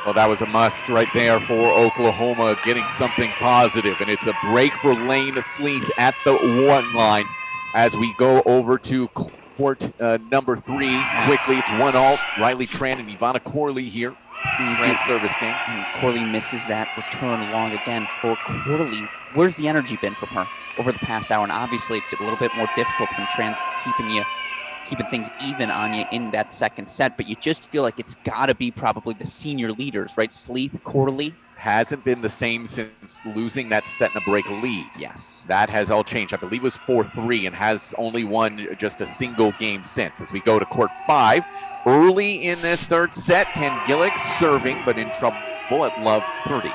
Well, that was a must right there for Oklahoma, getting something positive, and it's a break for Lane Sleeth at the 1 line as we go over to court number 3 quickly. It's 1-all. Riley Tran and Ivana Corley here. Tran service game. And Corley misses that return long again for Corley. Where's the energy been from her over the past hour? And obviously, it's a little bit more difficult when Tran's keeping things even on you in that second set, but you just feel like it's got to be probably the senior leaders, right? Sleeth, Corley. Hasn't been the same since losing that set and a break lead. Yes. That has all changed. I believe it was 4-3 and has only won just a single game since. As we go to court 5, early in this third set, Tangillick serving, but in trouble at love 30.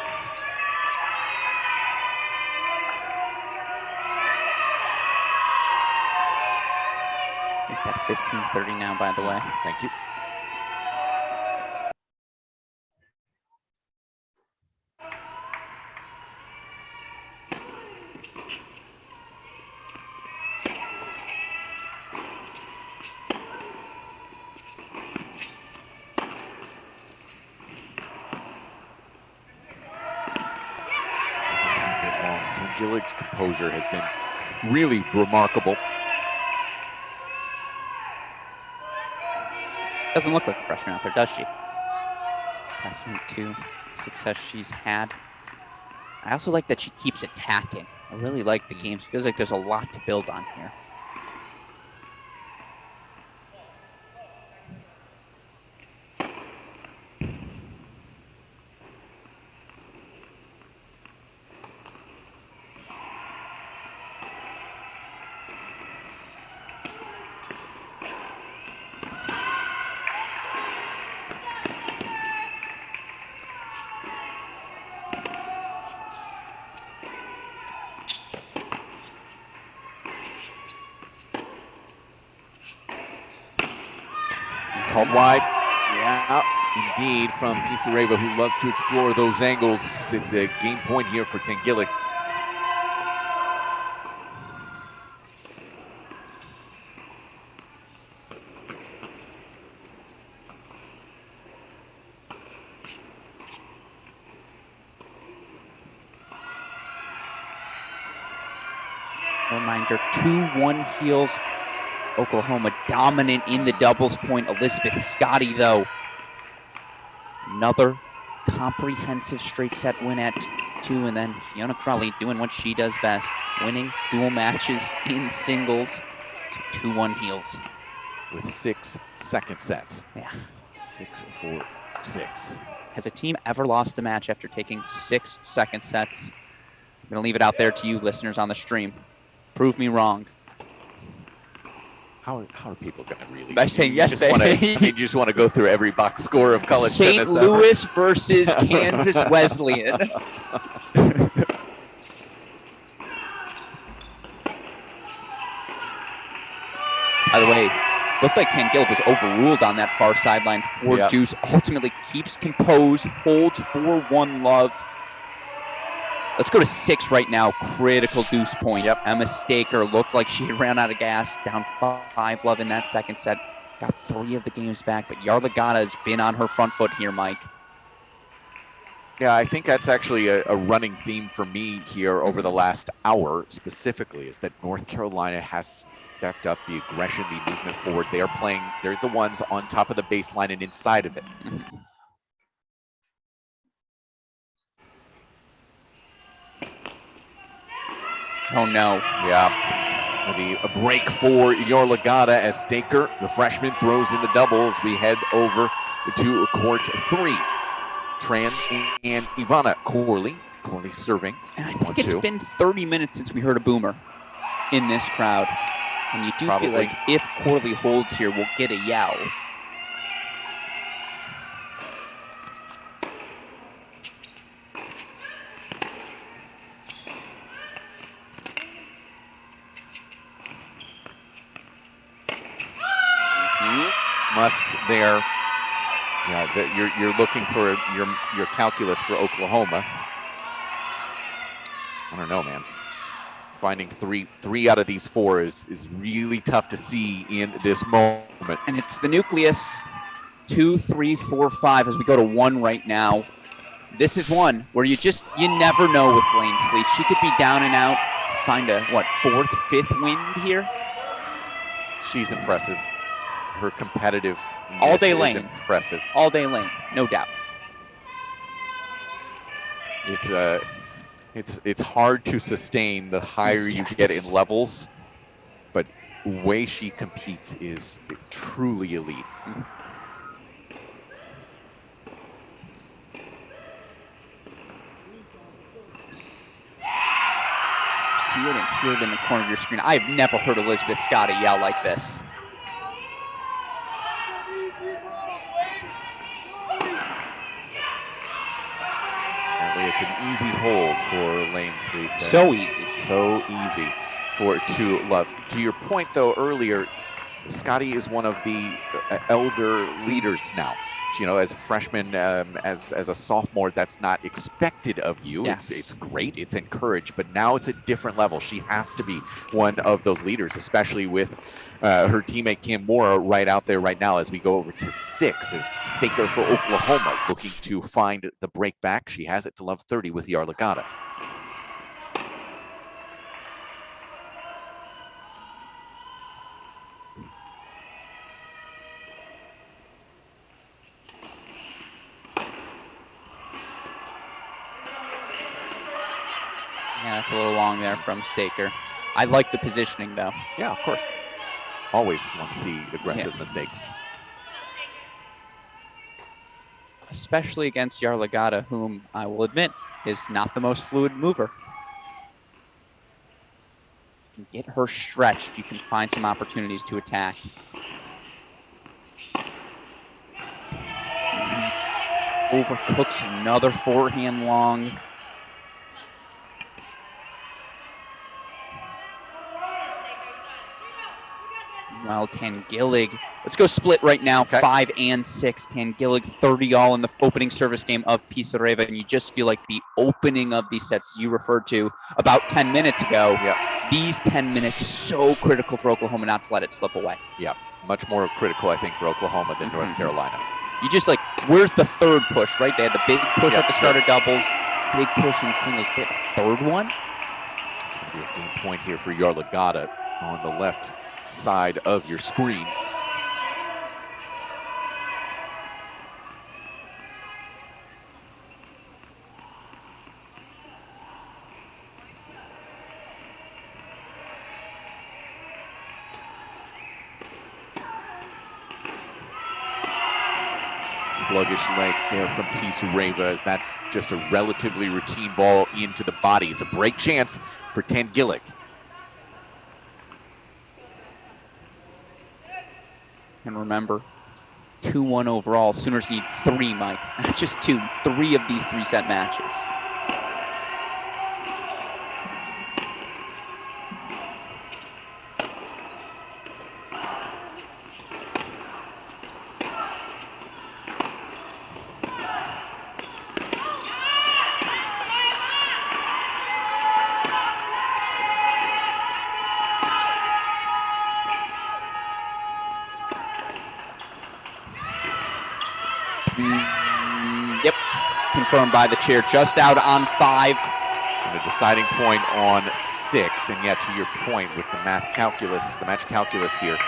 Make that 15-30 now, by the way. Thank you. long. Tangillig's composure has been really remarkable. Doesn't look like a freshman out there, does she? Testament to success she's had. I also like that she keeps attacking. I really like the game. Feels like there's a lot to build on here. Called wide. Yeah, indeed, from Pisareva, who loves to explore those angles. It's a game point here for Tangillig. Reminder, 2-1 heels. Oklahoma dominant in the doubles point. Elizabeth Scotty, though. Another comprehensive straight set win at 2. And then Fiona Crawley doing what she does best, winning dual matches in singles. So 2-1 heels. With 6 second sets. Yeah. 6-4-6. Has a team ever lost a match after taking 6 second sets? I'm going to leave it out there to you listeners on the stream. Prove me wrong. How are people going to really? By saying yes, you just want to go through every box score of college St. tennis. Louis versus Kansas Wesleyan. By the way, looked like Tangillig was overruled on that far sideline for deuce. Ultimately keeps composed, holds 4-1 love. Let's go to 6 right now. Critical deuce point. Yep. Emma Staker looked like she had ran out of gas. Down 5 love in that second set. Got 3 of the games back, but Yarlagadda has been on her front foot here, Mike. Yeah, I think that's actually a running theme for me here over the last hour specifically, is that North Carolina has stepped up the aggression, the movement forward. They're the ones on top of the baseline and inside of it. Oh, no. Yeah. A break for Yarlagadda as Staker, the freshman, throws in the double as we head over to court 3. Tran and Ivana Corley. Corley serving. And I think it's been 30 minutes since we heard a boomer in this crowd. And you do feel like if Corley holds here, we'll get a yell. Must there. Yeah, you're looking for your calculus for Oklahoma. I don't know, man. Finding three out of these 4 is really tough to see in this moment. And it's the nucleus. 2, 3, 4, 5 as we go to 1 right now. This is one where you never know with Lane Sleeth. She could be down and out, find a 4th, 5th wind here. She's impressive. Her competitive all day is Lane. Impressive. All day Lane, no doubt. It's hard to sustain the higher you get in levels, but the way she competes is truly elite. See it and hear it in the corner of your screen. I've never heard Elizabeth Scotty yell like this. It's an easy hold for Lane Sleeth. So easy. So easy to love. To your point, though, earlier, Scotty is one of the elder leaders now. As a freshman, as a sophomore, that's not expected of you. Yes. It's great. It's encouraged. But now it's a different level. She has to be one of those leaders, especially with her teammate Cam Moore right out there right now as we go over to 6 as Staker for Oklahoma looking to find the break back. She has it to love 30 with Yarlagadda. Yeah, that's a little long there from Staker. I like the positioning, though. Yeah, of course. Always want to see aggressive mistakes. Especially against Yarlagata, whom I will admit is not the most fluid mover. Get her stretched, you can find some opportunities to attack. Overcooks another forehand long. Meanwhile, Tangillig, let's go split right now, 5 and 6. Tangillig 30 all in the opening service game of Pisareva, and you just feel like the opening of these sets you referred to about 10 minutes ago. These 10 minutes so critical for Oklahoma not to let it slip away. Yeah, much more critical, I think, for Oklahoma than North Carolina. You just like, where's the third push, right? They had the big push at the start of doubles, big push in singles. They had a third one. It's going to be a game point here for Yarlagata on the left side of your screen. Sluggish legs there from Pisareva, as that's just a relatively routine ball into the body. It's a break chance for Tangillig. And remember, 2-1 overall. Sooners need 3, Mike. Not just 2, 3 of these 3-set matches. Yep, confirmed by the chair. Just out on 5. And a deciding point on 6. And yet, to your point with the match calculus here,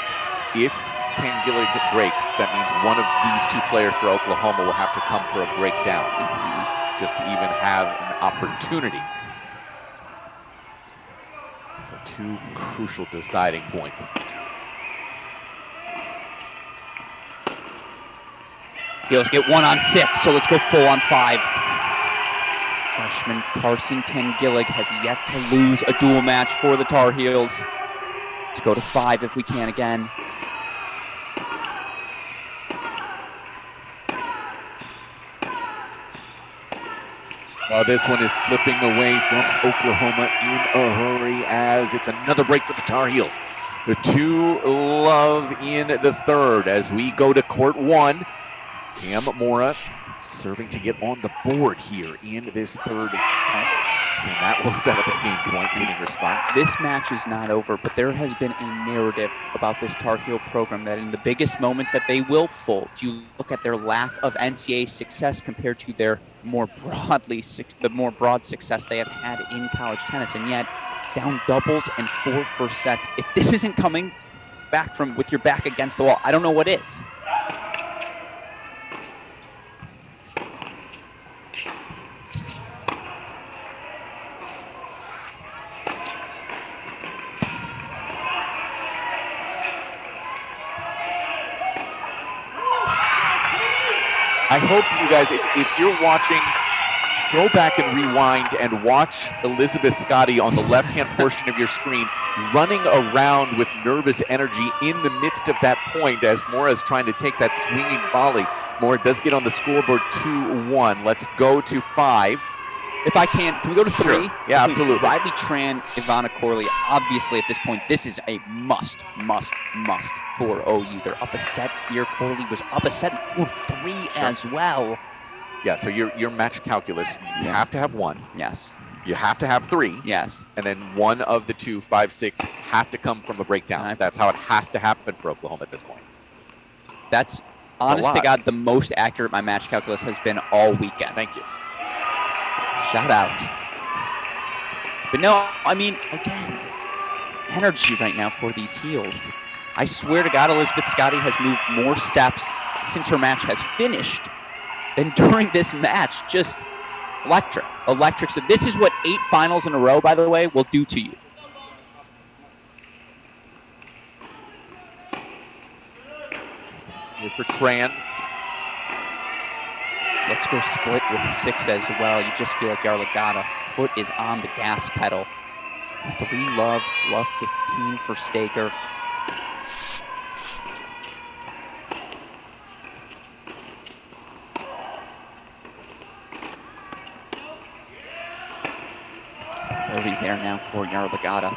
if Tangillig breaks, that means one of these 2 players for Oklahoma will have to come for a breakdown just to even have an opportunity. So 2 crucial deciding points. Heels get 1 on 6, so let's go full on 5. Freshman Carson Tangillig has yet to lose a dual match for the Tar Heels. Let's go to 5 if we can again. Well, this one is slipping away from Oklahoma in a hurry, as it's another break for the Tar Heels. The 2-love in the third as we go to court 1. Cam Mora serving to get on the board here in this third set. And that will set up a game point, hitting her spot. This match is not over, but there has been a narrative about this Tar Heel program that in the biggest moments that they will fold. You look at their lack of NCAA success compared to their more broad success they have had in college tennis, and yet down doubles and 4 first sets. If this isn't coming back from with your back against the wall, I don't know what is. I hope you guys, if you're watching, go back and rewind and watch Elizabeth Scotty on the left-hand portion of your screen running around with nervous energy in the midst of that point as Mora's trying to take that swinging volley. Mora does get on the scoreboard 2-1. Let's go to 5. If I can we go to 3? Sure. Yeah, absolutely. Riley Tran, Ivana Corley. Obviously, at this point, this is a must for OU. They're up a set here. Corley was up a set in 4-3 as well. Yeah, so your match calculus, you have to have 1. Yes. You have to have 3. Yes. And then one of the 2, 5, 6, have to come from a breakdown. That's how it has to happen for Oklahoma at this point. That's honest to God, the most accurate my match calculus has been all weekend. Thank you. Shout out. But no, I mean, again, energy right now for these heels. I swear to God, Elizabeth Scotty has moved more steps since her match has finished than during this match. Just Electric. Electric. So this is what 8 finals in a row, by the way, will do to you. Here for Tran. Let's go split with 6 as well. You just feel like Yarlagadda. Foot is on the gas pedal. 3 love 15 for Staker. Already there now for Yarlagadda.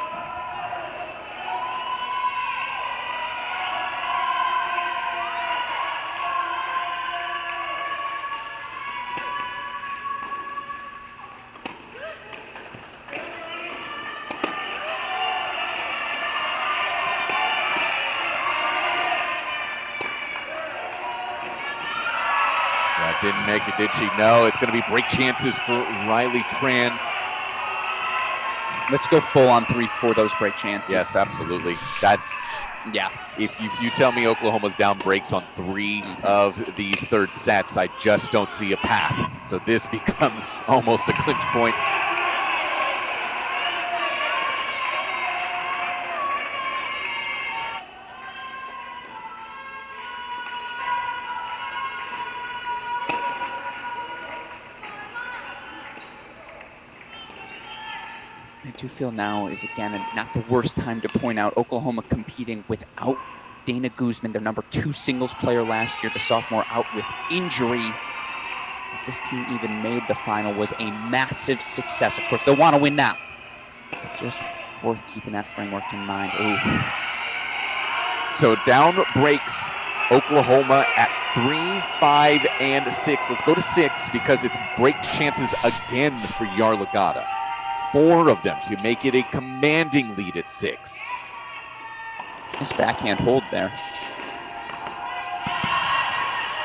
That didn't make it, did she? No, it's going to be break chances for Riley Tran. Let's go full on 3 for those break chances. Yes, absolutely. That's, Yeah. if you tell me Oklahoma's down breaks on 3 of these third sets, I just don't see a path. So this becomes almost a clinch point. I do feel now is, again, not the worst time to point out Oklahoma competing without Dana Guzman, their number 2 singles player last year, the sophomore, out with injury. That this team even made the final was a massive success. Of course, they'll want to win now. But just worth keeping that framework in mind. Ooh. So down breaks Oklahoma at 3, 5, and 6. Let's go to 6 because it's break chances again for Yarlagadda. 4 of them to make it a commanding lead at 6. Nice backhand hold there.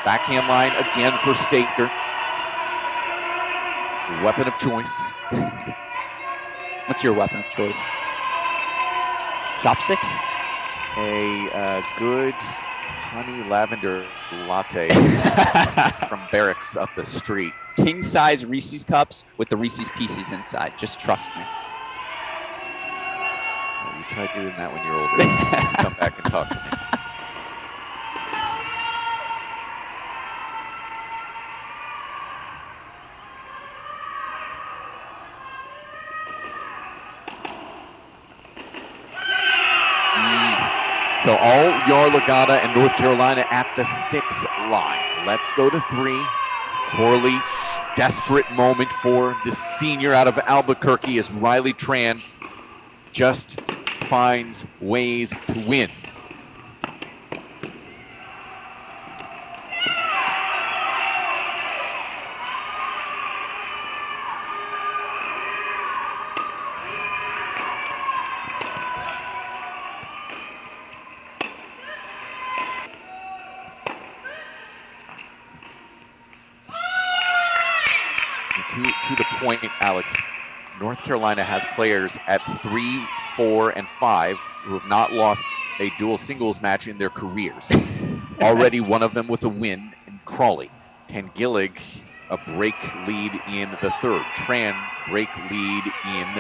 Backhand line again for Staker. Weapon of choice. What's your weapon of choice? Chopsticks? A good honey lavender latte from Barracks up the street. King size Reese's cups with the Reese's Pieces inside. Just trust me. Well, you try doing that when you're older. Come back and talk to me. So all Yarlagadda and North Carolina at the 6 line. Let's go to 3. Corley, desperate moment for the senior out of Albuquerque as Riley Tran just finds ways to win. To the point, Alex, North Carolina has players at 3, 4, and 5 who have not lost a dual singles match in their careers. Already one of them with a win in Crawley. Tangillig, a break lead in the 3rd. Tran, break lead in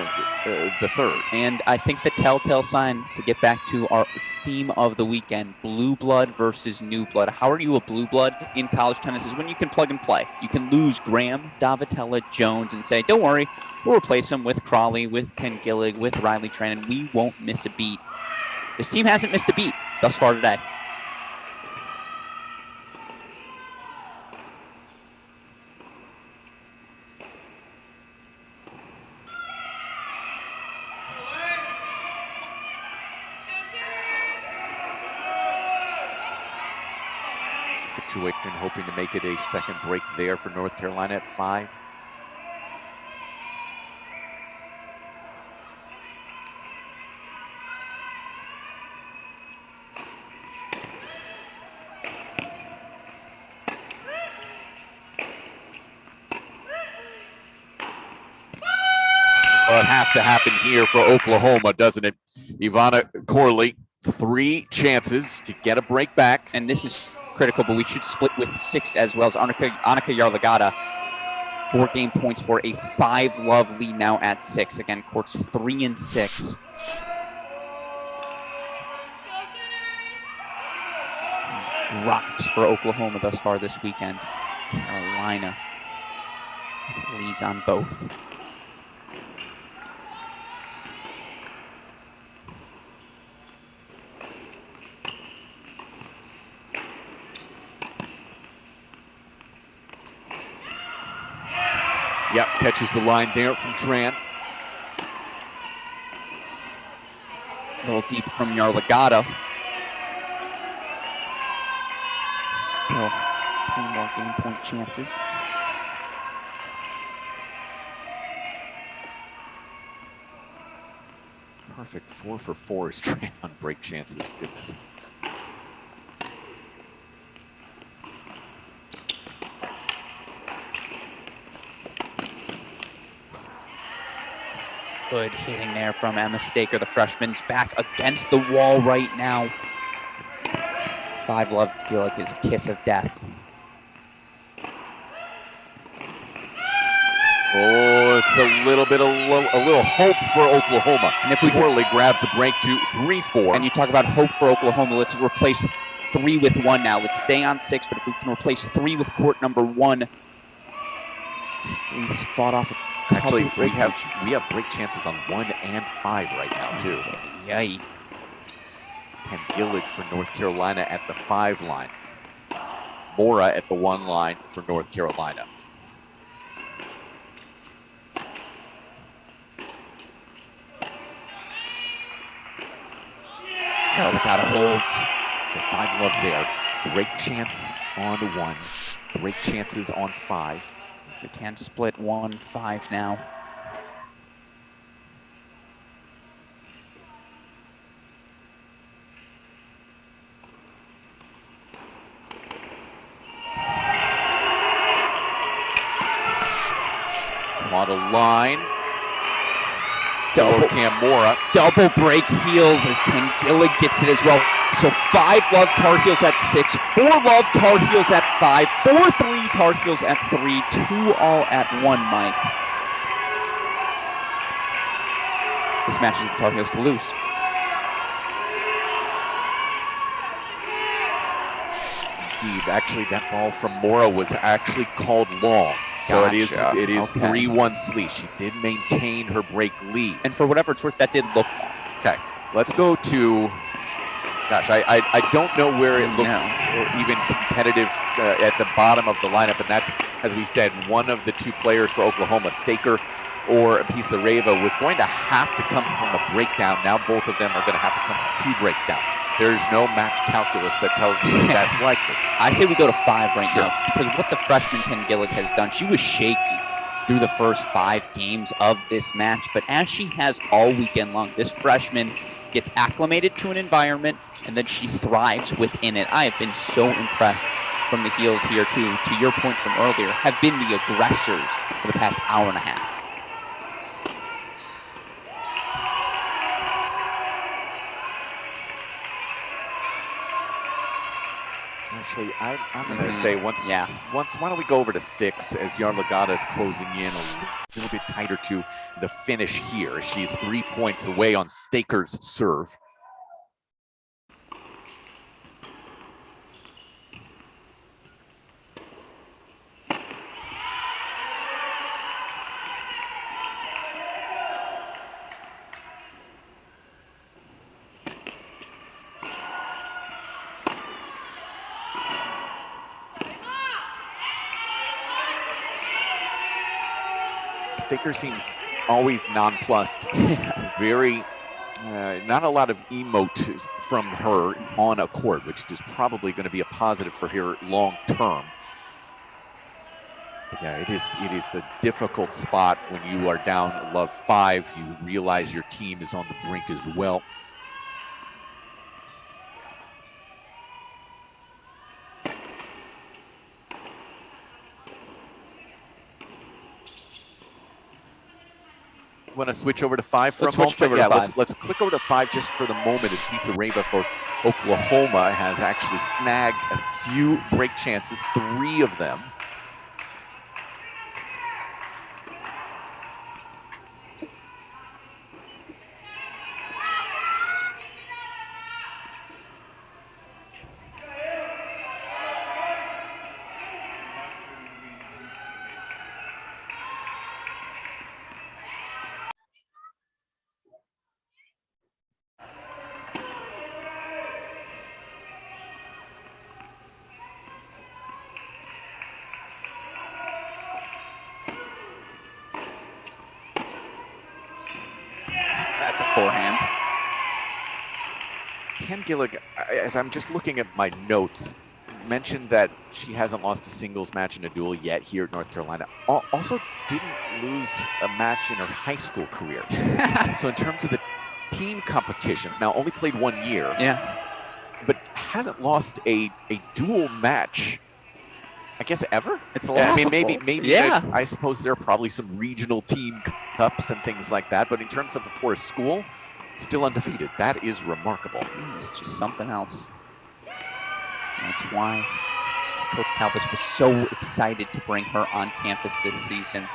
the 3rd. And I think the telltale sign, to get back to our theme of the weekend, blue blood versus new blood. How are you a blue blood in college tennis is when you can plug and play. You can lose Graham, Davitella, Jones, and say, don't worry, we'll replace them with Crawley, with Ken Gillig, with Riley Tran, and we won't miss a beat. This team hasn't missed a beat thus far today. Situation, hoping to make it a second break there for North Carolina at 5. Well, it has to happen here for Oklahoma, doesn't it? Ivana Corley, 3 chances to get a break back. And this is critical, but we should split with 6 as well as Annika Yarlagadda. 4 game points for a 5-love lead now at 6. Again, courts 3 and 6. Rocks for Oklahoma thus far this weekend. Carolina with leads on both. Yep, catches the line there from Tran. A little deep from Yarlagadda. Still 3 more game point chances. Perfect 4 for 4 is Tran on break chances. Goodness. Good hitting there from Emma Staker. The freshman's back against the wall right now. 5-love feel like is a kiss of death. Oh, it's a little bit of a little hope for Oklahoma. And if we Morley grabs a break to 3-4. And you talk about hope for Oklahoma, let's replace 3 with 1 now. Let's stay on 6, but if we can replace 3 with court number 1, he's fought off a Actually, we have break chances on 1 and 5 right now too. Yay. Ken Gillig for North Carolina at the 5 line. Mora at the 1 line for North Carolina. Yarlagadda holds. So 5-love there. Break chance on 1. Break chances on 5. If we can split 1-5 now. Caught a line. Double Cam Mora. Double break heels as Tangilla gets it as well. So 5-love Tar Heels at 6, 4-love Tar Heels at 5, 4-3 Tar Heels at 3, 2 all at 1, Mike. This matches the Tar Heels to lose. Indeed, actually that ball from Mora was actually called long. So Gotcha. it is Okay. 3-1 Slee. She did maintain her break lead. And for whatever it's worth, that did look long. Okay, let's go to, gosh, I don't know where it looks even competitive at the bottom of the lineup, and that's, as we said, one of the 2 players for Oklahoma, Staker or Pisareva, was going to have to come from a breakdown. Now both of them are going to have to come from 2 breaks down. There's no match calculus that tells me that that's likely. I say we go to 5 right Sure. now, because what the freshman Tangilla has done, she was shaky through the first 5 games of this match, but as she has all weekend long, this freshman gets acclimated to an environment and then she thrives within it. I have been so impressed from the Heels here too, to your point from earlier, have been the aggressors for the past hour and a half. Actually, I'm going to say why don't we go over to 6 as Yarlagadda is closing in a little bit tighter to the finish here. She's 3 points away on Staker's serve. Staker seems always nonplussed. Very, not a lot of emote from her on a court, which is probably going to be a positive for her long term. But yeah, it is a difficult spot when you are down love 5. You realize your team is on the brink as well. Want to switch over to 5 for a moment? Let's click over to 5 just for the moment, as Pisareva for Oklahoma has actually snagged a few break chances, 3 of them. That's a forehand. Tangillig, as I'm just looking at my notes, mentioned that she hasn't lost a singles match in a duel yet here at North Carolina. Also didn't lose a match in her high school career. So in terms of the team competitions, now only played 1 year. Yeah. But hasn't lost a dual match, I guess, ever. It's I mean, laughable. maybe. Yeah. I suppose there are probably some regional team cups and things like that. But in terms of for a school, still undefeated. That is remarkable. It's just something else. That's why Coach Calvis was so excited to bring her on campus this season.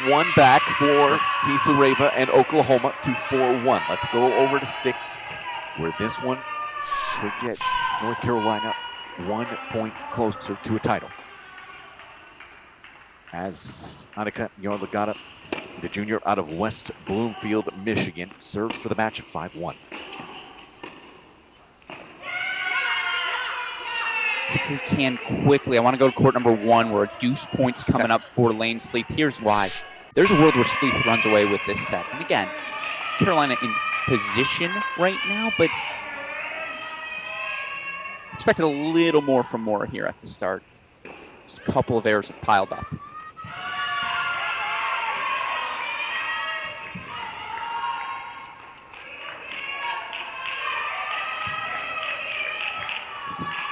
One back for Pisareva and Oklahoma to 4-1. Let's go over to 6, where this one could get North Carolina 1 point closer to a title. As Annika Yarlagata, the junior out of West Bloomfield, Michigan, serves for the match at 5-1. If we can quickly, I want to go to court number 1 where a deuce point's coming up for Lane Sleeth. Here's why. There's a world where Sleeth runs away with this set. And again, Carolina in position right now, but expected a little more from Mora here at the start. Just a couple of errors have piled up.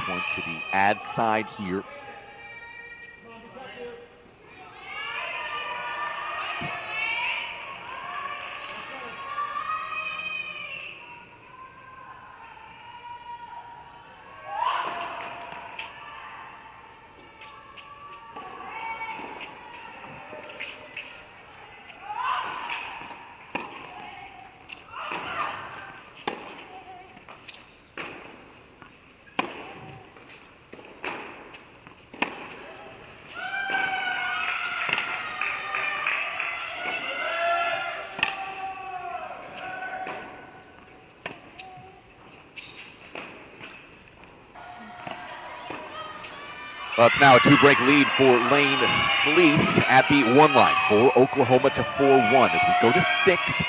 Point to the ad side here. Well, it's now a 2-break lead for Lane Sleeth at the 1 line for Oklahoma to 4-1 as we go to 6.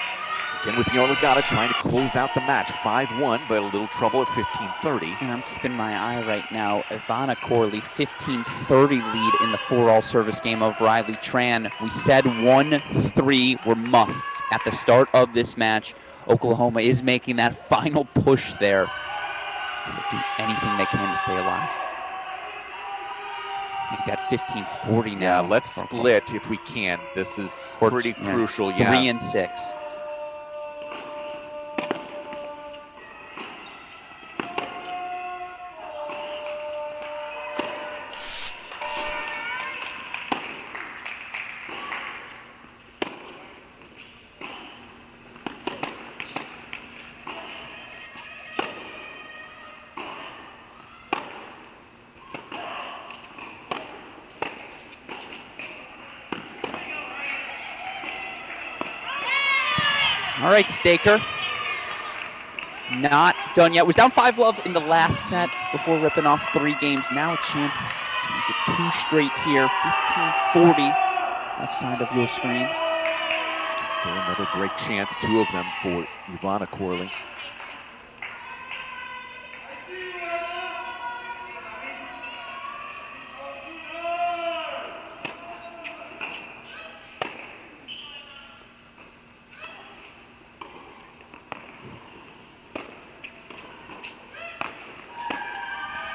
Again with Yarlagata trying to close out the match. 5-1, but a little trouble at 15:30. And I'm keeping my eye right now. Ivana Corley, 15:30 lead in the 4-all service game of Riley Tran. We said 1-3 were musts at the start of this match. Oklahoma is making that final push there. They do anything they can to stay alive. We've got 15:40 now. Yeah, let's split if we can. This is pretty crucial. 3 and 6. All right, Staker. Not done yet. Was down 5-love in the last set before ripping off 3 games. Now a chance to make it 2 straight here. 15:40 left side of your screen. Still another break chance, 2 of them for Ivana Corley.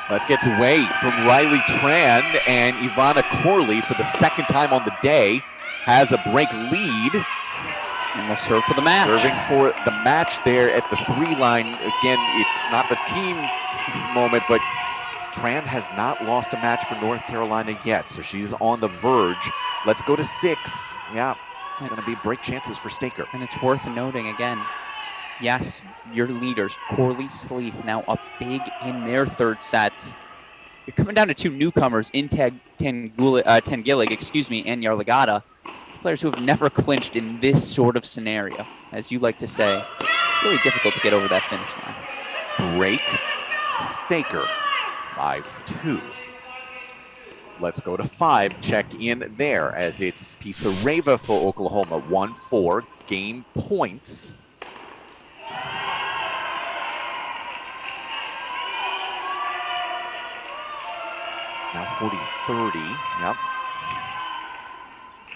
Let's get away from Riley Tran, and Ivana Corley for the 2nd time on the day has a break lead. And will serve for the match. Serving for the match there at the 3 line. Again, it's not the team moment, but Tran has not lost a match for North Carolina yet, so she's on the verge. Let's go to 6. Yeah, it's going to be break chances for Staker. And it's worth noting again, yes, your leaders, Corley, Sleeth, now up big in their 3rd sets. You're coming down to 2 newcomers in Tangillig, and Yarlagata. Players who have never clinched in this sort of scenario. As you like to say, really difficult to get over that finish line. Break, Staker, 5-2. Let's go to 5. Check in there as it's Pisareva for Oklahoma. 1-4. Game points. Now 40-30. Yep.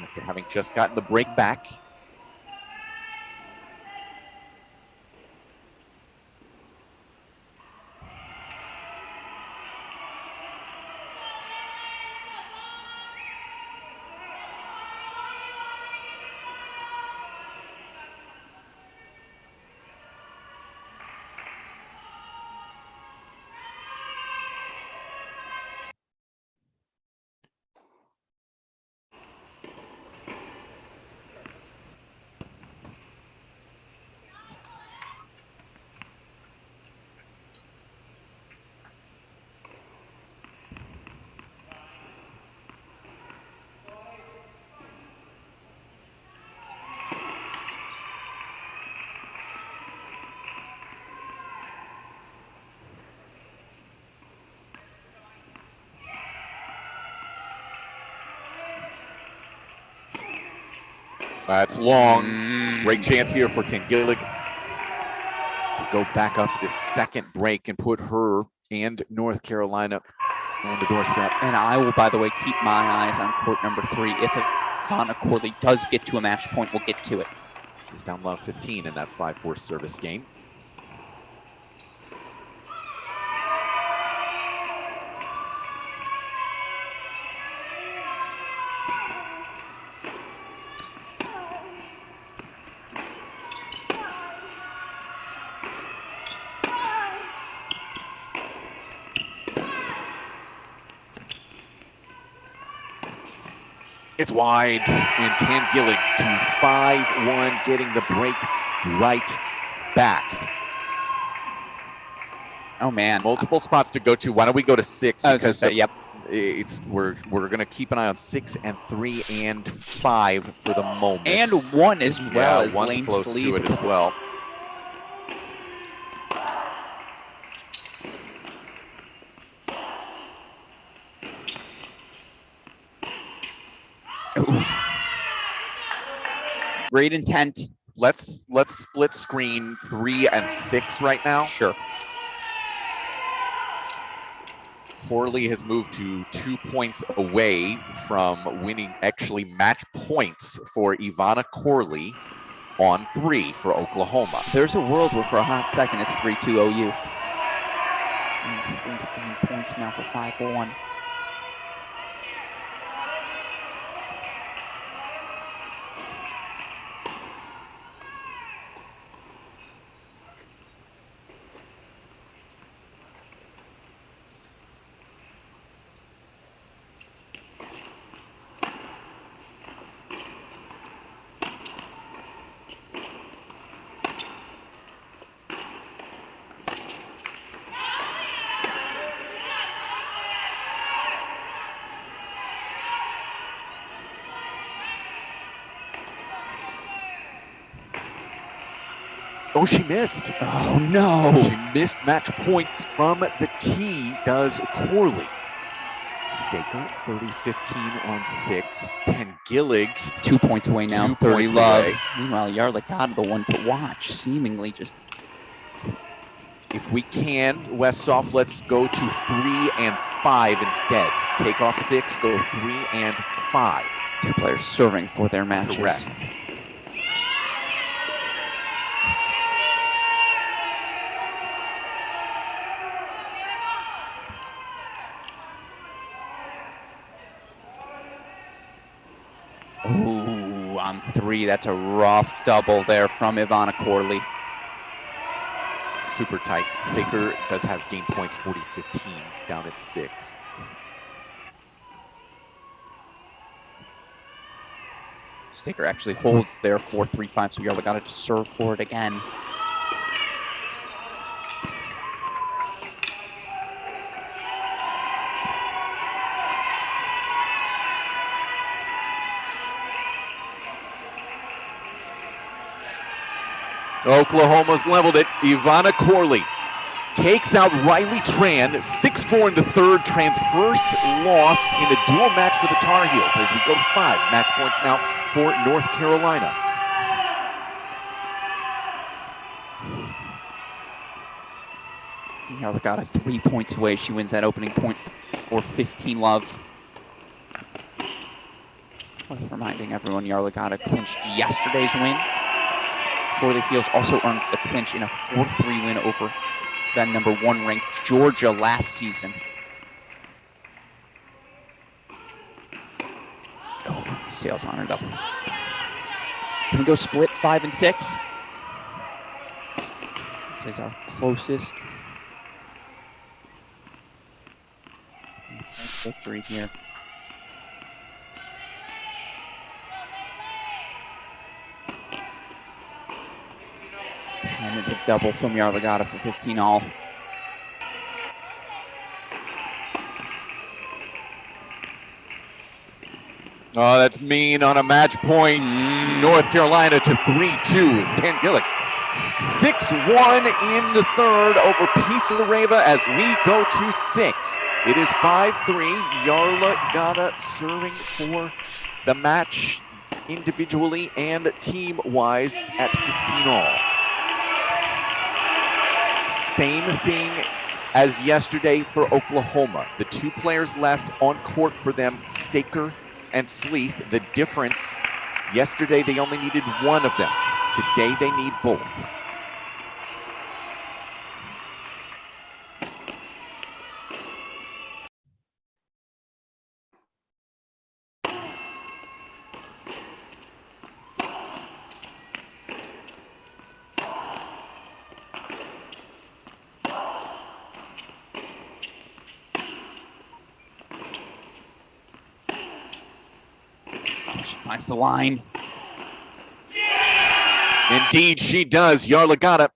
After having just gotten the break back. That's long. Great chance here for Tangillig to go back up this second break and put her and North Carolina on the doorstep. And I will, by the way, keep my eyes on court number 3. If Ivana Corley does get to a match point, we'll get to it. She's down low 15 in that 5-4 service game. It's wide, and Tangillig to 5-1, getting the break right back. Oh man, Multiple spots to go to. Why don't we go to 6? I was gonna say, yep. We're gonna keep an eye on 6 and 3 and 5 for the moment. And 1 as well as one's Lane close Sleeve. to it as well. Ooh. Great intent. Let's split screen 3 and 6 right now. Sure. Corley has moved to 2 points away from winning actually match points for Ivana Corley on 3 for Oklahoma. There's a world where for a hot second it's 3-2 OU. And Sleeve gain points now for 5-1. Oh, she missed. Oh no. She missed match points from the tee, does Corley. Staker, 30-15 on 6. Tangillig, 2 points away now, 2 30 points love. away. Meanwhile, Yarlagadda, the one to watch, seemingly just... If we can, Westsoft, let's go to 3 and 5 instead. Take off 6, go 3 and 5. 2 players serving for their matches. Correct. Ooh, on 3. That's a rough double there from Ivana Corley. Super tight. Staker does have game points 40-15 down at 6. Staker actually holds there 4-3-5, so Yarlagadda to serve for it again. Oklahoma's leveled it. Ivana Corley takes out Riley Tran, 6-4 in the third. Tran's first loss in a dual match for the Tar Heels as we go to 5 match points now for North Carolina. Yarlagata 3 points away. She wins that opening point for 15 love. Worth reminding everyone, Yarlagata clinched yesterday's win for the Heels. Also earned the clinch in a 4-3 win over the number 1 ranked Georgia last season. Oh, sails on it up. Can we go split 5 and 6? This is our closest victory here. Tentative double from Yarlagata for 15 all. Oh, that's mean on a match point. North Carolina to 3-2 is Tangillick. 6-1 in the third over Pisareva as we go to 6. It is 5-3. Yarlagata serving for the match individually and team-wise at 15 all. Same thing as yesterday for Oklahoma. The 2 players left on court for them, Staker and Sleeth. The difference, yesterday they only needed 1 of them. Today they need both. She finds the line. Indeed, she does. Yarlagata,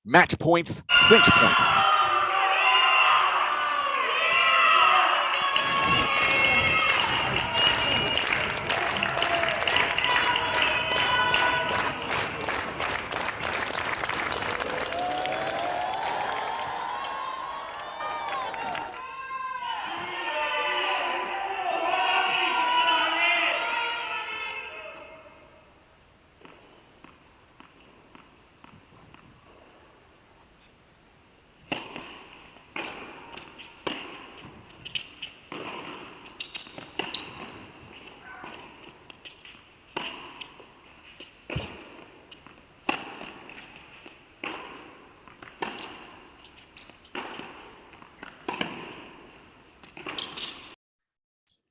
match points, clinch points.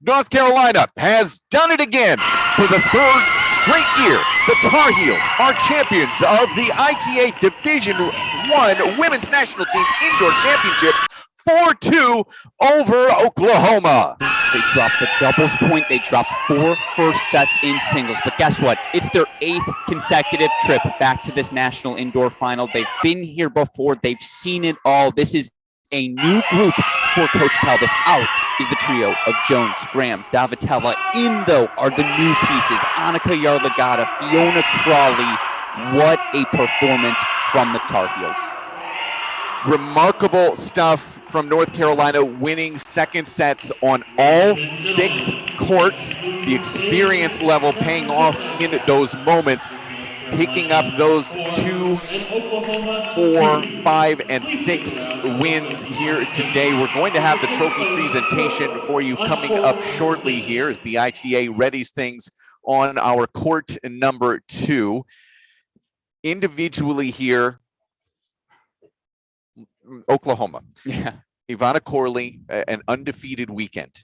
North Carolina has done it again for the 3rd straight year. The Tar Heels are champions of the ITA Division I Women's National Team Indoor Championships 4-2 over Oklahoma. They dropped the doubles point. They dropped 4 first sets in singles. But guess what? It's their 8th consecutive trip back to this national indoor final. They've been here before. They've seen it all. This is a new group for Coach Calvis. Out is the trio of Jones, Graham, Davitella. In, though, are the new pieces. Annika Yarlagata, Fiona Crawley. What a performance from the Tar Heels. Remarkable stuff from North Carolina, winning second sets on all 6 courts. The experience level paying off in those moments, picking up those 2, 4, 5, and 6 wins here today. We're going to have the trophy presentation for you coming up shortly here as the ITA readies things on our court number 2. Individually here, Oklahoma. Yeah. Ivana Corley, an undefeated weekend.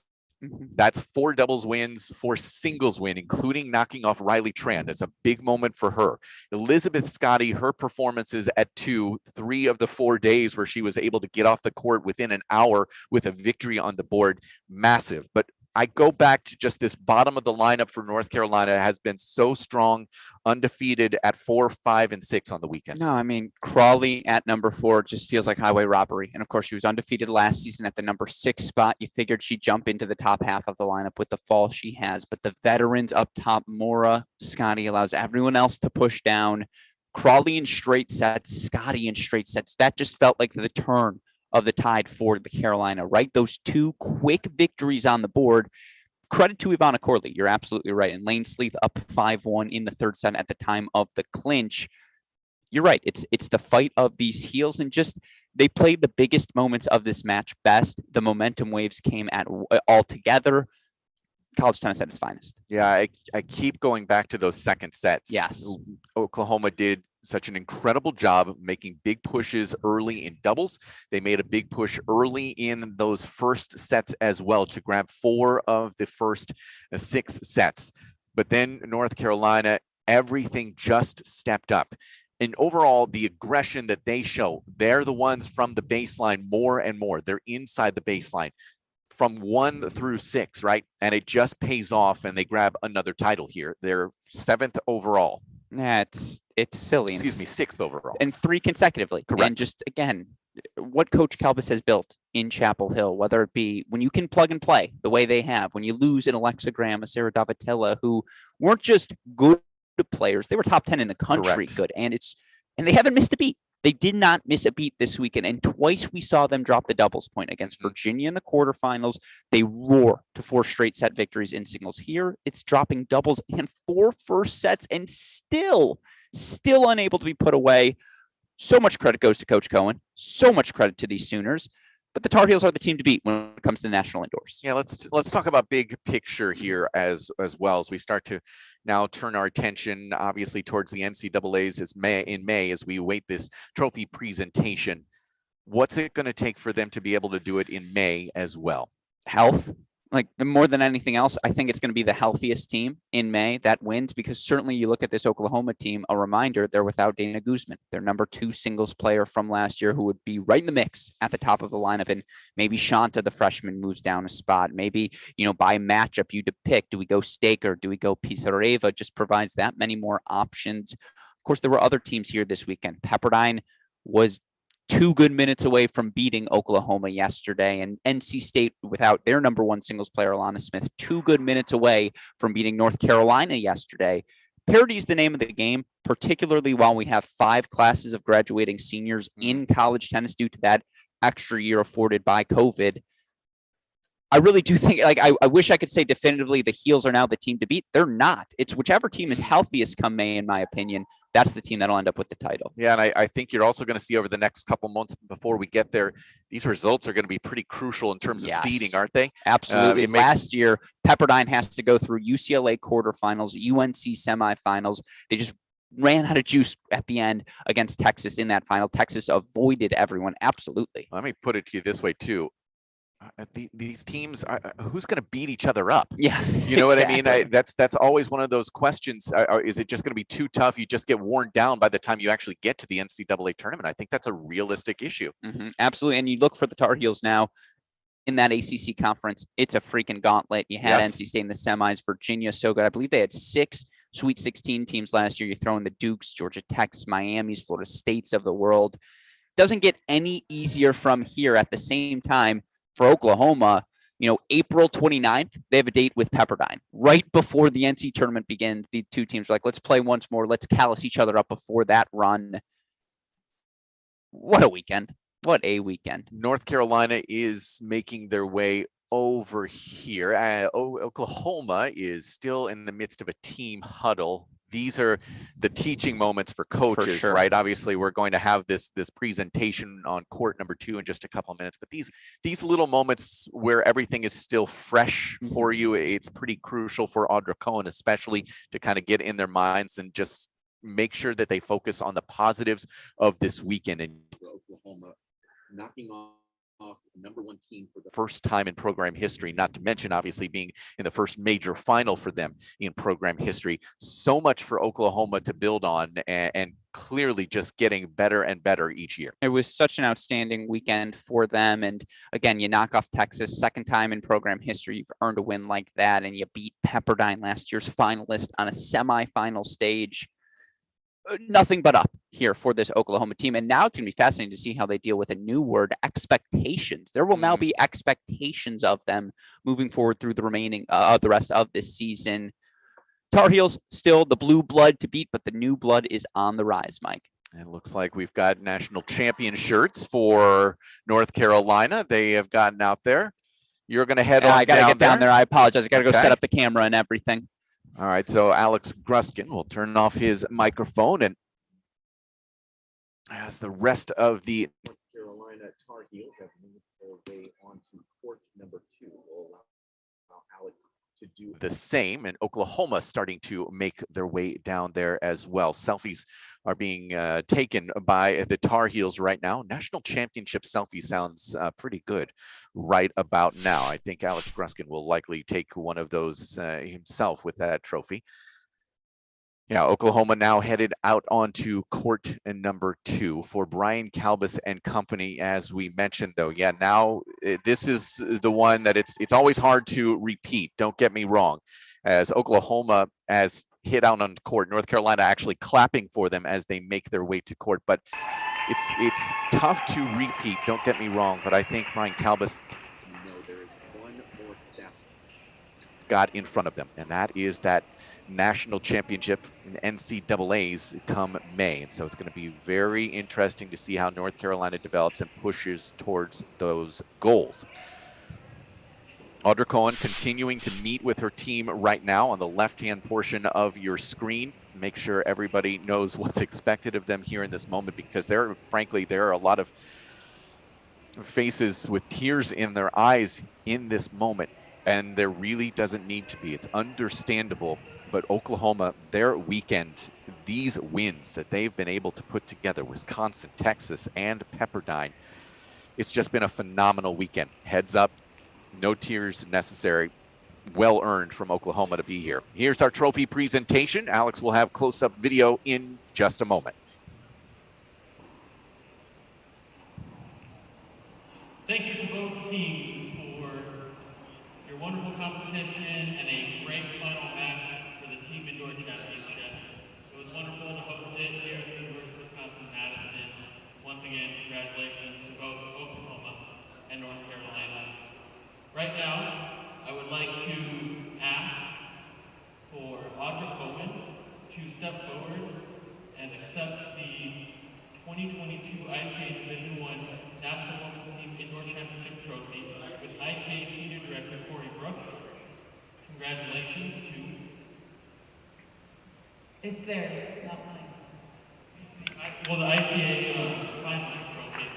That's 4 doubles wins, 4 singles win, including knocking off Riley Tran. It's a big moment for her. Elizabeth Scotty, her performances at 2, 3 of the 4 days where she was able to get off the court within an hour with a victory on the board, massive. But I go back to just this bottom of the lineup for North Carolina has been so strong, undefeated at 4, 5, and 6 on the weekend. No, I mean, Crawley at number 4 just feels like highway robbery. And of course, she was undefeated last season at the number 6 spot. You figured she'd jump into the top half of the lineup with the fall she has. But the veterans up top, Mora, Scotty, allows everyone else to push down. Crawley in straight sets, Scotty in straight sets. That just felt like the turn of the tide for the Carolina, right? Those two quick victories on the board. Credit to Ivana Corley. You're absolutely right. And Lane Sleeth up 5-1 in the third set at the time of the clinch. You're right. It's the fight of these heels, and just they played the biggest moments of this match best. The momentum waves came at all together. College tennis at its finest. Yeah, I keep going back to those second sets. Yes. Oklahoma did such an incredible job making big pushes early in doubles. They made a big push early in those first sets as well to grab 4 of the first 6 sets. But then North Carolina, everything just stepped up. And overall, the aggression that they show, they're the ones from the baseline more and more. They're inside the baseline from 1 through 6, right? And it just pays off, and they grab another title here. They're 7th overall. Yeah, it's silly. Excuse me, 6th overall. And 3 consecutively. Correct. And just, again, what Coach Calbus has built in Chapel Hill, whether it be when you can plug and play the way they have, when you lose an Alexa Graham, a Sarah Davatella, who weren't just good players, they were top 10 in the country. Correct. Good. And they haven't missed a beat. They did not miss a beat this weekend, and twice we saw them drop the doubles point against Virginia in the quarterfinals. They roar to 4 straight set victories in singles. Here, it's dropping doubles and 4 first sets, and still unable to be put away. So much credit goes to Coach Cohen. So much credit to these Sooners. But the Tar Heels are the team to beat when it comes to national indoors. Yeah, let's talk about big picture here as well as we start to now turn our attention, obviously, towards the NCAA's in May as we await this trophy presentation. What's it going to take for them to be able to do it in May as well? Health. Like, more than anything else, I think it's going to be the healthiest team in May that wins, because certainly you look at this Oklahoma team, a reminder, they're without Dana Guzman, their number 2 singles player from last year, who would be right in the mix at the top of the lineup. And maybe Shanta, the freshman, moves down a spot. Maybe, by matchup you depict, do we go Staker? Do we go Pisareva? Just provides that many more options. Of course, there were other teams here this weekend. Pepperdine was 2 good minutes away from beating Oklahoma yesterday, and NC State, without their number 1 singles player, Alana Smith, 2 good minutes away from beating North Carolina yesterday. Parity is the name of the game, particularly while we have 5 classes of graduating seniors in college tennis due to that extra year afforded by COVID. I really do think, I wish I could say definitively the Heels are now the team to beat. They're not. It's whichever team is healthiest come May, in my opinion. That's the team that'll end up with the title. Yeah, and I think you're also going to see over the next couple months before we get there, these results are going to be pretty crucial in terms of seeding, aren't they? Absolutely. Last year, Pepperdine has to go through UCLA quarterfinals, UNC semifinals. They just ran out of juice at the end against Texas in that final. Texas avoided everyone. Absolutely. Let me put it to you this way, too. These teams, who's going to beat each other up? Yeah, you know exactly. What I mean. That's always one of those questions. Is it just going to be too tough? You just get worn down by the time you actually get to the NCAA tournament. I think that's a realistic issue. Absolutely, and you look for the Tar Heels now in that ACC conference. It's a freaking gauntlet. You had NC State in the semis. Virginia, so good. I believe they had 6 Sweet 16 teams last year. You throw in the Dukes, Georgia Tech's, Miami's, Florida States of the world. Doesn't get any easier from here. At the same time, for Oklahoma, April 29th, they have a date with Pepperdine. Right before the NC tournament begins, the 2 teams are like, let's play once more. Let's callous each other up before that run. What a weekend. What a weekend. North Carolina is making their way over here. Oklahoma is still in the midst of a team huddle. These are the teaching moments for coaches, for sure. Right? Obviously, we're going to have this presentation on court number 2 in just a couple of minutes. But these little moments where everything is still fresh for you, it's pretty crucial for Audra Cohen, especially, to kind of get in their minds and just make sure that they focus on the positives of this weekend. And Oklahoma knocking off the number 1 team for the first time in program history, not to mention obviously being in the first major final for them in program history. So much for Oklahoma to build on, and clearly just getting better and better each year. It was such an outstanding weekend for them. And again, you knock off Texas, second time in program history you've earned a win like that, and you beat Pepperdine, last year's finalist, on a semifinal stage. Nothing but up here for this Oklahoma team. And now it's going to be fascinating to see how they deal with a new word, expectations. There will now be expectations of them moving forward through the remaining, the rest of this season. Tar Heels still the blue blood to beat, but the new blood is on the rise, Mike. It looks like we've got national champion shirts for North Carolina. They have gotten out there. You're going to head on I got to get down there. I apologize. I got to go set up the camera and everything. All right. So Alex Gruskin will turn off his microphone, and as the rest of the North Carolina Tar Heels have moved their way onto court number 2, we'll allow Alex to do the same, and Oklahoma starting to make their way down there as well. Selfies are being taken by the Tar Heels right now. National championship selfie sounds pretty good right about now. I think Alex Gruskin will likely take one of those himself with that trophy. Yeah, Oklahoma now headed out onto court number 2 for Brian Kalbas and company, as we mentioned, though. Yeah, now this is the one that it's always hard to repeat. Don't get me wrong, as Oklahoma has hit out on court, North Carolina actually clapping for them as they make their way to court. But it's tough to repeat. Don't get me wrong, but I think Brian Kalbas, there is one more step got in front of them, and that is that national championship in NCAAs come May. And so it's going to be very interesting to see how North Carolina develops and pushes towards those goals. Audra Cohen continuing to meet with her team right now on the left-hand portion of your screen. Make sure everybody knows what's expected of them here in this moment, because frankly, there are a lot of faces with tears in their eyes in this moment. And there really doesn't need to be. It's understandable. But Oklahoma, their weekend, these wins that they've been able to put together, Wisconsin, Texas, and Pepperdine, it's just been a phenomenal weekend. Heads up, no tears necessary. Well earned from Oklahoma to be here. Here's our trophy presentation. Alex will have close-up video in just a moment. Thank you to both teams for your wonderful competition and a great final match for the Team Indoor Championship. It was wonderful to host it here at the University of Wisconsin-Madison. Once again, congratulations to both Oklahoma and North Carolina. Right now, I would like to ask for Audra Cohen to step forward and accept the 2022 ITA Division I National Women's Team Indoor Championship Trophy with ITA Senior Director Corey Brooks. Congratulations to... It's theirs, not mine. Well, the ITA finalist trophy.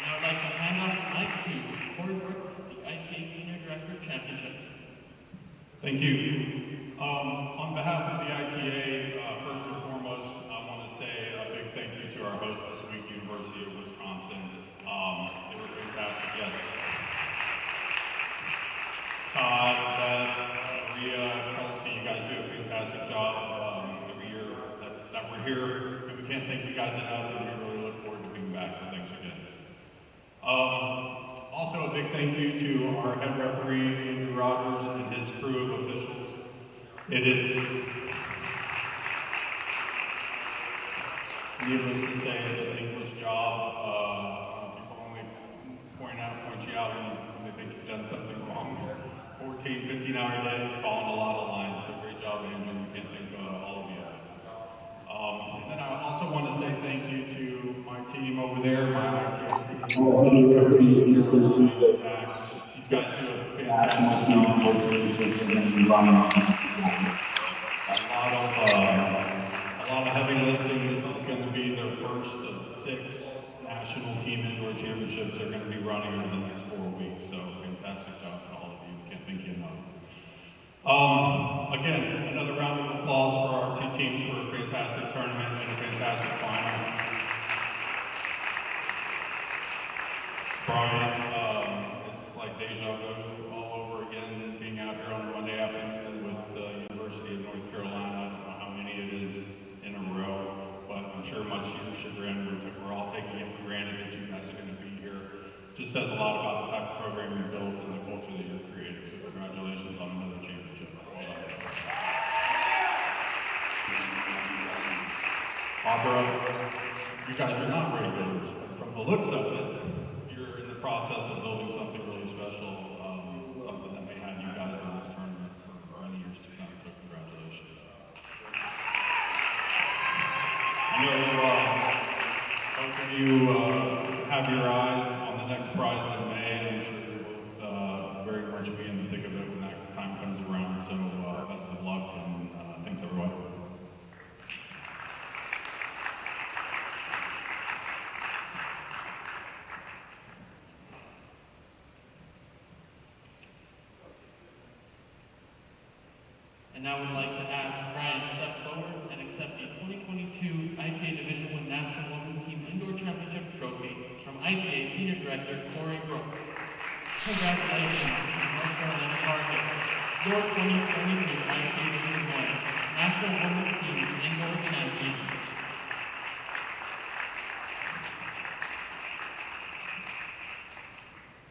Now I'd like to hand off the mic to Corey Brooks, the ITA Senior Director of Championship. Thank you. On behalf of the ITA, first and foremost, I want to say a big thank you to our host this week, University of Wisconsin. They were fantastic. Yes. Todd, Beth, Maria, Kelsey, you guys do a fantastic job every year that we're here. And we can't thank you guys enough, and we really look forward to being back, so thanks again. Also a big thank you to our head referee, Andrew Rogers, and his crew of officials. It is, needless to say, it's a thankless job. People only point you out when they think you've done something wrong. 14, 15-hour days, following a lot of lines, so great job, Andrew. We can't thank all of you. And then I also want to say thank you to my team over there, my ITA team, Cody, Caroline, Zach. These guys do a fantastic job. A lot of heavy lifting. This is going to be their first of 6 national team indoor championships they're going to be running over the next 4 weeks. So fantastic job to all of you. Can't thank you enough. Again, another round of applause for our 2 teams for a fantastic tournament and a fantastic final. sure much to your chagrin. We're all taking it for granted that you guys are going to be here. Just says a lot about the type of program you built and the culture that you're creating. So congratulations on another championship. Well done. Audra, you guys are not great builders, but from the looks of it, you're in the process of building something really special, something that may have you guys in this tournament for many years to come. So congratulations. I know both of you have your eyes on the next prize in May, and I'm sure you'll both very much be in the thick of it when that time comes around. So best of luck, and thanks everyone. And now we'd like to ask Brian to step forward and accept the 2022 ITA Division I National Women's Team Indoor Championship Trophy from ITA Senior Director Corey Brooks. Congratulations, North Carolina Target. Your 2022 ITA Division I National Women's Team Indoor Champions.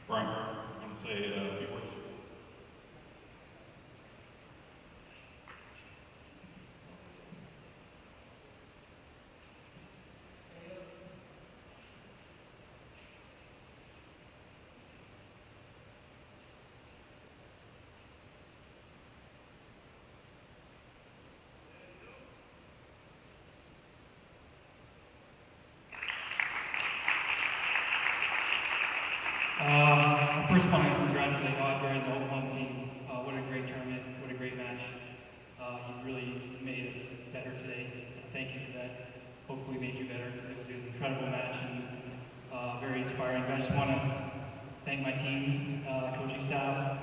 Brian, I want to say a few words. I first want to congratulate Audrey and the whole home team. What a great tournament, what a great match. You really made us better today. Thank you for that. Hopefully made you better. It was an incredible match and very inspiring. I just want to thank my team, coaching staff.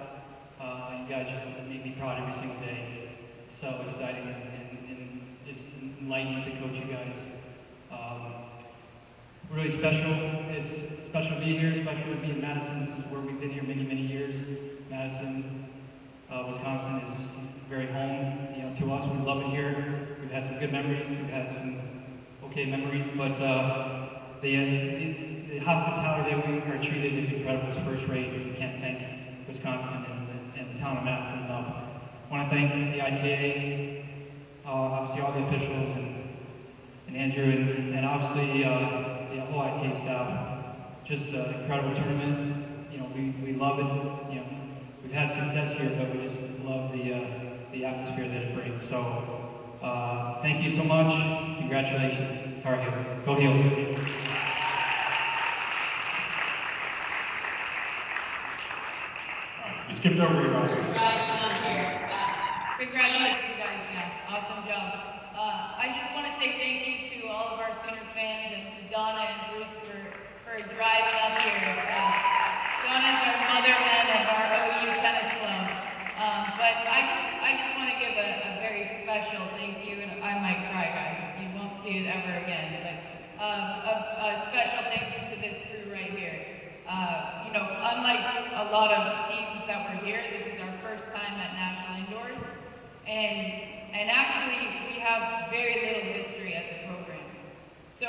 You guys just make me proud every single day. It's so exciting and just enlightening to coach you guys. Really special. It's special to be here, special to be in Madison. This is where we've been here many, many years. Madison, Wisconsin is very home, to us. We love it here. We've had some good memories. We've had some okay memories, but the hospitality that we are treated is incredible. It's first rate. We can't thank Wisconsin and the town of Madison enough. I want to thank the ITA, obviously all the officials and Andrew and obviously the whole ITA staff. Just an incredible tournament. We love it. We've had success here, but we just love the atmosphere that it brings. So thank you so much. Congratulations, Tar Heels. Go Heels. You skipped over your guys. Congratulations, guys. Yeah, awesome job. I just want to say thank you to all of our Sooner fans and to Donna and Bruce for driving up here. Donna's our motherman of our OU tennis club. But I just want to give a very special thank you, and I might cry, guys. You won't see it ever again. But a special thank you to this crew right here. Unlike a lot of teams that were here, this is our first time at National Indoors. And actually, we have very little history as a program. So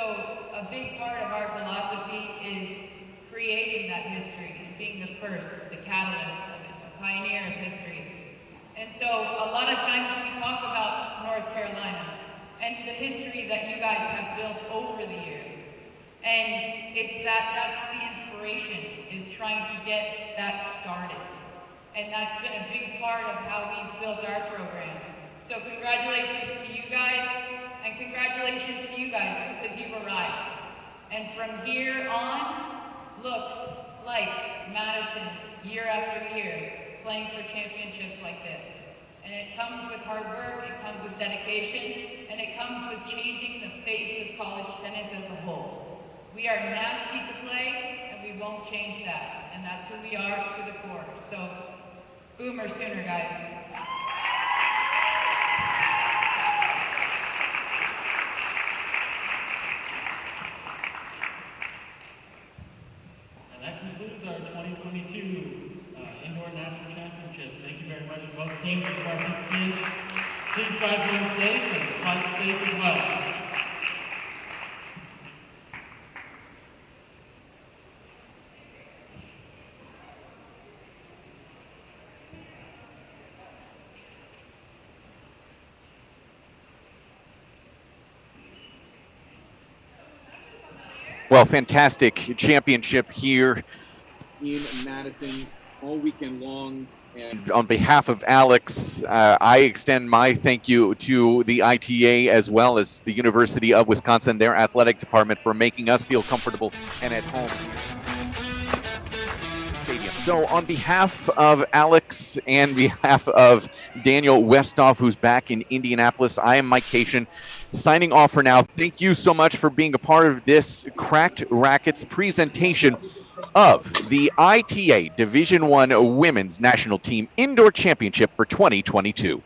a big part of our philosophy is creating that history and being the first, the catalyst of it, a pioneer of history. And so a lot of times we talk about North Carolina and the history that you guys have built over the years. And it's that's the inspiration, is trying to get that started. And that's been a big part of how we've built our program. So congratulations to you guys, and congratulations to you guys because you've arrived. And from here on, looks like Madison year after year playing for championships like this. And it comes with hard work, it comes with dedication, and it comes with changing the face of college tennis as a whole. We are nasty to play, and we won't change that. And that's who we are to the core. So, Boomer Sooner, guys. And that concludes our 2022 Indoor National Championships. Thank you very much to both teams and participants. Please drive home safe and flight safe as well. Well, fantastic championship here. In Madison all weekend long. And On behalf of Alex, I extend my thank you to the ITA as well as the University of Wisconsin, their athletic department, for making us feel comfortable and at home stadium. So on behalf of Alex and behalf of Daniel Westhoff, who's back in Indianapolis, I am Mike Cation, signing off for now. Thank you so much for being a part of this Cracked Racquets presentation of the ITA Division I Women's National Team Indoor Championship for 2022.